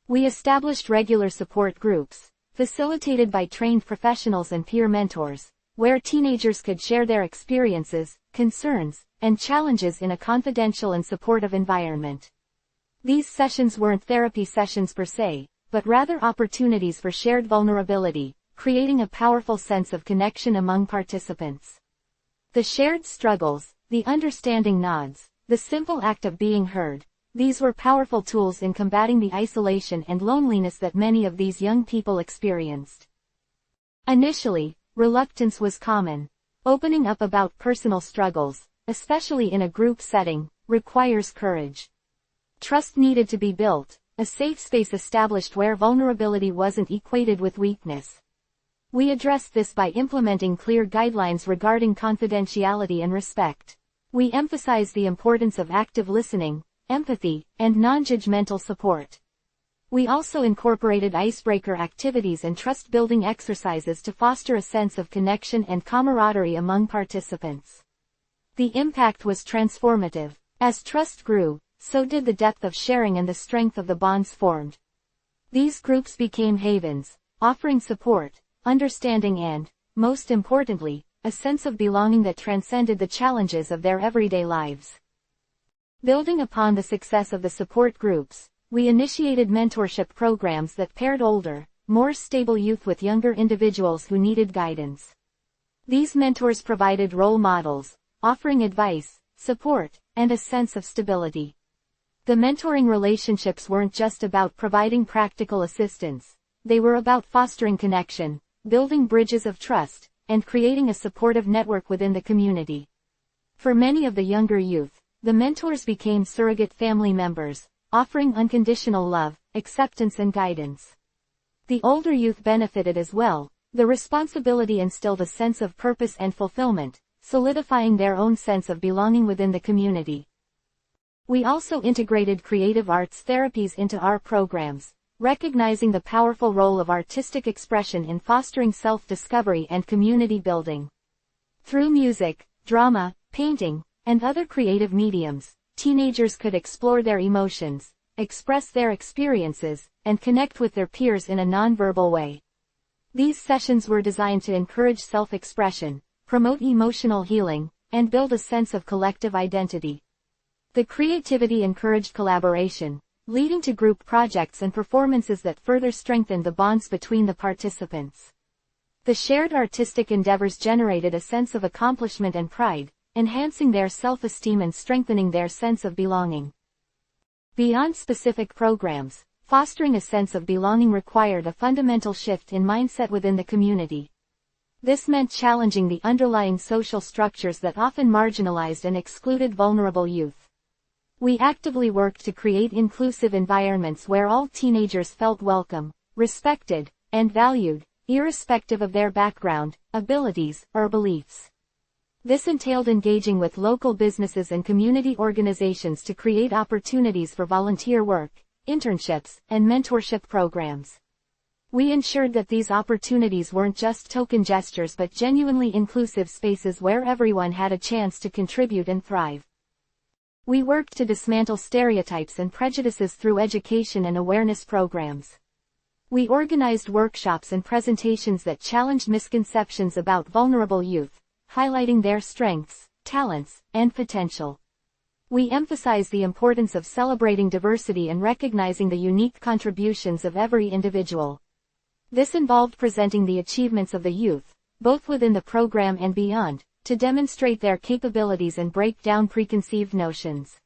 We established regular support groups, facilitated by trained professionals and peer mentors, where teenagers could share their experiences, concerns, and challenges in a confidential and supportive environment. These sessions weren't therapy sessions per se, but rather opportunities for shared vulnerability, creating a powerful sense of connection among participants. The shared struggles, the understanding nods, the simple act of being heard, these were powerful tools in combating the isolation and loneliness that many of these young people experienced. Initially, reluctance was common. Opening up about personal struggles, especially in a group setting, requires courage. Trust needed to be built, a safe space established where vulnerability wasn't equated with weakness. We addressed this by implementing clear guidelines regarding confidentiality and respect. We emphasized the importance of active listening, empathy, and non-judgmental support. We also incorporated icebreaker activities and trust-building exercises to foster a sense of connection and camaraderie among participants. The impact was transformative. As trust grew, so did the depth of sharing and the strength of the bonds formed. These groups became havens, offering support, understanding and, most importantly, a sense of belonging that transcended the challenges of their everyday lives. Building upon the success of the support groups, we initiated mentorship programs that paired older, more stable youth with younger individuals who needed guidance. These mentors provided role models, offering advice, support, and a sense of stability. The mentoring relationships weren't just about providing practical assistance, they were about fostering connection, building bridges of trust, and creating a supportive network within the community. For many of the younger youth, the mentors became surrogate family members, offering unconditional love, acceptance and guidance. The older youth benefited as well. The responsibility instilled a sense of purpose and fulfillment, solidifying their own sense of belonging within the community. We also integrated creative arts therapies into our programs, recognizing the powerful role of artistic expression in fostering self-discovery and community building. Through music, drama, painting, and other creative mediums, teenagers could explore their emotions, express their experiences, and connect with their peers in a nonverbal way. These sessions were designed to encourage self-expression, promote emotional healing, and build a sense of collective identity. The creativity encouraged collaboration, leading to group projects and performances that further strengthened the bonds between the participants. The shared artistic endeavors generated a sense of accomplishment and pride, enhancing their self-esteem and strengthening their sense of belonging. Beyond specific programs, fostering a sense of belonging required a fundamental shift in mindset within the community. This meant challenging the underlying social structures that often marginalized and excluded vulnerable youth. We actively worked to create inclusive environments where all teenagers felt welcome, respected, and valued, irrespective of their background, abilities, or beliefs. This entailed engaging with local businesses and community organizations to create opportunities for volunteer work, internships, and mentorship programs. We ensured that these opportunities weren't just token gestures but genuinely inclusive spaces where everyone had a chance to contribute and thrive. We worked to dismantle stereotypes and prejudices through education and awareness programs. We organized workshops and presentations that challenged misconceptions about vulnerable youth, highlighting their strengths, talents, and potential. We emphasized the importance of celebrating diversity and recognizing the unique contributions of every individual. This involved presenting the achievements of the youth, both within the program and beyond, to demonstrate their capabilities and break down preconceived notions.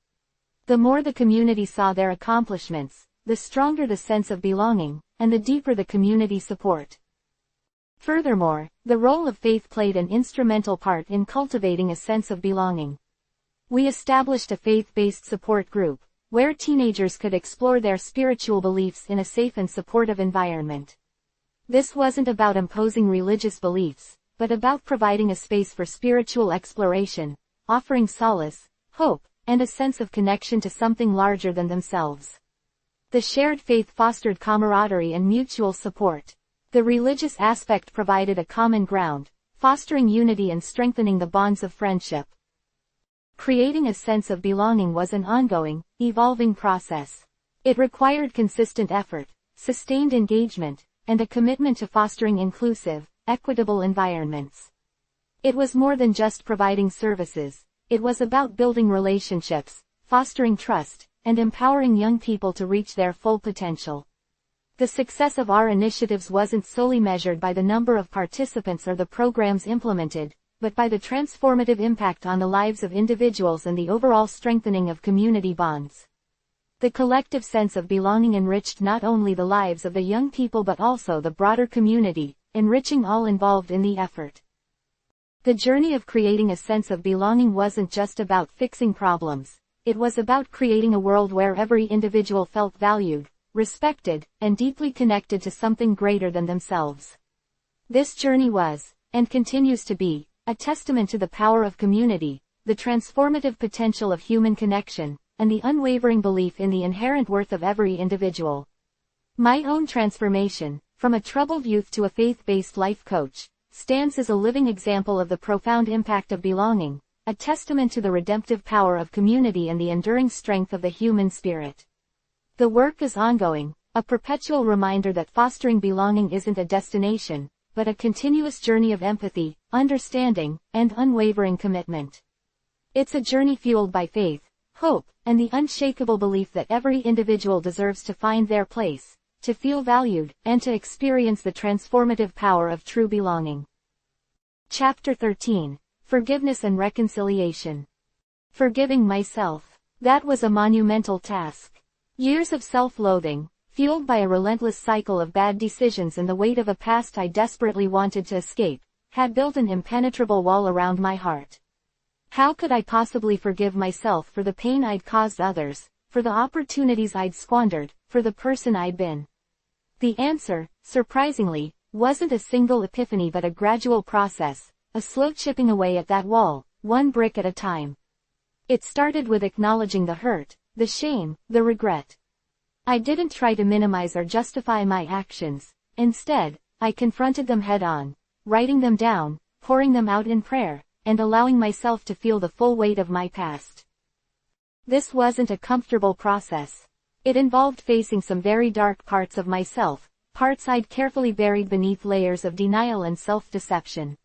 The more the community saw their accomplishments, the stronger the sense of belonging, and the deeper the community support. Furthermore, the role of faith played an instrumental part in cultivating a sense of belonging. We established a faith-based support group, where teenagers could explore their spiritual beliefs in a safe and supportive environment. This wasn't about imposing religious beliefs, but about providing a space for spiritual exploration, offering solace, hope, and a sense of connection to something larger than themselves. The shared faith fostered camaraderie and mutual support. The religious aspect provided a common ground, fostering unity and strengthening the bonds of friendship. Creating a sense of belonging was an ongoing, evolving process. It required consistent effort, sustained engagement, and a commitment to fostering inclusive, equitable environments. It was more than just providing services. It was about building relationships, fostering trust, and empowering young people to reach their full potential. The success of our initiatives wasn't solely measured by the number of participants or the programs implemented, but by the transformative impact on the lives of individuals and the overall strengthening of community bonds. The collective sense of belonging enriched not only the lives of the young people but also the broader community, enriching all involved in the effort. The journey of creating a sense of belonging wasn't just about fixing problems. It was about creating a world where every individual felt valued, respected, and deeply connected to something greater than themselves. This journey was, and continues to be, a testament to the power of community, the transformative potential of human connection, and the unwavering belief in the inherent worth of every individual. My own transformation, from a troubled youth to a faith-based life coach, stands as a living example of the profound impact of belonging, a testament to the redemptive power of community and the enduring strength of the human spirit. The work is ongoing, a perpetual reminder that fostering belonging isn't a destination, but a continuous journey of empathy, understanding, and unwavering commitment. It's a journey fueled by faith, hope, and the unshakable belief that every individual deserves to find their place, to feel valued, and to experience the transformative power of true belonging. Chapter 13. Forgiveness and Reconciliation. Forgiving myself. That was a monumental task. Years of self-loathing, fueled by a relentless cycle of bad decisions and the weight of a past I desperately wanted to escape, had built an impenetrable wall around my heart. How could I possibly forgive myself for the pain I'd caused others, for the opportunities I'd squandered, for the person I'd been? The answer, surprisingly, wasn't a single epiphany but a gradual process, a slow chipping away at that wall, one brick at a time. It started with acknowledging the hurt, the shame, the regret. I didn't try to minimize or justify my actions. Instead, I confronted them head-on, writing them down, pouring them out in prayer, and allowing myself to feel the full weight of my past. This wasn't a comfortable process. It involved facing some very dark parts of myself, parts I'd carefully buried beneath layers of denial and self-deception.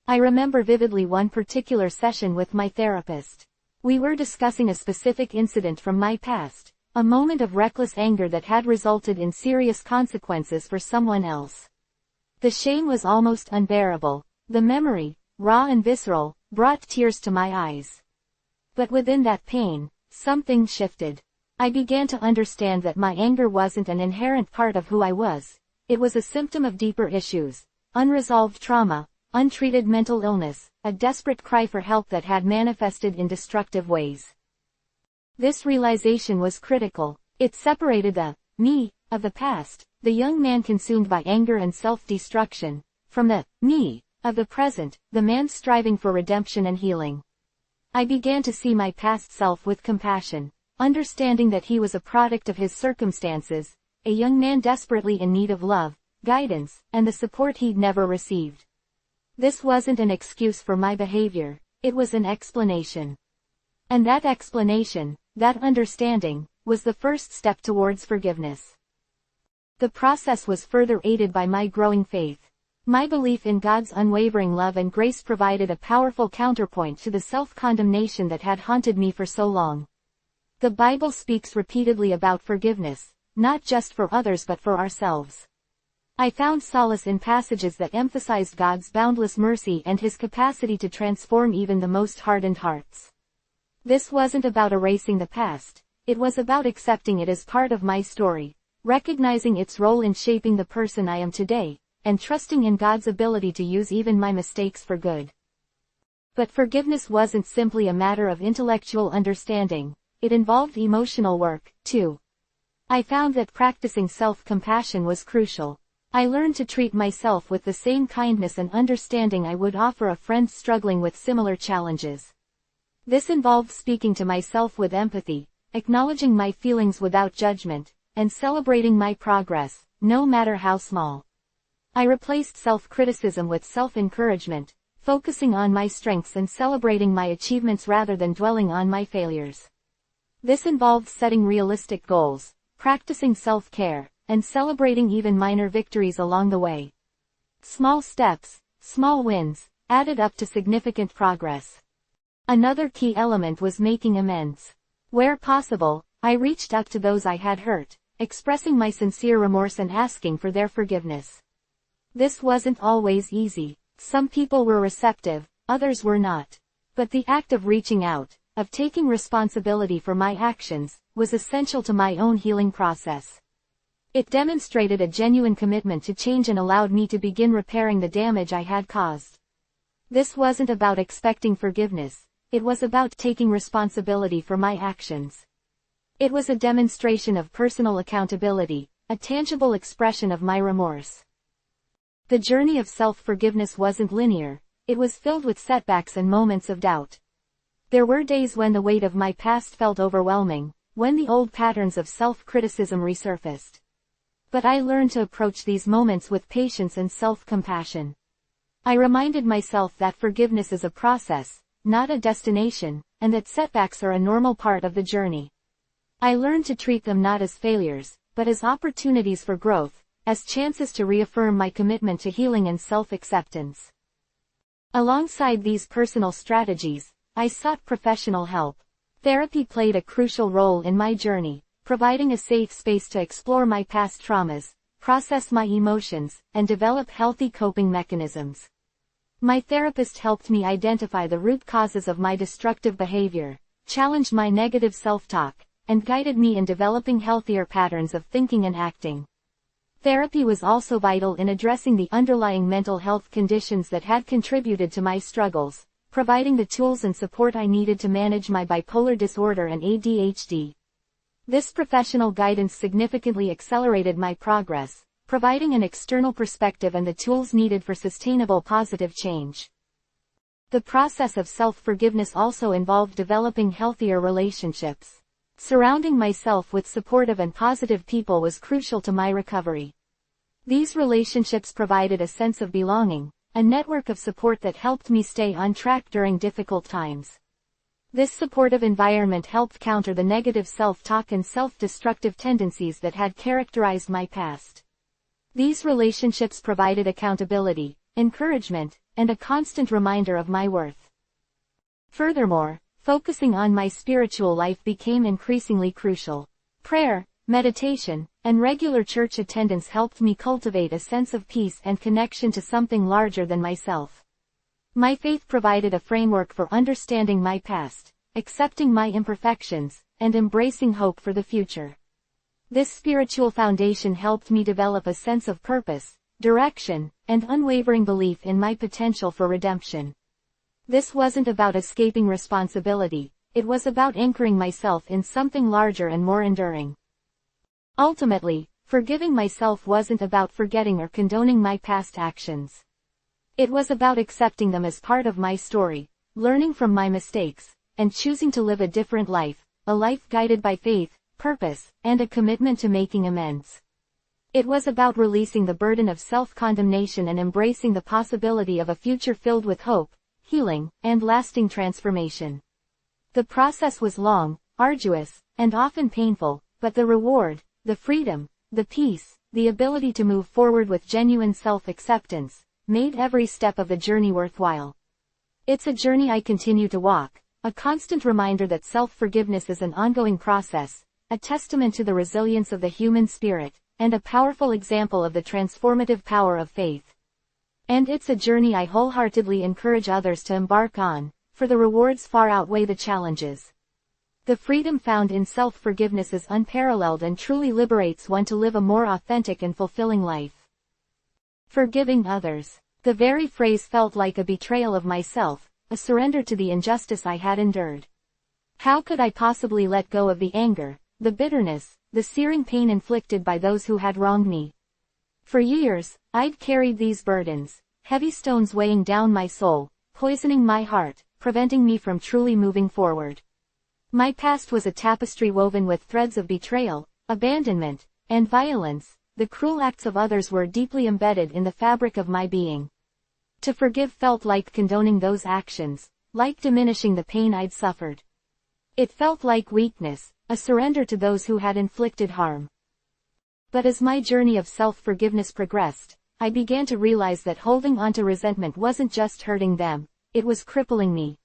I remember vividly one particular session with my therapist. We were discussing a specific incident from my past, a moment of reckless anger that had resulted in serious consequences for someone else. The shame was almost unbearable. The memory, raw and visceral, brought tears to my eyes. But within that pain, something shifted. I began to understand that my anger wasn't an inherent part of who I was. It was a symptom of deeper issues, unresolved trauma, untreated mental illness, a desperate cry for help that had manifested in destructive ways. This realization was critical. It separated the me of the past, the young man consumed by anger and self-destruction, from the me of the present, the man striving for redemption and healing. I began to see my past self with compassion, understanding that he was a product of his circumstances, a young man desperately in need of love, guidance, and the support he'd never received. This wasn't an excuse for my behavior, it was an explanation. And that explanation, that understanding, was the first step towards forgiveness. The process was further aided by my growing faith. My belief in God's unwavering love and grace provided a powerful counterpoint to the self-condemnation that had haunted me for so long. The Bible speaks repeatedly about forgiveness, not just for others but for ourselves. I found solace in passages that emphasized God's boundless mercy and His capacity to transform even the most hardened hearts. This wasn't about erasing the past, it was about accepting it as part of my story, recognizing its role in shaping the person I am today, and trusting in God's ability to use even my mistakes for good. But forgiveness wasn't simply a matter of intellectual understanding, it involved emotional work, too. I found that practicing self-compassion was crucial. I learned to treat myself with the same kindness and understanding I would offer a friend struggling with similar challenges. This involved speaking to myself with empathy, acknowledging my feelings without judgment, and celebrating my progress, no matter how small. I replaced self-criticism with self-encouragement, focusing on my strengths and celebrating my achievements rather than dwelling on my failures. This involved setting realistic goals, practicing self-care, and celebrating even minor victories along the way. Small steps, small wins, added up to significant progress. Another key element was making amends. Where possible, I reached out to those I had hurt, expressing my sincere remorse and asking for their forgiveness. This wasn't always easy. Some people were receptive, others were not. But the act of reaching out, of taking responsibility for my actions, was essential to my own healing process. It demonstrated a genuine commitment to change and allowed me to begin repairing the damage I had caused. This wasn't about expecting forgiveness, it was about taking responsibility for my actions. It was a demonstration of personal accountability, a tangible expression of my remorse. The journey of self-forgiveness wasn't linear, it was filled with setbacks and moments of doubt. There were days when the weight of my past felt overwhelming, when the old patterns of self-criticism resurfaced. But I learned to approach these moments with patience and self-compassion. I reminded myself that forgiveness is a process, not a destination, and that setbacks are a normal part of the journey. I learned to treat them not as failures, but as opportunities for growth, as chances to reaffirm my commitment to healing and self-acceptance. Alongside these personal strategies, I sought professional help. Therapy played a crucial role in my journey, providing a safe space to explore my past traumas, process my emotions, and develop healthy coping mechanisms. My therapist helped me identify the root causes of my destructive behavior, challenged my negative self-talk, and guided me in developing healthier patterns of thinking and acting. Therapy was also vital in addressing the underlying mental health conditions that had contributed to my struggles, providing the tools and support I needed to manage my bipolar disorder and ADHD. This professional guidance significantly accelerated my progress, providing an external perspective and the tools needed for sustainable positive change. The process of self-forgiveness also involved developing healthier relationships. Surrounding myself with supportive and positive people was crucial to my recovery. These relationships provided a sense of belonging, a network of support that helped me stay on track during difficult times. This supportive environment helped counter the negative self-talk and self-destructive tendencies that had characterized my past. These relationships provided accountability, encouragement, and a constant reminder of my worth. Furthermore, focusing on my spiritual life became increasingly crucial. Prayer, meditation, and regular church attendance helped me cultivate a sense of peace and connection to something larger than myself. My faith provided a framework for understanding my past, accepting my imperfections, and embracing hope for the future. This spiritual foundation helped me develop a sense of purpose, direction, and unwavering belief in my potential for redemption. This wasn't about escaping responsibility, it was about anchoring myself in something larger and more enduring. Ultimately, forgiving myself wasn't about forgetting or condoning my past actions. It was about accepting them as part of my story, learning from my mistakes, and choosing to live a different life, a life guided by faith, purpose, and a commitment to making amends. It was about releasing the burden of self-condemnation and embracing the possibility of a future filled with hope, healing, and lasting transformation. The process was long, arduous, and often painful, but the reward, the freedom, the peace, the ability to move forward with genuine self-acceptance, made every step of the journey worthwhile. It's a journey I continue to walk, a constant reminder that self-forgiveness is an ongoing process, a testament to the resilience of the human spirit, and a powerful example of the transformative power of faith. And it's a journey I wholeheartedly encourage others to embark on, for the rewards far outweigh the challenges. The freedom found in self-forgiveness is unparalleled and truly liberates one to live a more authentic and fulfilling life. Forgiving others. The very phrase felt like a betrayal of myself, a surrender to the injustice I had endured. How could I possibly let go of the anger, the bitterness, the searing pain inflicted by those who had wronged me? For years, I'd carried these burdens, heavy stones weighing down my soul, poisoning my heart, preventing me from truly moving forward. My past was a tapestry woven with threads of betrayal, abandonment, and violence. The cruel acts of others were deeply embedded in the fabric of my being. To forgive felt like condoning those actions, like diminishing the pain I'd suffered. It felt like weakness, a surrender to those who had inflicted harm. But as my journey of self-forgiveness progressed, I began to realize that holding onto resentment wasn't just hurting them, it was crippling me.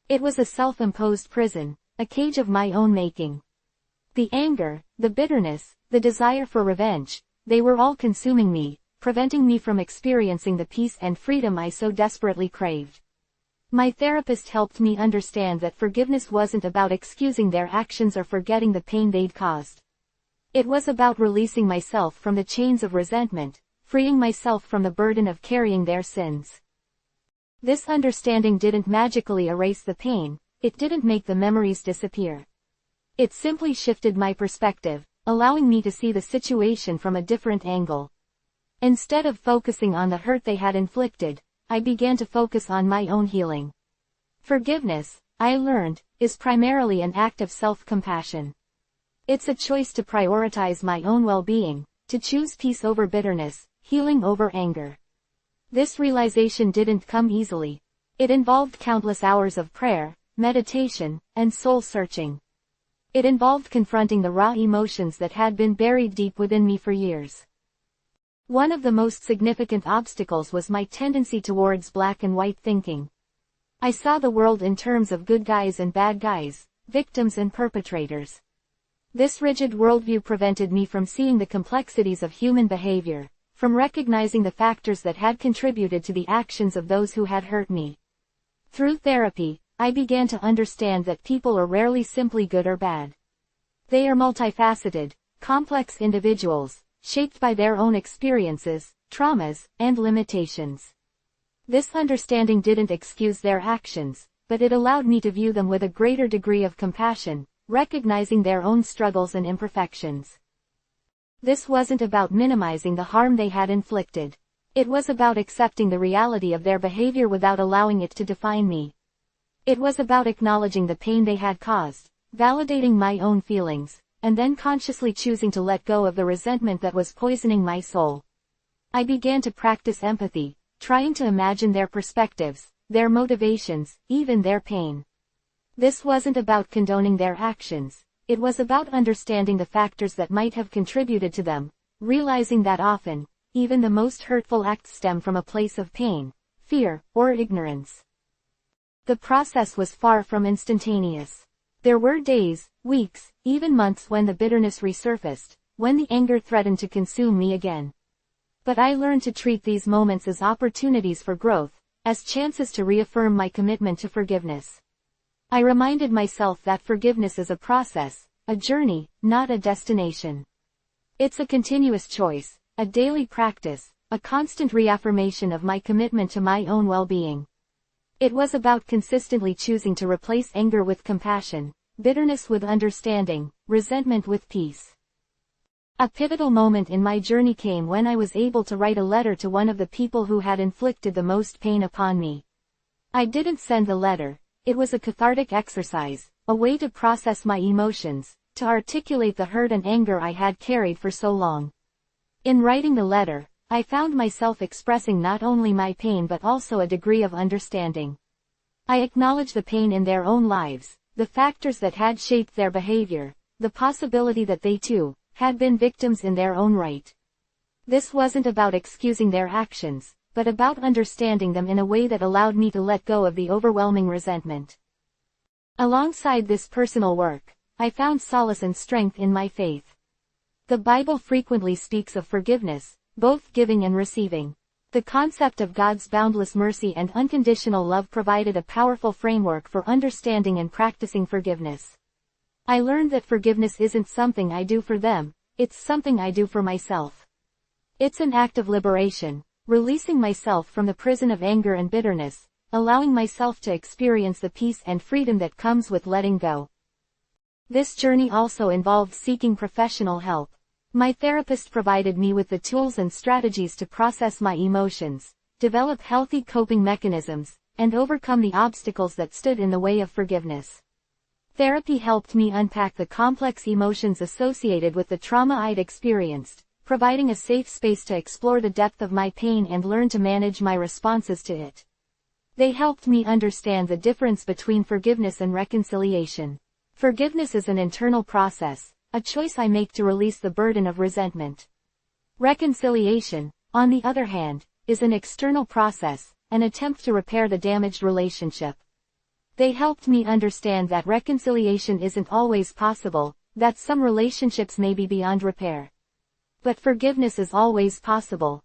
It was a self-imposed prison, a cage of my own making. The anger, the bitterness, the desire for revenge, they were all consuming me, preventing me from experiencing the peace and freedom I so desperately craved. My therapist helped me understand that forgiveness wasn't about excusing their actions or forgetting the pain they'd caused. It was about releasing myself from the chains of resentment, freeing myself from the burden of carrying their sins. This understanding didn't magically erase the pain, it didn't make the memories disappear. It simply shifted my perspective, allowing me to see the situation from a different angle. Instead of focusing on the hurt they had inflicted, I began to focus on my own healing. Forgiveness, I learned, is primarily an act of self-compassion. It's a choice to prioritize my own well-being, to choose peace over bitterness, healing over anger. This realization didn't come easily. It involved countless hours of prayer, meditation, and soul-searching. It involved confronting the raw emotions that had been buried deep within me for years. One of the most significant obstacles was my tendency towards black and white thinking. I saw the world in terms of good guys and bad guys, victims and perpetrators. This rigid worldview prevented me from seeing the complexities of human behavior, from recognizing the factors that had contributed to the actions of those who had hurt me. Through therapy, I began to understand that people are rarely simply good or bad. They are multifaceted, complex individuals, shaped by their own experiences, traumas, and limitations. This understanding didn't excuse their actions, but it allowed me to view them with a greater degree of compassion, recognizing their own struggles and imperfections. This wasn't about minimizing the harm they had inflicted. It was about accepting the reality of their behavior without allowing it to define me. It was about acknowledging the pain they had caused, validating my own feelings, and then consciously choosing to let go of the resentment that was poisoning my soul. I began to practice empathy, trying to imagine their perspectives, their motivations, even their pain. This wasn't about condoning their actions, it was about understanding the factors that might have contributed to them, realizing that often, even the most hurtful acts stem from a place of pain, fear, or ignorance. The process was far from instantaneous. There were days, weeks, even months when the bitterness resurfaced, when the anger threatened to consume me again. But I learned to treat these moments as opportunities for growth, as chances to reaffirm my commitment to forgiveness. I reminded myself that forgiveness is a process, a journey, not a destination. It's a continuous choice, a daily practice, a constant reaffirmation of my commitment to my own well-being. It was about consistently choosing to replace anger with compassion, bitterness with understanding, resentment with peace. A pivotal moment in my journey came when I was able to write a letter to one of the people who had inflicted the most pain upon me. I didn't send the letter. It was a cathartic exercise, a way to process my emotions, to articulate the hurt and anger I had carried for so long. In writing the letter, I found myself expressing not only my pain but also a degree of understanding. I acknowledged the pain in their own lives, the factors that had shaped their behavior, the possibility that they too had been victims in their own right. This wasn't about excusing their actions, but about understanding them in a way that allowed me to let go of the overwhelming resentment. Alongside this personal work, I found solace and strength in my faith. The Bible frequently speaks of forgiveness, both giving and receiving. The concept of God's boundless mercy and unconditional love provided a powerful framework for understanding and practicing forgiveness. I learned that forgiveness isn't something I do for them, it's something I do for myself. It's an act of liberation, releasing myself from the prison of anger and bitterness, allowing myself to experience the peace and freedom that comes with letting go. This journey also involved seeking professional help. My therapist provided me with the tools and strategies to process my emotions, develop healthy coping mechanisms, and overcome the obstacles that stood in the way of forgiveness. Therapy helped me unpack the complex emotions associated with the trauma I'd experienced, providing a safe space to explore the depth of my pain and learn to manage my responses to it. They helped me understand the difference between forgiveness and reconciliation. Forgiveness is an internal process, a choice I make to release the burden of resentment. Reconciliation, on the other hand, is an external process, an attempt to repair the damaged relationship. They helped me understand that reconciliation isn't always possible, that some relationships may be beyond repair. But forgiveness is always possible.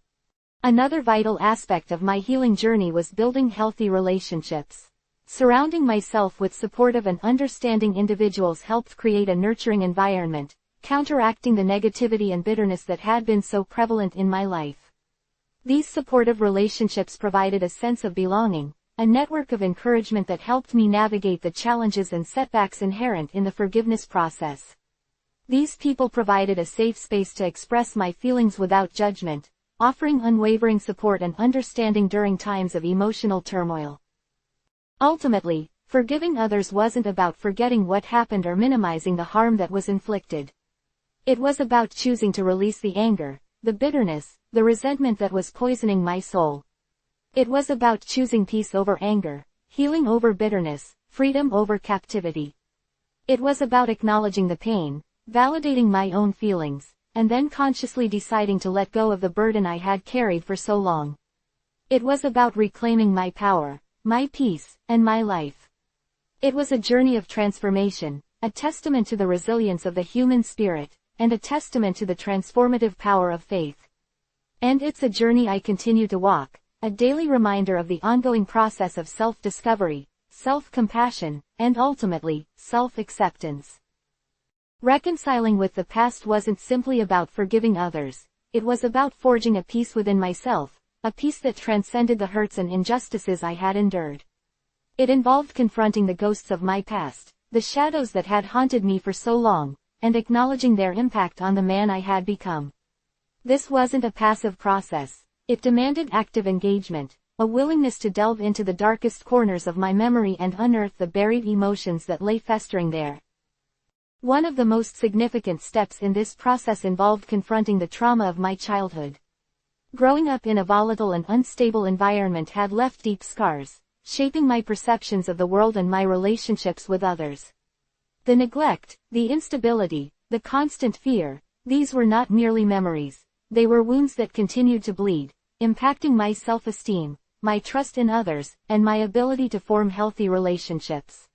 Another vital aspect of my healing journey was building healthy relationships. Surrounding myself with supportive and understanding individuals helped create a nurturing environment, counteracting the negativity and bitterness that had been so prevalent in my life. These supportive relationships provided a sense of belonging, a network of encouragement that helped me navigate the challenges and setbacks inherent in the forgiveness process. These people provided a safe space to express my feelings without judgment, offering unwavering support and understanding during times of emotional turmoil. Ultimately, forgiving others wasn't about forgetting what happened or minimizing the harm that was inflicted. It was about choosing to release the anger, the bitterness, the resentment that was poisoning my soul. It was about choosing peace over anger, healing over bitterness, freedom over captivity. It was about acknowledging the pain, validating my own feelings, and then consciously deciding to let go of the burden I had carried for so long. It was about reclaiming my power, my peace, and my life. It was a journey of transformation, a testament to the resilience of the human spirit, and a testament to the transformative power of faith. And it's a journey I continue to walk, a daily reminder of the ongoing process of self-discovery, self-compassion, and ultimately, self-acceptance. Reconciling with the past wasn't simply about forgiving others, it was about forging a peace within myself, a peace that transcended the hurts and injustices I had endured. It involved confronting the ghosts of my past, the shadows that had haunted me for so long, and acknowledging their impact on the man I had become. This wasn't a passive process. It demanded active engagement, a willingness to delve into the darkest corners of my memory and unearth the buried emotions that lay festering there. One of the most significant steps in this process involved confronting the trauma of my childhood. Growing up in a volatile and unstable environment had left deep scars, shaping my perceptions of the world and my relationships with others. The neglect, the instability, the constant fear, these were not merely memories. they were wounds that continued to bleed, impacting my self-esteem, my trust in others, and my ability to form healthy relationships.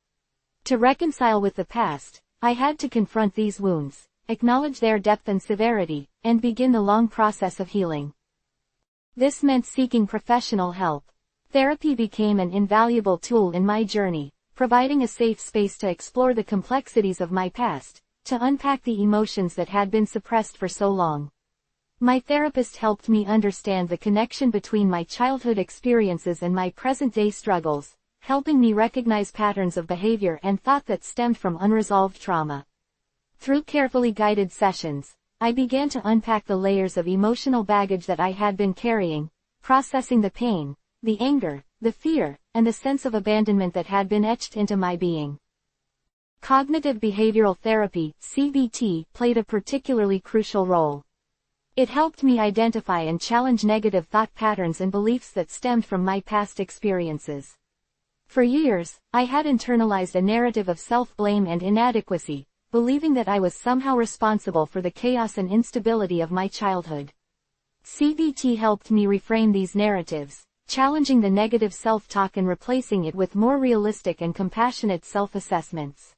To reconcile with the past, I had to confront these wounds, acknowledge their depth and severity, and begin the long process of healing. This meant seeking professional help. Therapy became an invaluable tool in my journey, providing a safe space to explore the complexities of my past, to unpack the emotions that had been suppressed for so long. My therapist helped me understand the connection between my childhood experiences and my present-day struggles, helping me recognize patterns of behavior and thought that stemmed from unresolved trauma. Through carefully guided sessions, I began to unpack the layers of emotional baggage that I had been carrying, processing the pain, the anger, the fear, and the sense of abandonment that had been etched into my being. Cognitive behavioral therapy, CBT, played a particularly crucial role. It helped me identify and challenge negative thought patterns and beliefs that stemmed from my past experiences. For years, I had internalized a narrative of self-blame and inadequacy, believing that I was somehow responsible for the chaos and instability of my childhood. CBT helped me reframe these narratives, challenging the negative self-talk and replacing it with more realistic and compassionate self-assessments.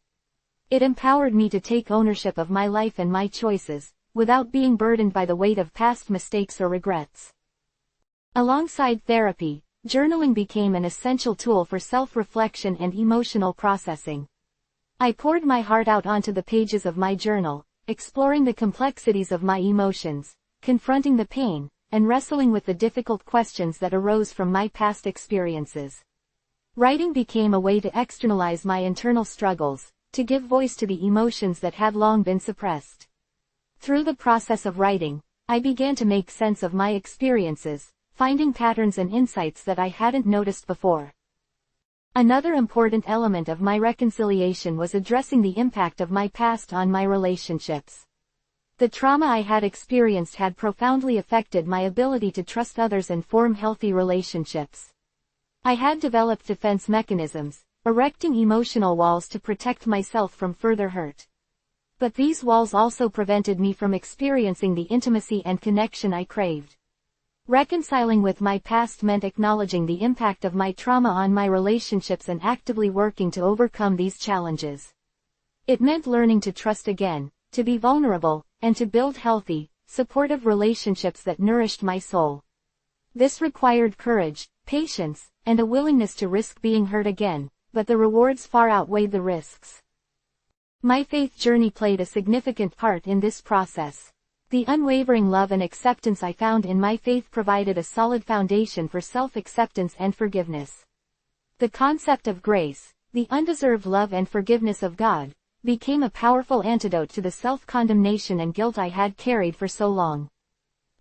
It empowered me to take ownership of my life and my choices, without being burdened by the weight of past mistakes or regrets. Alongside therapy, journaling became an essential tool for self-reflection and emotional processing. I poured my heart out onto the pages of my journal, exploring the complexities of my emotions, confronting the pain, and wrestling with the difficult questions that arose from my past experiences. Writing became a way to externalize my internal struggles, to give voice to the emotions that had long been suppressed. Through the process of writing, I began to make sense of my experiences, finding patterns and insights that I hadn't noticed before. Another important element of my reconciliation was addressing the impact of my past on my relationships. The trauma I had experienced had profoundly affected my ability to trust others and form healthy relationships. I had developed defense mechanisms, erecting emotional walls to protect myself from further hurt. But these walls also prevented me from experiencing the intimacy and connection I craved. Reconciling with my past meant acknowledging the impact of my trauma on my relationships and actively working to overcome these challenges. It meant learning to trust again, to be vulnerable, and to build healthy, supportive relationships that nourished my soul. This required courage, patience, and a willingness to risk being hurt again, but the rewards far outweighed the risks. My faith journey played a significant part in this process. The unwavering love and acceptance I found in my faith provided a solid foundation for self-acceptance and forgiveness. The concept of grace, the undeserved love and forgiveness of God, became a powerful antidote to the self-condemnation and guilt I had carried for so long.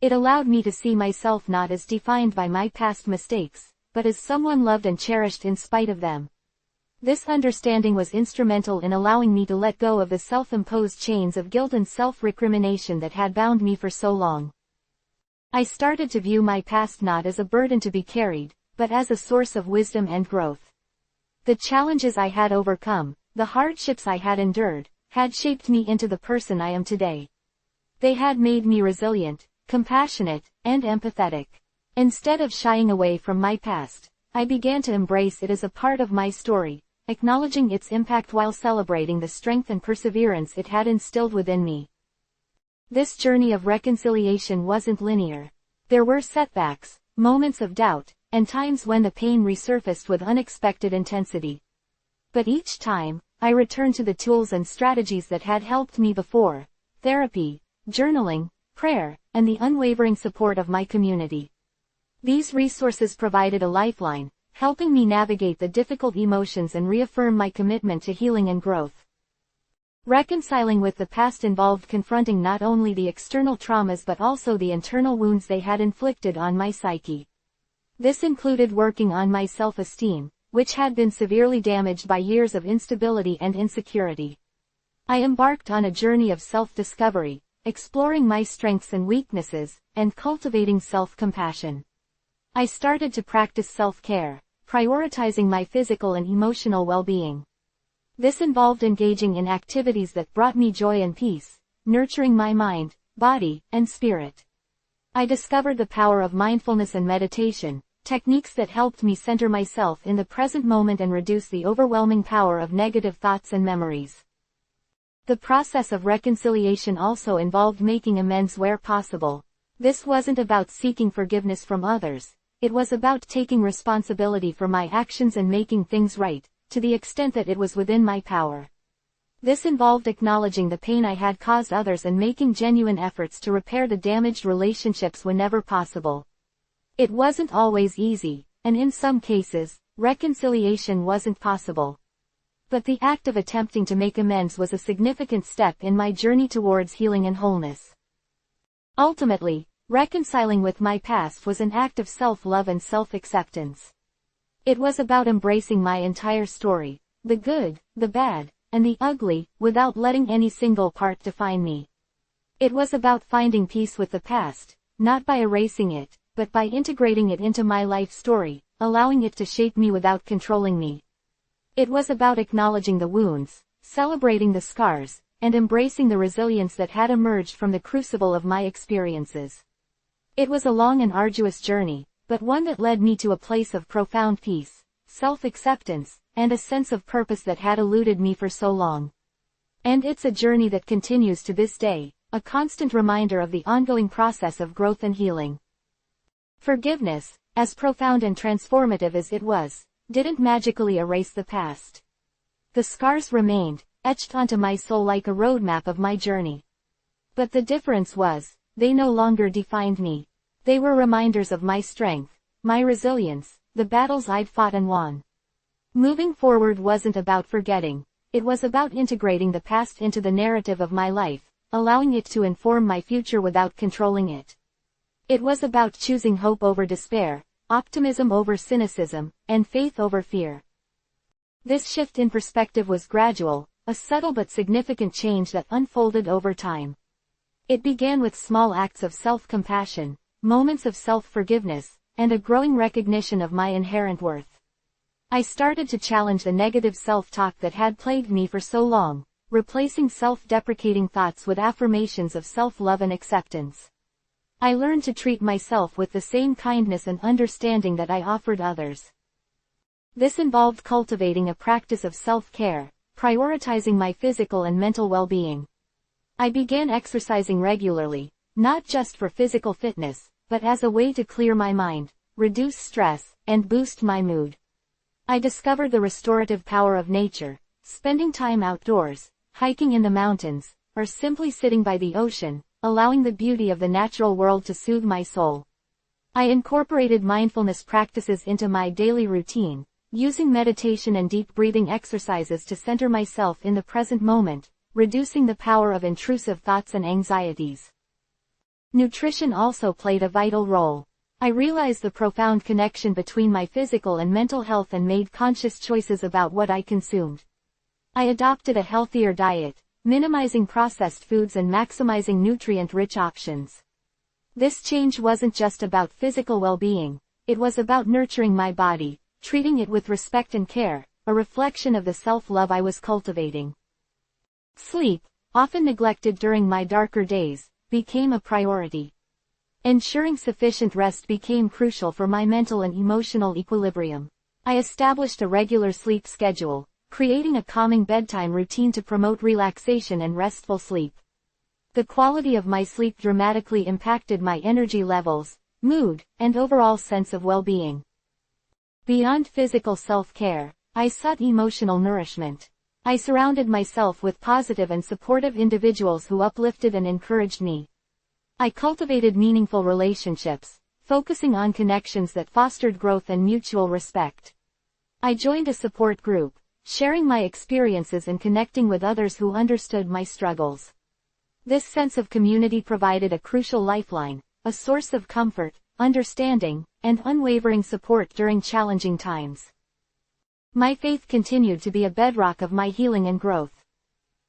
It allowed me to see myself not as defined by my past mistakes, but as someone loved and cherished in spite of them. This understanding was instrumental in allowing me to let go of the self-imposed chains of guilt and self-recrimination that had bound me for so long. I started to view my past not as a burden to be carried, but as a source of wisdom and growth. The challenges I had overcome, the hardships I had endured, had shaped me into the person I am today. They had made me resilient, compassionate, and empathetic. Instead of shying away from my past, I began to embrace it as a part of my story, acknowledging its impact while celebrating the strength and perseverance it had instilled within me. This journey of reconciliation wasn't linear. There were setbacks, moments of doubt, and times when the pain resurfaced with unexpected intensity. But each time, I returned to the tools and strategies that had helped me before: therapy, journaling, prayer, and the unwavering support of my community. These resources provided a lifeline, helping me navigate the difficult emotions and reaffirm my commitment to healing and growth. Reconciling with the past involved confronting not only the external traumas but also the internal wounds they had inflicted on my psyche. This included working on my self-esteem, which had been severely damaged by years of instability and insecurity. I embarked on a journey of self-discovery, exploring my strengths and weaknesses, and cultivating self-compassion. I started to practice self-care, prioritizing my physical and emotional well-being. This involved engaging in activities that brought me joy and peace, nurturing my mind, body, and spirit. I discovered the power of mindfulness and meditation, techniques that helped me center myself in the present moment and reduce the overwhelming power of negative thoughts and memories. The process of reconciliation also involved making amends where possible. This wasn't about seeking forgiveness from others. It was about taking responsibility for my actions and making things right, to the extent that it was within my power. This involved acknowledging the pain I had caused others and making genuine efforts to repair the damaged relationships whenever possible. It wasn't always easy, and in some cases, reconciliation wasn't possible. But the act of attempting to make amends was a significant step in my journey towards healing and wholeness. Ultimately, reconciling with my past was an act of self-love and self-acceptance. It was about embracing my entire story, the good, the bad, and the ugly, without letting any single part define me. It was about finding peace with the past, not by erasing it, but by integrating it into my life story, allowing it to shape me without controlling me. It was about acknowledging the wounds, celebrating the scars, and embracing the resilience that had emerged from the crucible of my experiences. It was a long and arduous journey, but one that led me to a place of profound peace, self-acceptance, and a sense of purpose that had eluded me for so long. And it's a journey that continues to this day, a constant reminder of the ongoing process of growth and healing. Forgiveness, as profound and transformative as it was, didn't magically erase the past. The scars remained, etched onto my soul like a roadmap of my journey. But the difference was, they no longer defined me. They were reminders of my strength, my resilience, the battles I'd fought and won. Moving forward wasn't about forgetting. It was about integrating the past into the narrative of my life, allowing it to inform my future without controlling it. It was about choosing hope over despair, optimism over cynicism, and faith over fear. This shift in perspective was gradual, a subtle but significant change that unfolded over time. It began with small acts of self-compassion, moments of self-forgiveness, and a growing recognition of my inherent worth. I started to challenge the negative self-talk that had plagued me for so long, replacing self-deprecating thoughts with affirmations of self-love and acceptance. I learned to treat myself with the same kindness and understanding that I offered others. This involved cultivating a practice of self-care, prioritizing my physical and mental well-being. I began exercising regularly, not just for physical fitness, but as a way to clear my mind, reduce stress, and boost my mood. I discovered the restorative power of nature, spending time outdoors, hiking in the mountains, or simply sitting by the ocean, allowing the beauty of the natural world to soothe my soul. I incorporated mindfulness practices into my daily routine, using meditation and deep breathing exercises to center myself in the present moment, reducing the power of intrusive thoughts and anxieties. Nutrition also played a vital role. I realized the profound connection between my physical and mental health and made conscious choices about what I consumed. I adopted a healthier diet, minimizing processed foods and maximizing nutrient-rich options. This change wasn't just about physical well-being, it was about nurturing my body, treating it with respect and care, a reflection of the self-love I was cultivating. Sleep, often neglected during my darker days, became a priority. Ensuring sufficient rest became crucial for my mental and emotional equilibrium. I established a regular sleep schedule, creating a calming bedtime routine to promote relaxation and restful sleep. The quality of my sleep dramatically impacted my energy levels, mood, and overall sense of well-being. Beyond physical self-care, I sought emotional nourishment. I surrounded myself with positive and supportive individuals who uplifted and encouraged me. I cultivated meaningful relationships, focusing on connections that fostered growth and mutual respect. I joined a support group, sharing my experiences and connecting with others who understood my struggles. This sense of community provided a crucial lifeline, a source of comfort, understanding, and unwavering support during challenging times. My faith continued to be a bedrock of my healing and growth.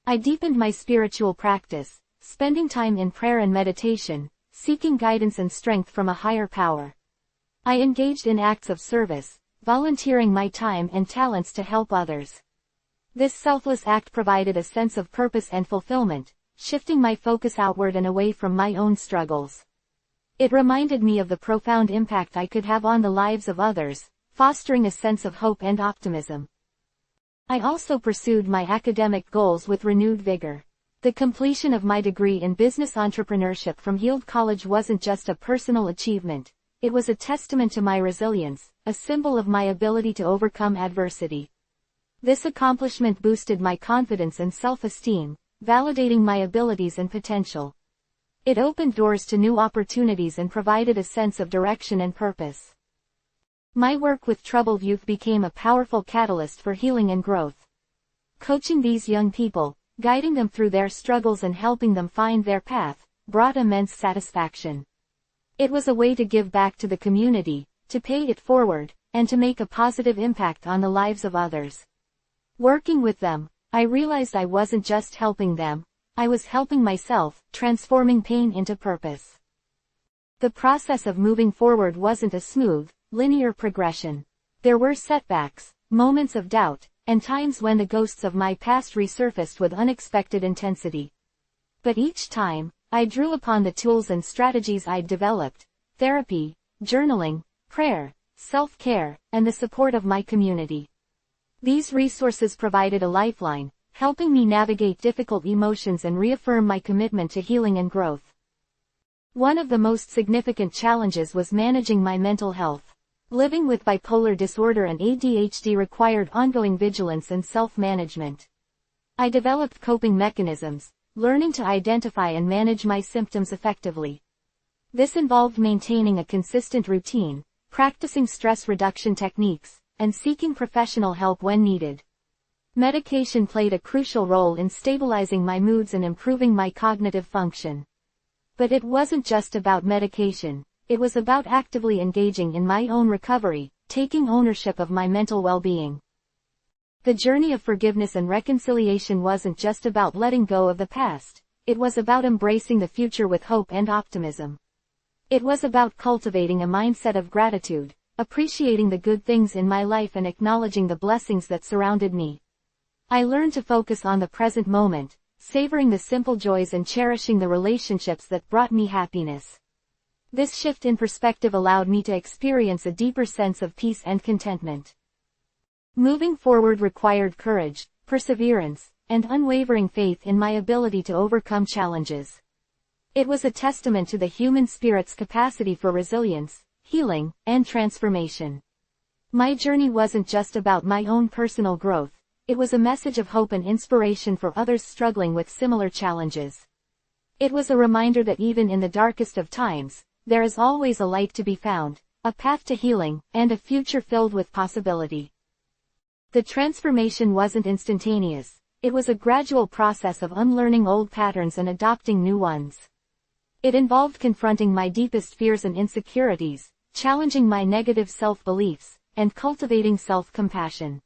I deepened my spiritual practice, spending time in prayer and meditation, seeking guidance and strength from a higher power. I engaged in acts of service, volunteering my time and talents to help others. This selfless act provided a sense of purpose and fulfillment, shifting my focus outward and away from my own struggles. It reminded me of the profound impact I could have on the lives of others, fostering a sense of hope and optimism. I also pursued my academic goals with renewed vigor. The completion of my degree in business entrepreneurship from Yield College wasn't just a personal achievement, it was a testament to my resilience, a symbol of my ability to overcome adversity. This accomplishment boosted my confidence and self-esteem, validating my abilities and potential. It opened doors to new opportunities and provided a sense of direction and purpose. My work with troubled youth became a powerful catalyst for healing and growth. Coaching these young people, guiding them through their struggles and helping them find their path, brought immense satisfaction. It was a way to give back to the community, to pay it forward, and to make a positive impact on the lives of others. Working with them, I realized I wasn't just helping them, I was helping myself, transforming pain into purpose. The process of moving forward wasn't a smooth, linear progression. There were setbacks, moments of doubt, and times when the ghosts of my past resurfaced with unexpected intensity. But each time, I drew upon the tools and strategies I'd developed: therapy, journaling, prayer, self-care, and the support of my community. These resources provided a lifeline, helping me navigate difficult emotions and reaffirm my commitment to healing and growth. One of the most significant challenges was managing my mental health. Living with bipolar disorder and ADHD required ongoing vigilance and self-management. I developed coping mechanisms, learning to identify and manage my symptoms effectively. This involved maintaining a consistent routine, practicing stress reduction techniques, and seeking professional help when needed. Medication played a crucial role in stabilizing my moods and improving my cognitive function. But it wasn't just about medication. It was about actively engaging in my own recovery, taking ownership of my mental well-being. The journey of forgiveness and reconciliation wasn't just about letting go of the past, it was about embracing the future with hope and optimism. It was about cultivating a mindset of gratitude, appreciating the good things in my life and acknowledging the blessings that surrounded me. I learned to focus on the present moment, savoring the simple joys and cherishing the relationships that brought me happiness. This shift in perspective allowed me to experience a deeper sense of peace and contentment. Moving forward required courage, perseverance, and unwavering faith in my ability to overcome challenges. It was a testament to the human spirit's capacity for resilience, healing, and transformation. My journey wasn't just about my own personal growth, it was a message of hope and inspiration for others struggling with similar challenges. It was a reminder that even in the darkest of times, there is always a light to be found, a path to healing, and a future filled with possibility. The transformation wasn't instantaneous. It was a gradual process of unlearning old patterns and adopting new ones. It involved confronting my deepest fears and insecurities, challenging my negative self-beliefs, and cultivating self-compassion.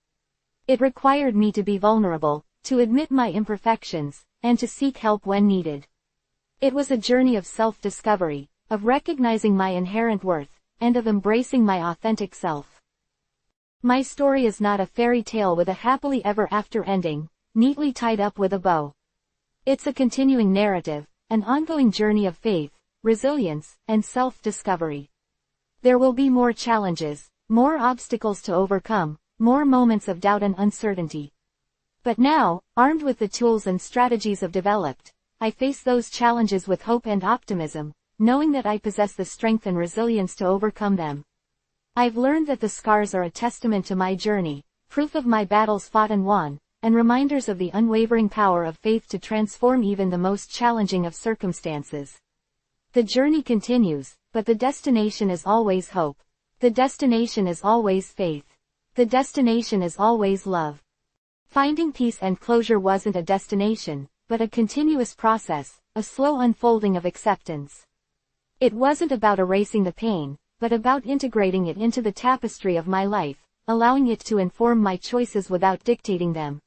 It required me to be vulnerable, to admit my imperfections, and to seek help when needed. It was a journey of self-discovery, of recognizing my inherent worth, and of embracing my authentic self. My story is not a fairy tale with a happily ever after ending, neatly tied up with a bow. It's a continuing narrative, an ongoing journey of faith, resilience, and self-discovery. There will be more challenges, more obstacles to overcome, more moments of doubt and uncertainty. But now, armed with the tools and strategies I've developed, I face those challenges with hope and optimism, knowing that I possess the strength and resilience to overcome them. I've learned that the scars are a testament to my journey, proof of my battles fought and won, and reminders of the unwavering power of faith to transform even the most challenging of circumstances. The journey continues, but the destination is always hope. The destination is always faith. The destination is always love. Finding peace and closure wasn't a destination, but a continuous process, a slow unfolding of acceptance. It wasn't about erasing the pain, but about integrating it into the tapestry of my life, allowing it to inform my choices without dictating them.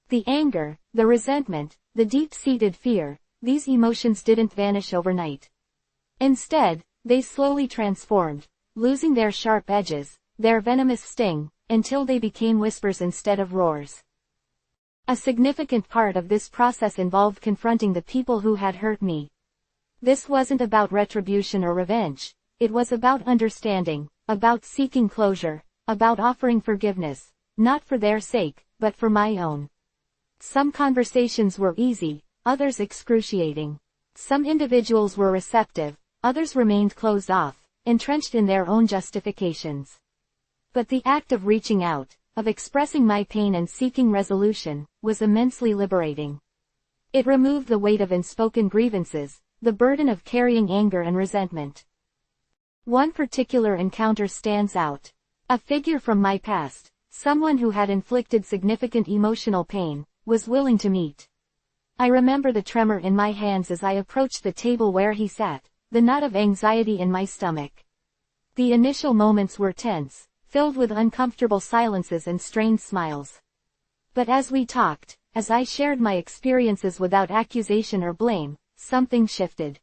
The anger, the resentment, the deep-seated fear, these emotions didn't vanish overnight. Instead, they slowly transformed, losing their sharp edges, their venomous sting, until they became whispers instead of roars. A significant part of this process involved confronting the people who had hurt me. This wasn't about retribution or revenge. It was about understanding, about seeking closure, about offering forgiveness, not for their sake, but for my own. Some conversations were easy, others excruciating. Some individuals were receptive, others remained closed off, entrenched in their own justifications. But the act of reaching out, of expressing my pain and seeking resolution, was immensely liberating. It removed the weight of unspoken grievances, the burden of carrying anger and resentment. One particular encounter stands out. A figure from my past, someone who had inflicted significant emotional pain, was willing to meet. I remember the tremor in my hands as I approached the table where he sat, the knot of anxiety in my stomach. The initial moments were tense, filled with uncomfortable silences and strained smiles. But as we talked, as I shared my experiences without accusation or blame, something shifted.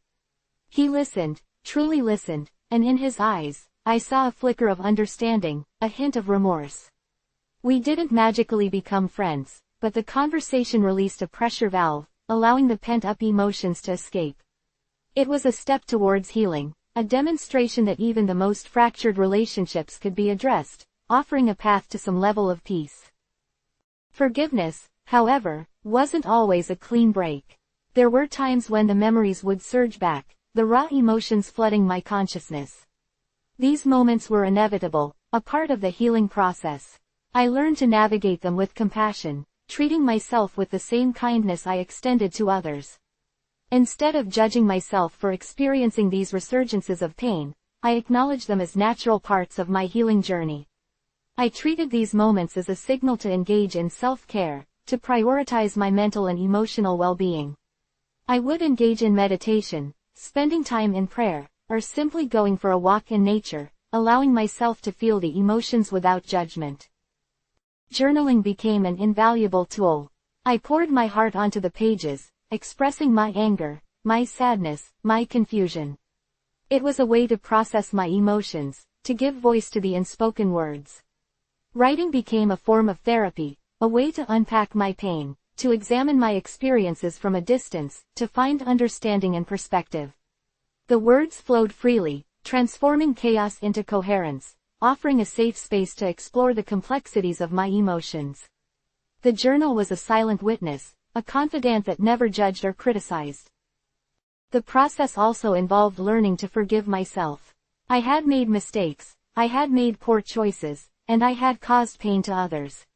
He listened, truly listened, and in his eyes, I saw a flicker of understanding, a hint of remorse. We didn't magically become friends, but the conversation released a pressure valve, allowing the pent-up emotions to escape. It was a step towards healing, a demonstration that even the most fractured relationships could be addressed, offering a path to some level of peace. Forgiveness, however, wasn't always a clean break. There were times when the memories would surge back, the raw emotions flooding my consciousness. These moments were inevitable, a part of the healing process. I learned to navigate them with compassion, treating myself with the same kindness I extended to others. Instead of judging myself for experiencing these resurgences of pain, I acknowledged them as natural parts of my healing journey. I treated these moments as a signal to engage in self-care, to prioritize my mental and emotional well-being. I would engage in meditation, spending time in prayer, or simply going for a walk in nature, allowing myself to feel the emotions without judgment. Journaling became an invaluable tool. I poured my heart onto the pages, expressing my anger, my sadness, my confusion. It was a way to process my emotions, to give voice to the unspoken words. Writing became a form of therapy, a way to unpack my pain, to examine my experiences from a distance, to find understanding and perspective. The words flowed freely, transforming chaos into coherence, offering a safe space to explore the complexities of my emotions. The journal was a silent witness, a confidant that never judged or criticized. The process also involved learning to forgive myself. I had made mistakes, I had made poor choices, and I had caused pain to others.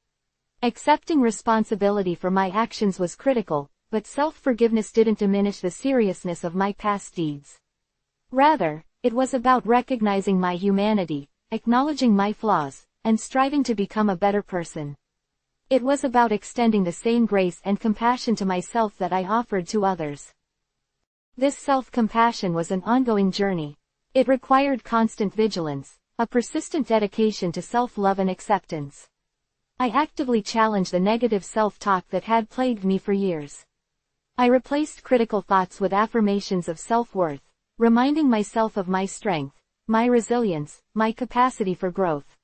Accepting responsibility for my actions was critical, but self-forgiveness didn't diminish the seriousness of my past deeds. Rather, it was about recognizing my humanity, acknowledging my flaws, and striving to become a better person. It was about extending the same grace and compassion to myself that I offered to others. This self-compassion was an ongoing journey. It required constant vigilance, a persistent dedication to self-love and acceptance. I actively challenged the negative self-talk that had plagued me for years. I replaced critical thoughts with affirmations of self-worth, reminding myself of my strength, my resilience, my capacity for growth.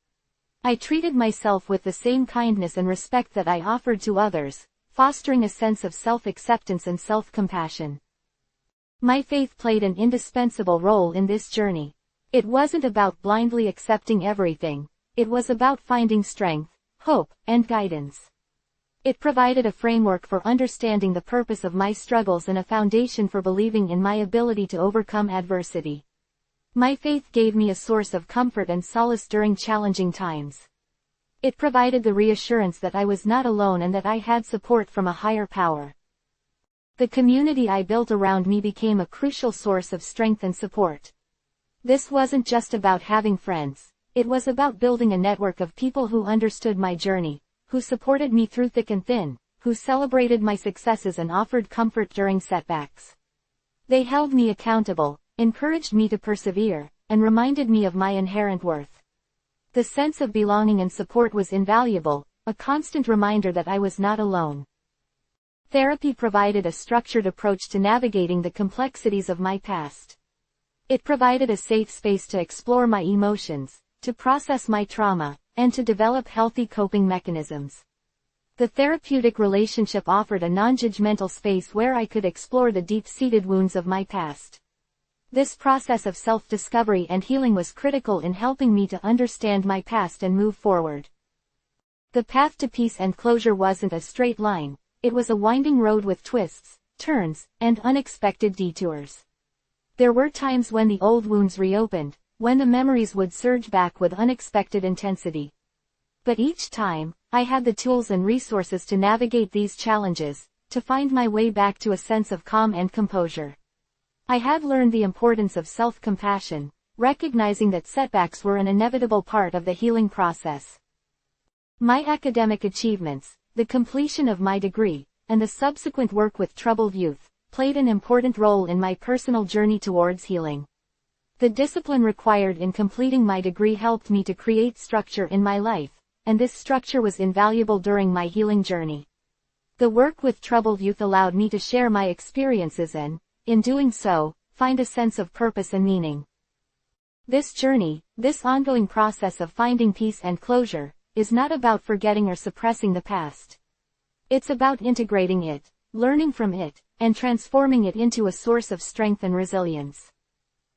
I treated myself with the same kindness and respect that I offered to others, fostering a sense of self-acceptance and self-compassion. My faith played an indispensable role in this journey. It wasn't about blindly accepting everything, it was about finding strength, hope, and guidance. It provided a framework for understanding the purpose of my struggles and a foundation for believing in my ability to overcome adversity. My faith gave me a source of comfort and solace during challenging times. It provided the reassurance that I was not alone and that I had support from a higher power. The community I built around me became a crucial source of strength and support. This wasn't just about having friends, it was about building a network of people who understood my journey, who supported me through thick and thin, who celebrated my successes and offered comfort during setbacks. They held me accountable, encouraged me to persevere, and reminded me of my inherent worth. The sense of belonging and support was invaluable, a constant reminder that I was not alone. Therapy provided a structured approach to navigating the complexities of my past. It provided a safe space to explore my emotions, to process my trauma, and to develop healthy coping mechanisms. The therapeutic relationship offered a non-judgmental space where I could explore the deep-seated wounds of my past. This process of self-discovery and healing was critical in helping me to understand my past and move forward. The path to peace and closure wasn't a straight line, it was a winding road with twists, turns, and unexpected detours. There were times when the old wounds reopened, when the memories would surge back with unexpected intensity. But each time, I had the tools and resources to navigate these challenges, to find my way back to a sense of calm and composure. I had learned the importance of self-compassion, recognizing that setbacks were an inevitable part of the healing process. My academic achievements, the completion of my degree, and the subsequent work with troubled youth, played an important role in my personal journey towards healing. The discipline required in completing my degree helped me to create structure in my life, and this structure was invaluable during my healing journey. The work with troubled youth allowed me to share my experiences and, in doing so, find a sense of purpose and meaning. This journey, this ongoing process of finding peace and closure, is not about forgetting or suppressing the past. It's about integrating it, learning from it, and transforming it into a source of strength and resilience.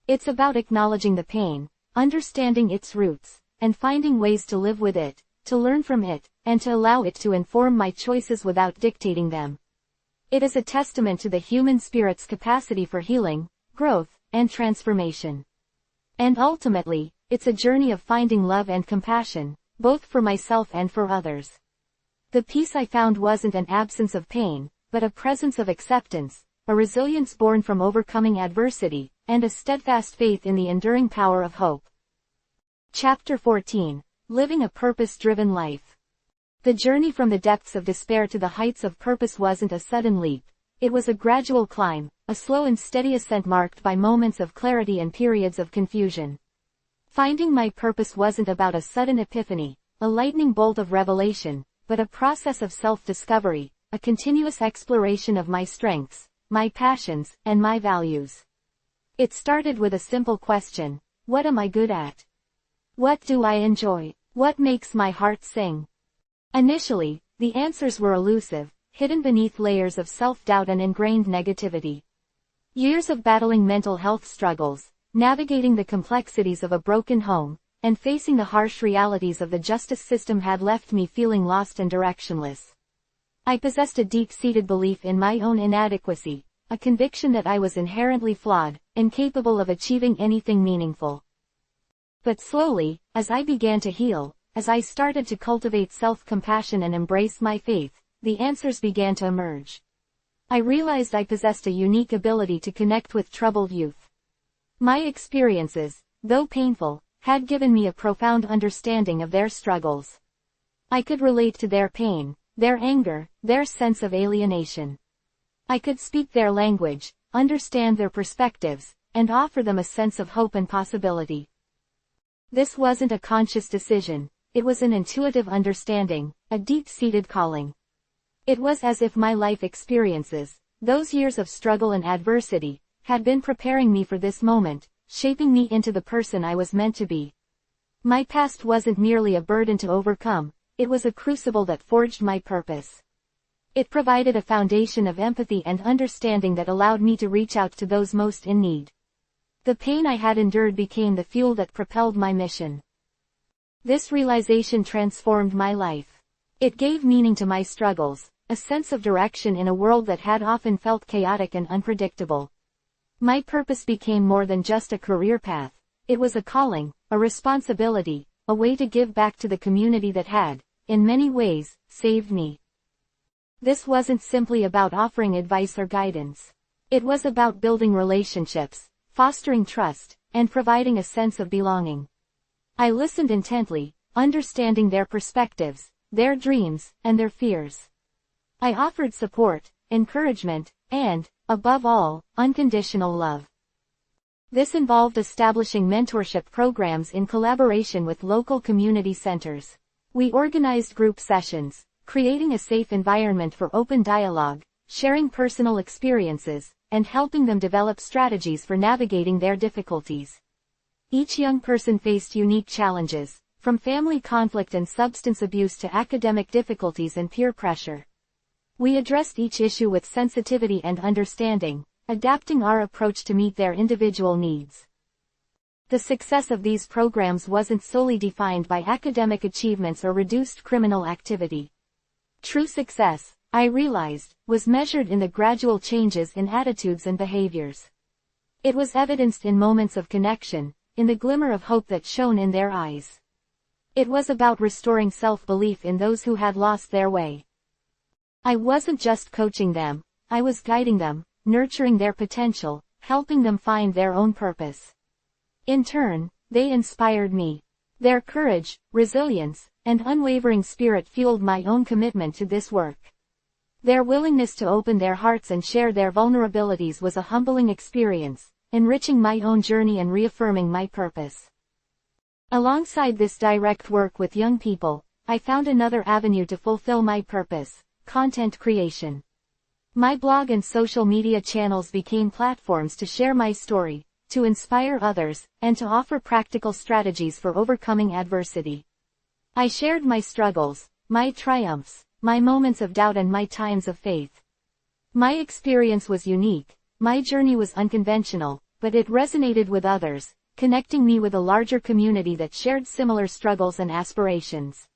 It's about acknowledging the pain, understanding its roots, and finding ways to live with it, to learn from it, and to allow it to inform my choices without dictating them. It is a testament to the human spirit's capacity for healing, growth, and transformation. And ultimately, it's a journey of finding love and compassion, both for myself and for others. The peace I found wasn't an absence of pain, but a presence of acceptance, a resilience born from overcoming adversity, and a steadfast faith in the enduring power of hope. Chapter 14. Living a Purpose-Driven Life. The journey from the depths of despair to the heights of purpose wasn't a sudden leap. It was a gradual climb, a slow and steady ascent marked by moments of clarity and periods of confusion. Finding my purpose wasn't about a sudden epiphany, a lightning bolt of revelation, but a process of self-discovery, a continuous exploration of my strengths, my passions, and my values. It started with a simple question: what am I good at? What do I enjoy? What makes my heart sing? Initially, the answers were elusive, hidden beneath layers of self-doubt and ingrained negativity. Years of battling mental health struggles, navigating the complexities of a broken home, and facing the harsh realities of the justice system had left me feeling lost and directionless. I possessed a deep-seated belief in my own inadequacy, a conviction that I was inherently flawed, incapable of achieving anything meaningful. But slowly, as I began to heal, as I started to cultivate self-compassion and embrace my faith, the answers began to emerge. I realized I possessed a unique ability to connect with troubled youth. My experiences, though painful, had given me a profound understanding of their struggles. I could relate to their pain, their anger, their sense of alienation. I could speak their language, understand their perspectives, and offer them a sense of hope and possibility. This wasn't a conscious decision, it was an intuitive understanding, a deep-seated calling. It was as if my life experiences, those years of struggle and adversity, had been preparing me for this moment, shaping me into the person I was meant to be. My past wasn't merely a burden to overcome, it was a crucible that forged my purpose. It provided a foundation of empathy and understanding that allowed me to reach out to those most in need. The pain I had endured became the fuel that propelled my mission. This realization transformed my life. It gave meaning to my struggles, a sense of direction in a world that had often felt chaotic and unpredictable. My purpose became more than just a career path. It was a calling, a responsibility, a way to give back to the community that had, in many ways, saved me. This wasn't simply about offering advice or guidance. It was about building relationships, fostering trust, and providing a sense of belonging. I listened intently, understanding their perspectives, their dreams, and their fears. I offered support, encouragement, and, above all, unconditional love. This involved establishing mentorship programs in collaboration with local community centers. We organized group sessions, creating a safe environment for open dialogue, sharing personal experiences, and helping them develop strategies for navigating their difficulties. Each young person faced unique challenges, from family conflict and substance abuse to academic difficulties and peer pressure. We addressed each issue with sensitivity and understanding, adapting our approach to meet their individual needs. The success of these programs wasn't solely defined by academic achievements or reduced criminal activity. True success, I realized, was measured in the gradual changes in attitudes and behaviors. It was evidenced in moments of connection, in the glimmer of hope that shone in their eyes. It was about restoring self-belief in those who had lost their way. I wasn't just coaching them, I was guiding them, nurturing their potential, helping them find their own purpose. In turn, they inspired me. Their courage, resilience, and unwavering spirit fueled my own commitment to this work. Their willingness to open their hearts and share their vulnerabilities was a humbling experience, enriching my own journey and reaffirming my purpose. Alongside this direct work with young people, I found another avenue to fulfill my purpose: content creation. My blog and social media channels became platforms to share my story, to inspire others, and to offer practical strategies for overcoming adversity. I shared my struggles, my triumphs, my moments of doubt and my times of faith. My experience was unique, my journey was unconventional, but it resonated with others, connecting me with a larger community that shared similar struggles and aspirations.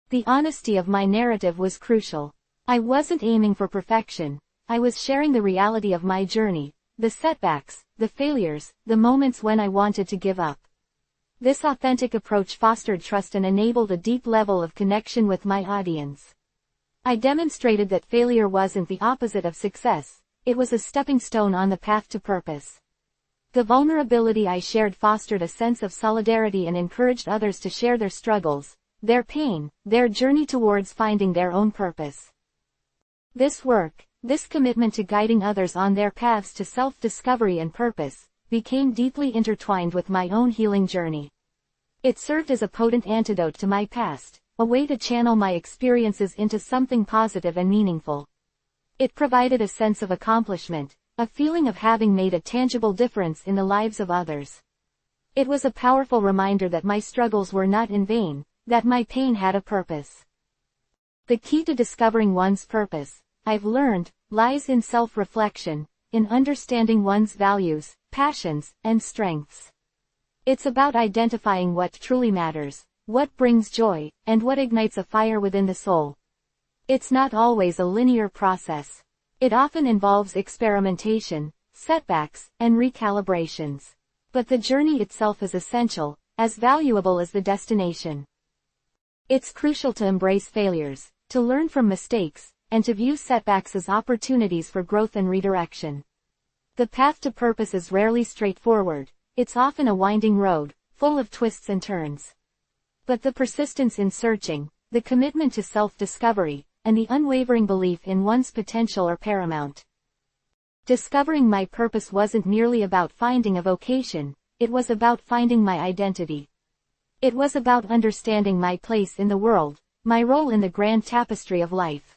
The honesty of my narrative was crucial. I wasn't aiming for perfection, I was sharing the reality of my journey, the setbacks, the failures, the moments when I wanted to give up. This authentic approach fostered trust and enabled a deep level of connection with my audience. I demonstrated that failure wasn't the opposite of success, it was a stepping stone on the path to purpose. The vulnerability I shared fostered a sense of solidarity and encouraged others to share their struggles, their pain, their journey towards finding their own purpose. This work, this commitment to guiding others on their paths to self-discovery and purpose, became deeply intertwined with my own healing journey. It served as a potent antidote to my past, a way to channel my experiences into something positive and meaningful. It provided a sense of accomplishment, a feeling of having made a tangible difference in the lives of others. It was a powerful reminder that my struggles were not in vain, that my pain had a purpose. The key to discovering one's purpose, I've learned, lies in self-reflection, in understanding one's values, passions, and strengths. It's about identifying what truly matters, what brings joy, and what ignites a fire within the soul. It's not always a linear process. It often involves experimentation, setbacks, and recalibrations. But the journey itself is essential, as valuable as the destination. It's crucial to embrace failures, to learn from mistakes, and to view setbacks as opportunities for growth and redirection. The path to purpose is rarely straightforward, it's often a winding road, full of twists and turns. But the persistence in searching, the commitment to self-discovery, and the unwavering belief in one's potential are paramount. Discovering my purpose wasn't merely about finding a vocation, it was about finding my identity. It was about understanding my place in the world, my role in the grand tapestry of life.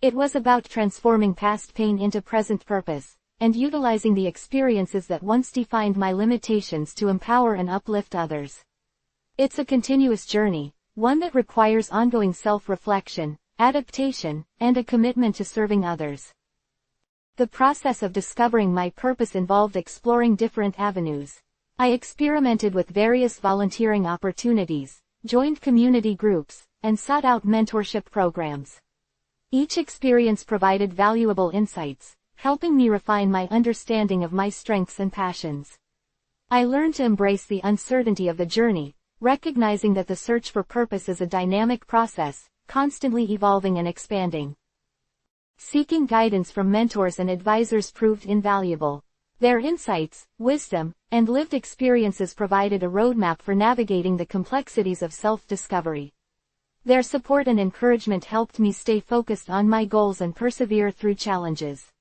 It was about transforming past pain into present purpose, and utilizing the experiences that once defined my limitations to empower and uplift others. It's a continuous journey, one that requires ongoing self-reflection, adaptation, and a commitment to serving others. The process of discovering my purpose involved exploring different avenues. I experimented with various volunteering opportunities, joined community groups, and sought out mentorship programs. Each experience provided valuable insights, helping me refine my understanding of my strengths and passions. I learned to embrace the uncertainty of the journey, recognizing that the search for purpose is a dynamic process, constantly evolving and expanding. Seeking guidance from mentors and advisors proved invaluable. Their insights, wisdom, and lived experiences provided a roadmap for navigating the complexities of self-discovery. Their support and encouragement helped me stay focused on my goals and persevere through challenges.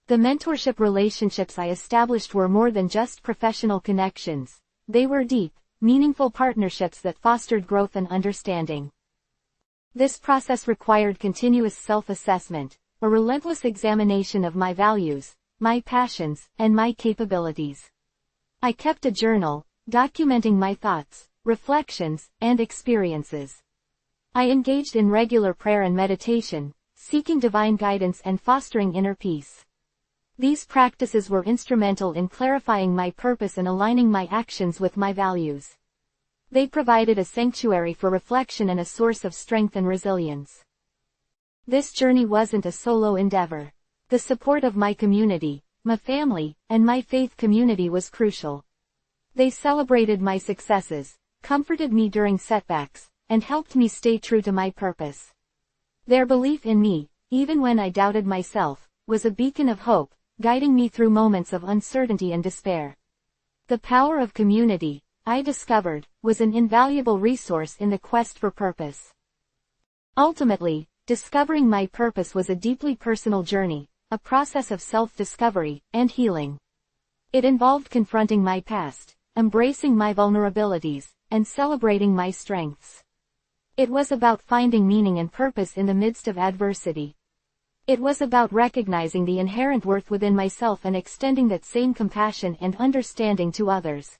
The mentorship relationships I established were more than just professional connections. They were deep, meaningful partnerships that fostered growth and understanding. This process required continuous self-assessment, a relentless examination of my values, my passions, and my capabilities. I kept a journal, documenting my thoughts, reflections, and experiences. I engaged in regular prayer and meditation, seeking divine guidance and fostering inner peace. These practices were instrumental in clarifying my purpose and aligning my actions with my values. They provided a sanctuary for reflection and a source of strength and resilience. This journey wasn't a solo endeavor. The support of my community, my family, and my faith community was crucial. They celebrated my successes, comforted me during setbacks, and helped me stay true to my purpose. Their belief in me, even when I doubted myself, was a beacon of hope, guiding me through moments of uncertainty and despair. The power of community, I discovered, was an invaluable resource in the quest for purpose. Ultimately, discovering my purpose was a deeply personal journey, a process of self-discovery and healing. It involved confronting my past, embracing my vulnerabilities, and celebrating my strengths. It was about finding meaning and purpose in the midst of adversity. It was about recognizing the inherent worth within myself and extending that same compassion and understanding to others.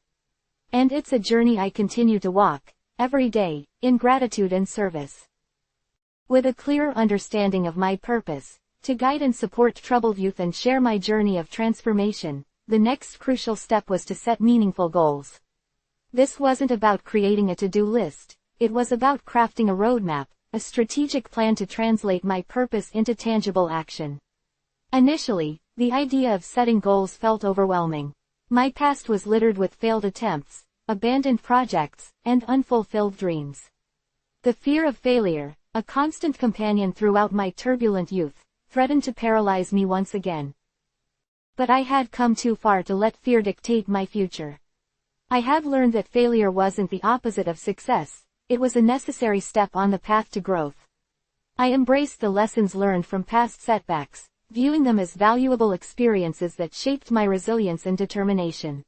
And it's a journey I continue to walk, every day, in gratitude and service. With a clearer understanding of my purpose, to guide and support troubled youth and share my journey of transformation, the next crucial step was to set meaningful goals. This wasn't about creating a to-do list, it was about crafting a roadmap, a strategic plan to translate my purpose into tangible action. Initially, the idea of setting goals felt overwhelming. My past was littered with failed attempts, abandoned projects, and unfulfilled dreams. The fear of failure, a constant companion throughout my turbulent youth, threatened to paralyze me once again. But I had come too far to let fear dictate my future. I had learned that failure wasn't the opposite of success, it was a necessary step on the path to growth. I embraced the lessons learned from past setbacks, viewing them as valuable experiences that shaped my resilience and determination.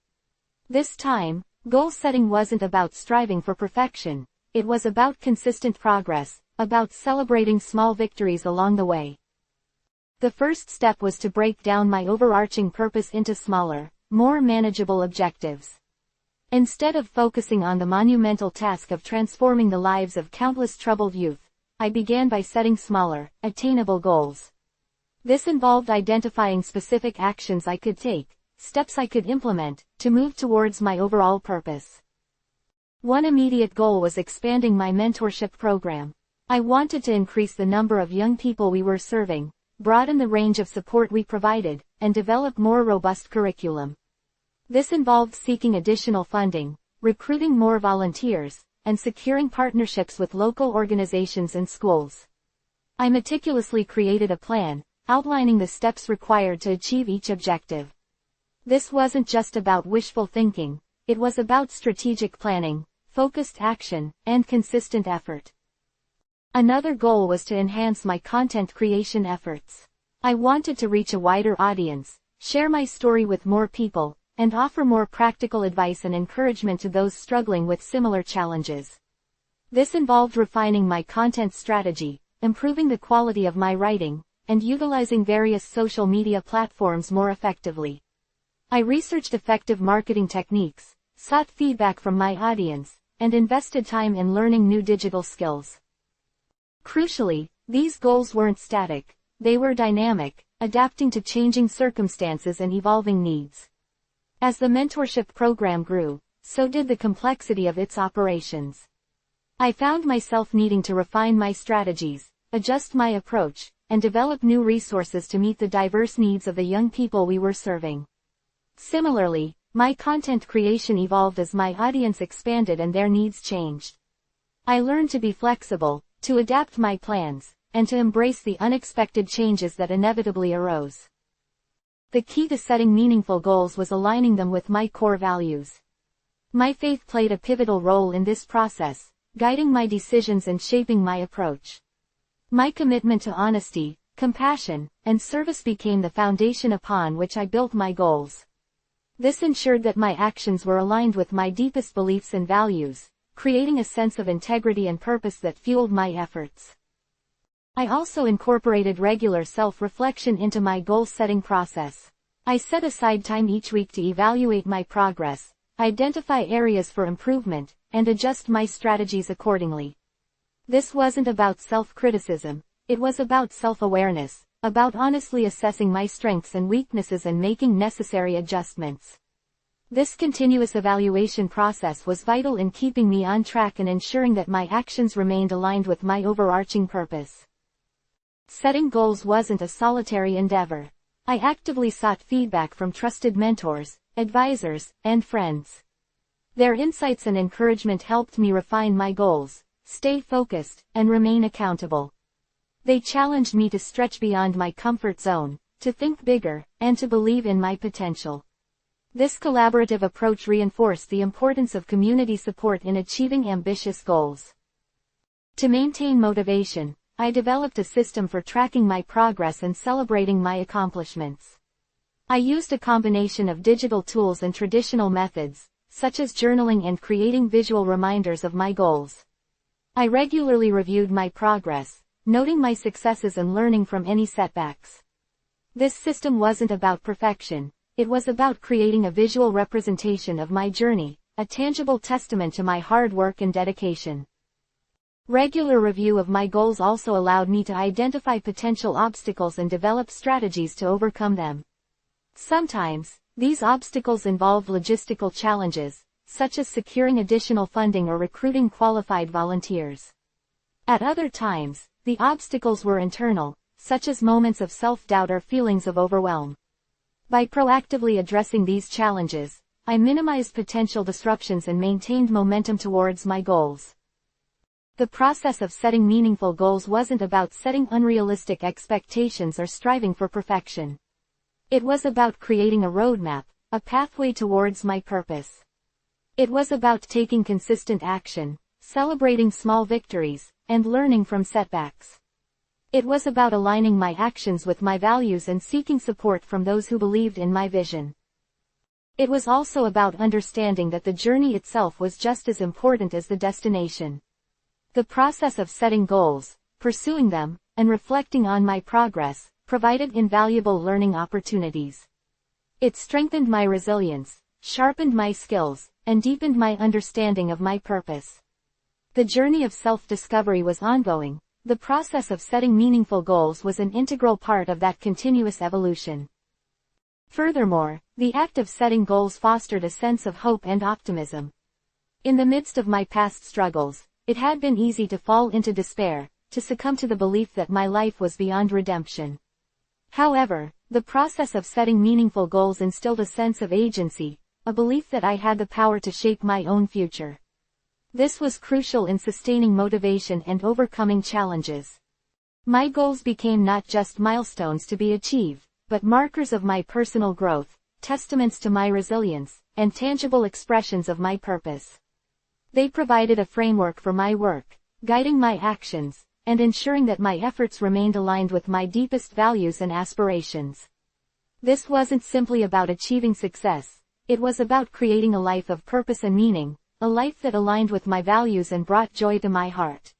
This time, goal setting wasn't about striving for perfection, it was about consistent progress, about celebrating small victories along the way. The first step was to break down my overarching purpose into smaller, more manageable objectives. Instead of focusing on the monumental task of transforming the lives of countless troubled youth, I began by setting smaller, attainable goals. This involved identifying specific actions I could take, steps I could implement, to move towards my overall purpose. One immediate goal was expanding my mentorship program. I wanted to increase the number of young people we were serving, broaden the range of support we provided, and develop more robust curriculum. This involved seeking additional funding, recruiting more volunteers, and securing partnerships with local organizations and schools. I meticulously created a plan, outlining the steps required to achieve each objective. This wasn't just about wishful thinking, it was about strategic planning, focused action, and consistent effort. Another goal was to enhance my content creation efforts. I wanted to reach a wider audience, share my story with more people, and offer more practical advice and encouragement to those struggling with similar challenges. This involved refining my content strategy, improving the quality of my writing, and utilizing various social media platforms more effectively. I researched effective marketing techniques, sought feedback from my audience, and invested time in learning new digital skills. Crucially, these goals weren't static, they were dynamic, adapting to changing circumstances and evolving needs. As the mentorship program grew, so did the complexity of its operations. I found myself needing to refine my strategies, adjust my approach, and develop new resources to meet the diverse needs of the young people we were serving. Similarly, my content creation evolved as my audience expanded and their needs changed. I learned to be flexible, to adapt my plans, and to embrace the unexpected changes that inevitably arose. The key to setting meaningful goals was aligning them with my core values. My faith played a pivotal role in this process, guiding my decisions and shaping my approach. My commitment to honesty, compassion, and service became the foundation upon which I built my goals. This ensured that my actions were aligned with my deepest beliefs and values, creating a sense of integrity and purpose that fueled my efforts. I also incorporated regular self-reflection into my goal-setting process. I set aside time each week to evaluate my progress, identify areas for improvement, and adjust my strategies accordingly. This wasn't about self-criticism, it was about self-awareness, about honestly assessing my strengths and weaknesses and making necessary adjustments. This continuous evaluation process was vital in keeping me on track and ensuring that my actions remained aligned with my overarching purpose. Setting goals wasn't a solitary endeavor. I actively sought feedback from trusted mentors, advisors, and friends. Their insights and encouragement helped me refine my goals, stay focused, and remain accountable. They challenged me to stretch beyond my comfort zone, to think bigger, and to believe in my potential. This collaborative approach reinforced the importance of community support in achieving ambitious goals. To maintain motivation, I developed a system for tracking my progress and celebrating my accomplishments. I used a combination of digital tools and traditional methods, such as journaling and creating visual reminders of my goals. I regularly reviewed my progress, noting my successes and learning from any setbacks. This system wasn't about perfection, it was about creating a visual representation of my journey, a tangible testament to my hard work and dedication. Regular review of my goals also allowed me to identify potential obstacles and develop strategies to overcome them. Sometimes, these obstacles involved logistical challenges, such as securing additional funding or recruiting qualified volunteers. At other times, the obstacles were internal, such as moments of self-doubt or feelings of overwhelm. By proactively addressing these challenges, I minimized potential disruptions and maintained momentum towards my goals. The process of setting meaningful goals wasn't about setting unrealistic expectations or striving for perfection. It was about creating a roadmap, a pathway towards my purpose. It was about taking consistent action, celebrating small victories, and learning from setbacks. It was about aligning my actions with my values and seeking support from those who believed in my vision. It was also about understanding that the journey itself was just as important as the destination. The process of setting goals, pursuing them, and reflecting on my progress, provided invaluable learning opportunities. It strengthened my resilience, sharpened my skills, and deepened my understanding of my purpose. The journey of self-discovery was ongoing. The process of setting meaningful goals was an integral part of that continuous evolution. Furthermore, the act of setting goals fostered a sense of hope and optimism. In the midst of my past struggles, it had been easy to fall into despair, to succumb to the belief that my life was beyond redemption. However, the process of setting meaningful goals instilled a sense of agency, a belief that I had the power to shape my own future. This was crucial in sustaining motivation and overcoming challenges. My goals became not just milestones to be achieved, but markers of my personal growth, testaments to my resilience, and tangible expressions of my purpose. They provided a framework for my work, guiding my actions, and ensuring that my efforts remained aligned with my deepest values and aspirations. This wasn't simply about achieving success, it was about creating a life of purpose and meaning, a life that aligned with my values and brought joy to my heart.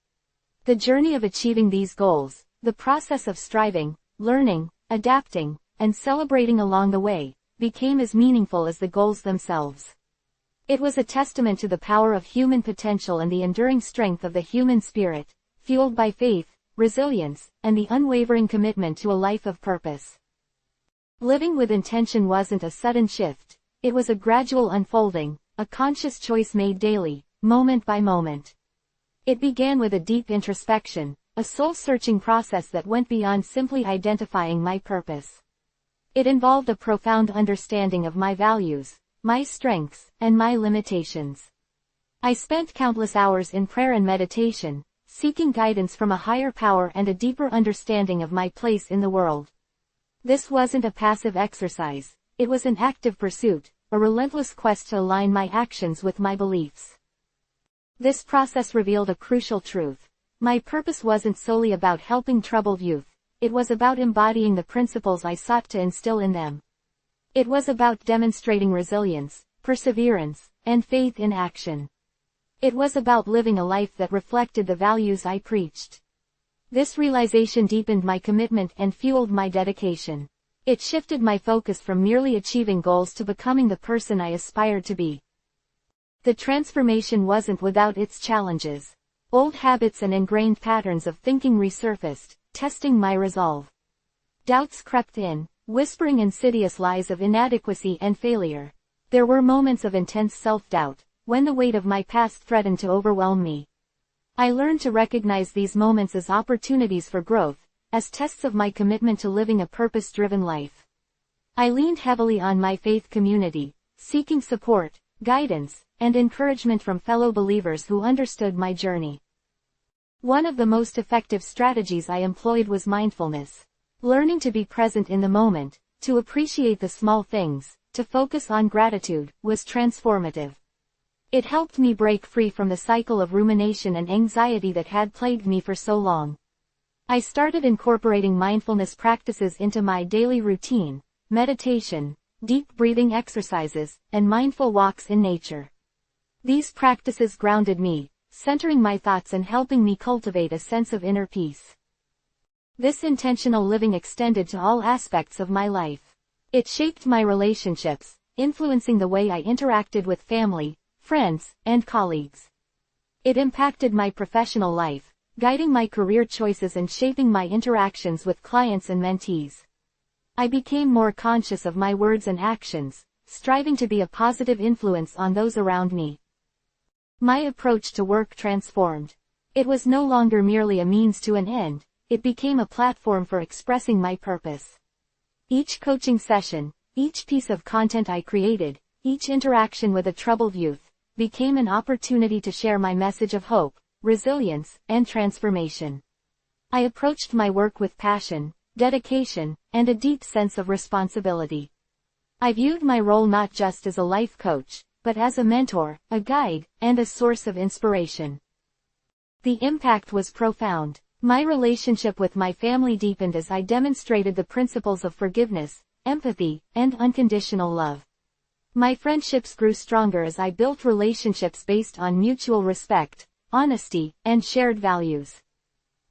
The journey of achieving these goals, the process of striving, learning, adapting, and celebrating along the way, became as meaningful as the goals themselves. It was a testament to the power of human potential and the enduring strength of the human spirit, fueled by faith, resilience, and the unwavering commitment to a life of purpose. Living with intention wasn't a sudden shift, it was a gradual unfolding, a conscious choice made daily, moment by moment. It began with a deep introspection, a soul-searching process that went beyond simply identifying my purpose. It involved a profound understanding of my values, my strengths, and my limitations. I spent countless hours in prayer and meditation, seeking guidance from a higher power and a deeper understanding of my place in the world. This wasn't a passive exercise, it was an active pursuit, a relentless quest to align my actions with my beliefs. This process revealed a crucial truth. My purpose wasn't solely about helping troubled youth, it was about embodying the principles I sought to instill in them. It was about demonstrating resilience, perseverance, and faith in action. It was about living a life that reflected the values I preached. This realization deepened my commitment and fueled my dedication. It shifted my focus from merely achieving goals to becoming the person I aspired to be. The transformation wasn't without its challenges. Old habits and ingrained patterns of thinking resurfaced, testing my resolve. Doubts crept in, whispering insidious lies of inadequacy and failure. There were moments of intense self-doubt, when the weight of my past threatened to overwhelm me. I learned to recognize these moments as opportunities for growth, as tests of my commitment to living a purpose-driven life. I leaned heavily on my faith community, seeking support, guidance, and encouragement from fellow believers who understood my journey. One of the most effective strategies I employed was mindfulness. Learning to be present in the moment, to appreciate the small things, to focus on gratitude, was transformative. It helped me break free from the cycle of rumination and anxiety that had plagued me for so long. I started incorporating mindfulness practices into my daily routine: meditation, deep breathing exercises, and mindful walks in nature. These practices grounded me, centering my thoughts and helping me cultivate a sense of inner peace. This intentional living extended to all aspects of my life. It shaped my relationships, influencing the way I interacted with family, friends, and colleagues. It impacted my professional life, guiding my career choices and shaping my interactions with clients and mentees. I became more conscious of my words and actions, striving to be a positive influence on those around me. My approach to work transformed. It was no longer merely a means to an end, it became a platform for expressing my purpose. Each coaching session, each piece of content I created, each interaction with a troubled youth, became an opportunity to share my message of hope, resilience, and transformation. I approached my work with passion, dedication, and a deep sense of responsibility. I viewed my role not just as a life coach, but as a mentor, a guide, and a source of inspiration. The impact was profound. My relationship with my family deepened as I demonstrated the principles of forgiveness, empathy, and unconditional love. My friendships grew stronger as I built relationships based on mutual respect, honesty, and shared values.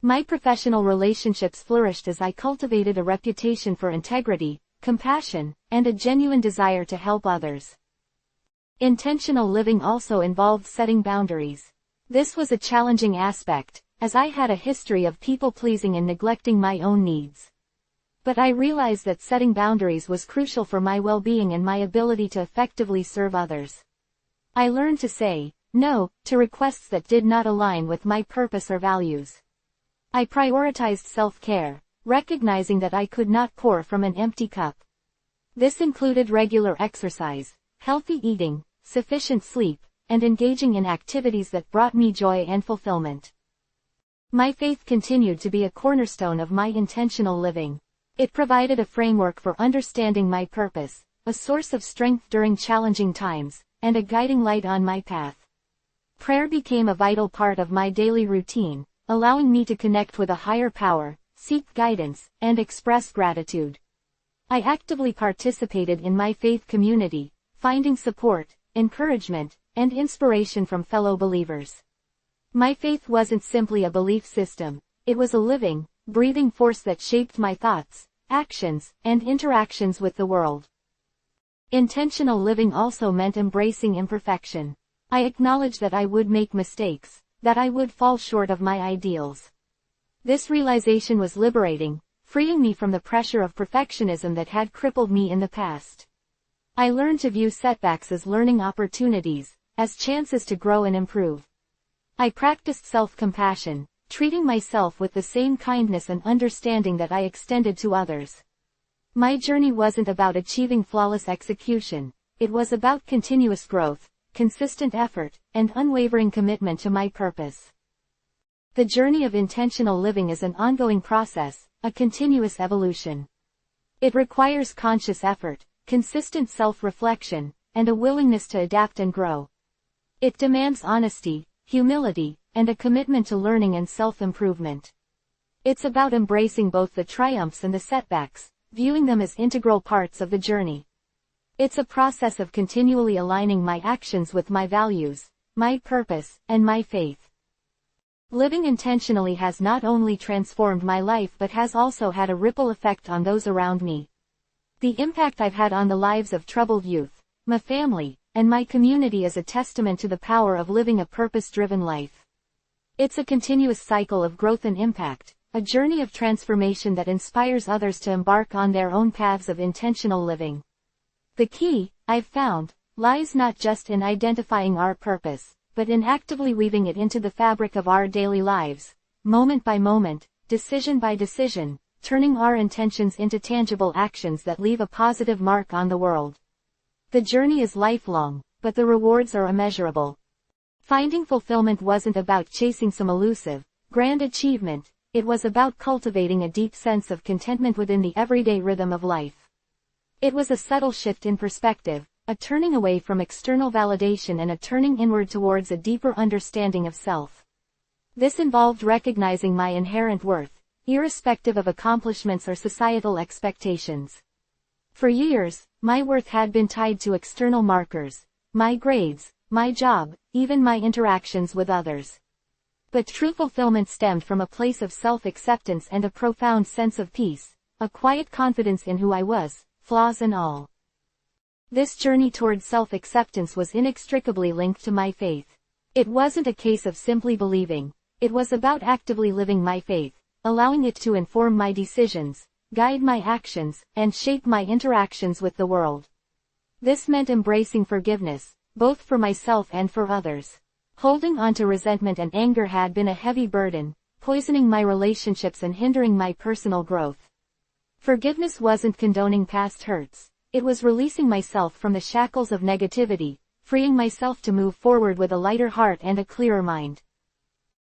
My professional relationships flourished as I cultivated a reputation for integrity, compassion, and a genuine desire to help others. Intentional living also involved setting boundaries. This was a challenging aspect, as I had a history of people-pleasing and neglecting my own needs. But I realized that setting boundaries was crucial for my well-being and my ability to effectively serve others. I learned to say no to requests that did not align with my purpose or values. I prioritized self-care, recognizing that I could not pour from an empty cup. This included regular exercise, healthy eating, sufficient sleep, and engaging in activities that brought me joy and fulfillment. My faith continued to be a cornerstone of my intentional living. It provided a framework for understanding my purpose, a source of strength during challenging times, and a guiding light on my path. Prayer became a vital part of my daily routine, allowing me to connect with a higher power, seek guidance, and express gratitude. I actively participated in my faith community, finding support, encouragement, and inspiration from fellow believers. My faith wasn't simply a belief system, it was a living, breathing force that shaped my thoughts, actions, and interactions with the world. Intentional living also meant embracing imperfection. I acknowledged that I would make mistakes, that I would fall short of my ideals. This realization was liberating, freeing me from the pressure of perfectionism that had crippled me in the past. I learned to view setbacks as learning opportunities, as chances to grow and improve. I practiced self-compassion, treating myself with the same kindness and understanding that I extended to others. My journey wasn't about achieving flawless execution, it was about continuous growth, consistent effort, and unwavering commitment to my purpose. The journey of intentional living is an ongoing process, a continuous evolution. It requires conscious effort, consistent self-reflection, and a willingness to adapt and grow. It demands honesty, humility, and a commitment to learning and self-improvement. It's about embracing both the triumphs and the setbacks, viewing them as integral parts of the journey. It's a process of continually aligning my actions with my values, my purpose, and my faith. Living intentionally has not only transformed my life but has also had a ripple effect on those around me. The impact I've had on the lives of troubled youth, my family, and my community is a testament to the power of living a purpose-driven life. It's a continuous cycle of growth and impact, a journey of transformation that inspires others to embark on their own paths of intentional living. The key, I've found, lies not just in identifying our purpose, but in actively weaving it into the fabric of our daily lives, moment by moment, decision by decision, turning our intentions into tangible actions that leave a positive mark on the world. The journey is lifelong, but the rewards are immeasurable. Finding fulfillment wasn't about chasing some elusive, grand achievement, it was about cultivating a deep sense of contentment within the everyday rhythm of life. It was a subtle shift in perspective, a turning away from external validation and a turning inward towards a deeper understanding of self. This involved recognizing my inherent worth, irrespective of accomplishments or societal expectations. For years, my worth had been tied to external markers, my grades, my job, even my interactions with others. But true fulfillment stemmed from a place of self-acceptance and a profound sense of peace, a quiet confidence in who I was, flaws and all. This journey toward self-acceptance was inextricably linked to my faith. It wasn't a case of simply believing, it was about actively living my faith, allowing it to inform my decisions, guide my actions, and shape my interactions with the world. This meant embracing forgiveness, both for myself and for others. Holding on to resentment and anger had been a heavy burden, poisoning my relationships and hindering my personal growth. Forgiveness wasn't condoning past hurts. It was releasing myself from the shackles of negativity, freeing myself to move forward with a lighter heart and a clearer mind.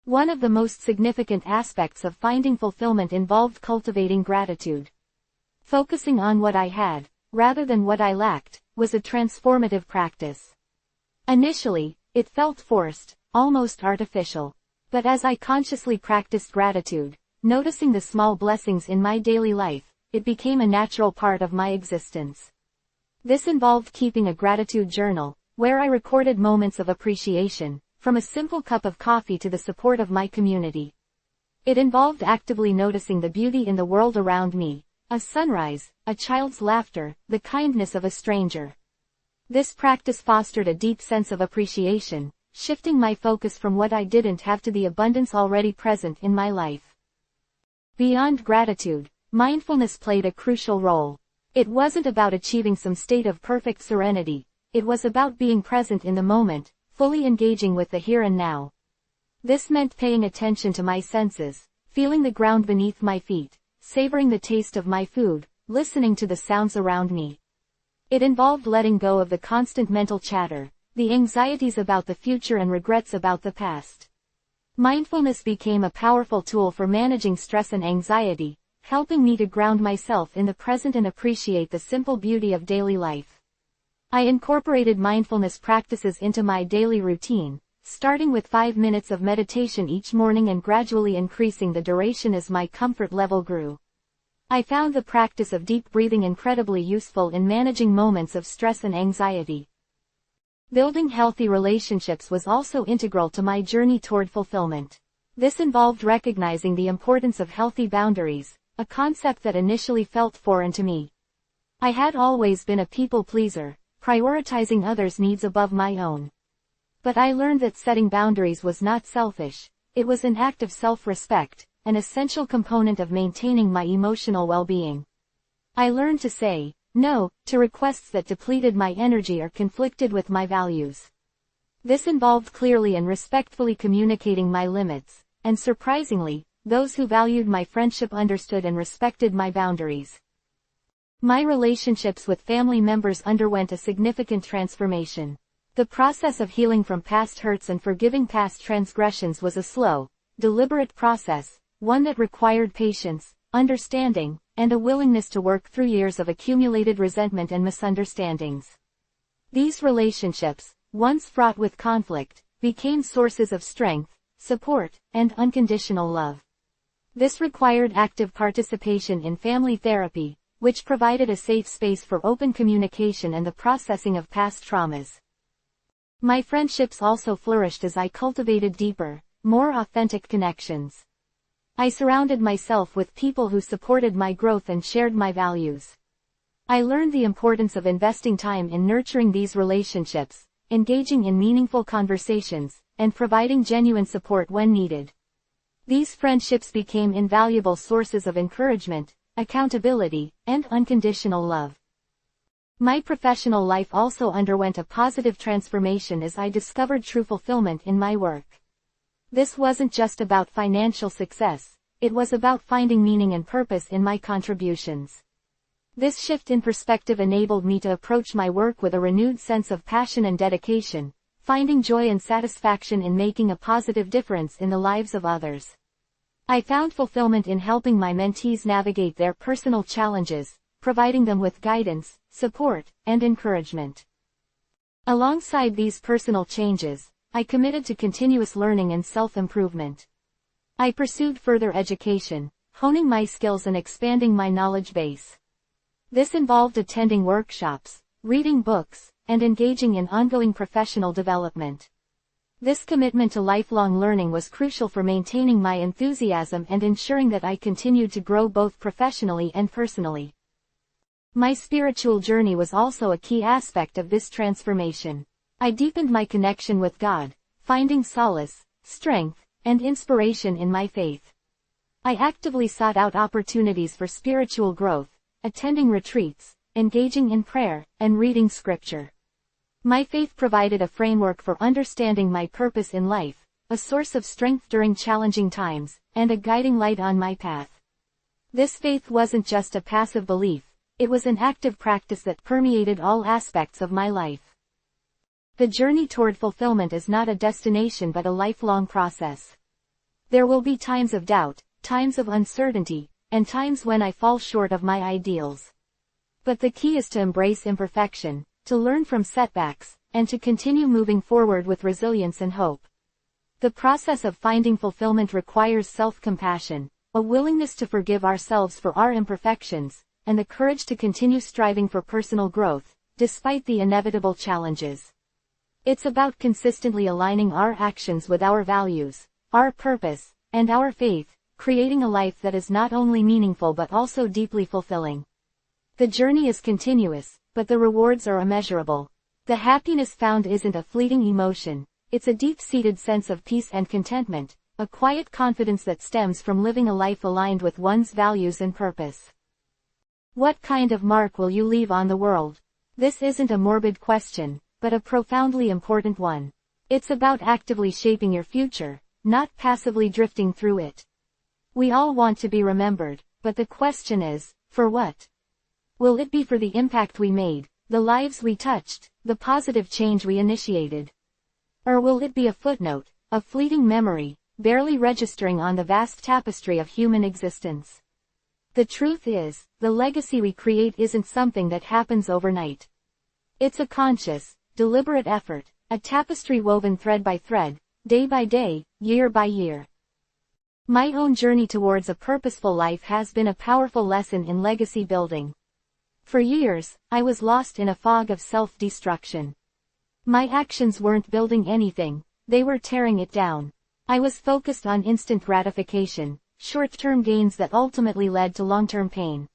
One of the most significant aspects of finding fulfillment involved cultivating gratitude. Focusing on what I had, rather than what I lacked, was a transformative practice. Initially, it felt forced, almost artificial. But as I consciously practiced gratitude, noticing the small blessings in my daily life, it became a natural part of my existence. This involved keeping a gratitude journal, where I recorded moments of appreciation, from a simple cup of coffee to the support of my community. It involved actively noticing the beauty in the world around me, a sunrise, a child's laughter, the kindness of a stranger. This practice fostered a deep sense of appreciation, shifting my focus from what I didn't have to the abundance already present in my life. Beyond gratitude, mindfulness played a crucial role. It wasn't about achieving some state of perfect serenity, it was about being present in the moment, fully engaging with the here and now. This meant paying attention to my senses, feeling the ground beneath my feet, savoring the taste of my food, listening to the sounds around me. It involved letting go of the constant mental chatter, the anxieties about the future and regrets about the past. Mindfulness became a powerful tool for managing stress and anxiety, helping me to ground myself in the present and appreciate the simple beauty of daily life. I incorporated mindfulness practices into my daily routine, starting with 5 minutes of meditation each morning and gradually increasing the duration as my comfort level grew. I found the practice of deep breathing incredibly useful in managing moments of stress and anxiety. Building healthy relationships was also integral to my journey toward fulfillment. This involved recognizing the importance of healthy boundaries, a concept that initially felt foreign to me. I had always been a people pleaser, prioritizing others' needs above my own. But I learned that setting boundaries was not selfish, it was an act of self-respect, an essential component of maintaining my emotional well-being. I learned to say no to requests that depleted my energy or conflicted with my values. This involved clearly and respectfully communicating my limits, and surprisingly, those who valued my friendship understood and respected my boundaries. My relationships with family members underwent a significant transformation. The process of healing from past hurts and forgiving past transgressions was a slow, deliberate process, one that required patience, understanding, and a willingness to work through years of accumulated resentment and misunderstandings. These relationships, once fraught with conflict, became sources of strength, support, and unconditional love. This required active participation in family therapy, which provided a safe space for open communication and the processing of past traumas. My friendships also flourished as I cultivated deeper, more authentic connections. I surrounded myself with people who supported my growth and shared my values. I learned the importance of investing time in nurturing these relationships, engaging in meaningful conversations, and providing genuine support when needed. These friendships became invaluable sources of encouragement, accountability, and unconditional love. My professional life also underwent a positive transformation as I discovered true fulfillment in my work. This wasn't just about financial success, it was about finding meaning and purpose in my contributions. This shift in perspective enabled me to approach my work with a renewed sense of passion and dedication, finding joy and satisfaction in making a positive difference in the lives of others. I found fulfillment in helping my mentees navigate their personal challenges, providing them with guidance, support, and encouragement. Alongside these personal changes, I committed to continuous learning and self-improvement. I pursued further education, honing my skills and expanding my knowledge base. This involved attending workshops, reading books, and engaging in ongoing professional development. This commitment to lifelong learning was crucial for maintaining my enthusiasm and ensuring that I continued to grow both professionally and personally. My spiritual journey was also a key aspect of this transformation. I deepened my connection with God, finding solace, strength, and inspiration in my faith. I actively sought out opportunities for spiritual growth, attending retreats, engaging in prayer, and reading scripture. My faith provided a framework for understanding my purpose in life, a source of strength during challenging times, and a guiding light on my path. This faith wasn't just a passive belief, it was an active practice that permeated all aspects of my life. The journey toward fulfillment is not a destination but a lifelong process. There will be times of doubt, times of uncertainty, and times when I fall short of my ideals. But the key is to embrace imperfection, to learn from setbacks, and to continue moving forward with resilience and hope. The process of finding fulfillment requires self-compassion, a willingness to forgive ourselves for our imperfections, and the courage to continue striving for personal growth, despite the inevitable challenges. It's about consistently aligning our actions with our values, our purpose, and our faith, creating a life that is not only meaningful but also deeply fulfilling. The journey is continuous, but the rewards are immeasurable. The happiness found isn't a fleeting emotion, it's a deep-seated sense of peace and contentment, a quiet confidence that stems from living a life aligned with one's values and purpose. What kind of mark will you leave on the world? This isn't a morbid question, but a profoundly important one. It's about actively shaping your future, not passively drifting through it. We all want to be remembered, but the question is, for what? Will it be for the impact we made, the lives we touched, the positive change we initiated? Or will it be a footnote, a fleeting memory, barely registering on the vast tapestry of human existence? The truth is, the legacy we create isn't something that happens overnight. It's a conscious, deliberate effort, a tapestry woven thread by thread, day by day, year by year. My own journey towards a purposeful life has been a powerful lesson in legacy building. For years, I was lost in a fog of self-destruction. My actions weren't building anything, they were tearing it down. I was focused on instant gratification, short-term gains that ultimately led to long-term pain.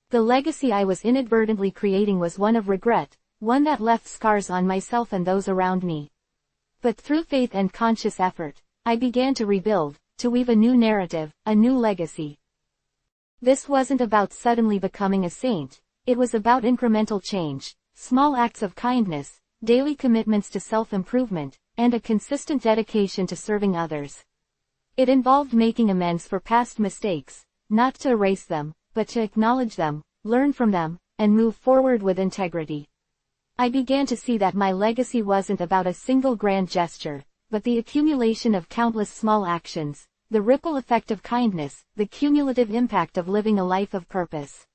The legacy I was inadvertently creating was one of regret, one that left scars on myself and those around me. But through faith and conscious effort, I began to rebuild, to weave a new narrative, a new legacy. This wasn't about suddenly becoming a saint, it was about incremental change, small acts of kindness, daily commitments to self-improvement, and a consistent dedication to serving others. It involved making amends for past mistakes, not to erase them, but to acknowledge them, learn from them, and move forward with integrity. I began to see that my legacy wasn't about a single grand gesture, but the accumulation of countless small actions, the ripple effect of kindness, the cumulative impact of living a life of purpose.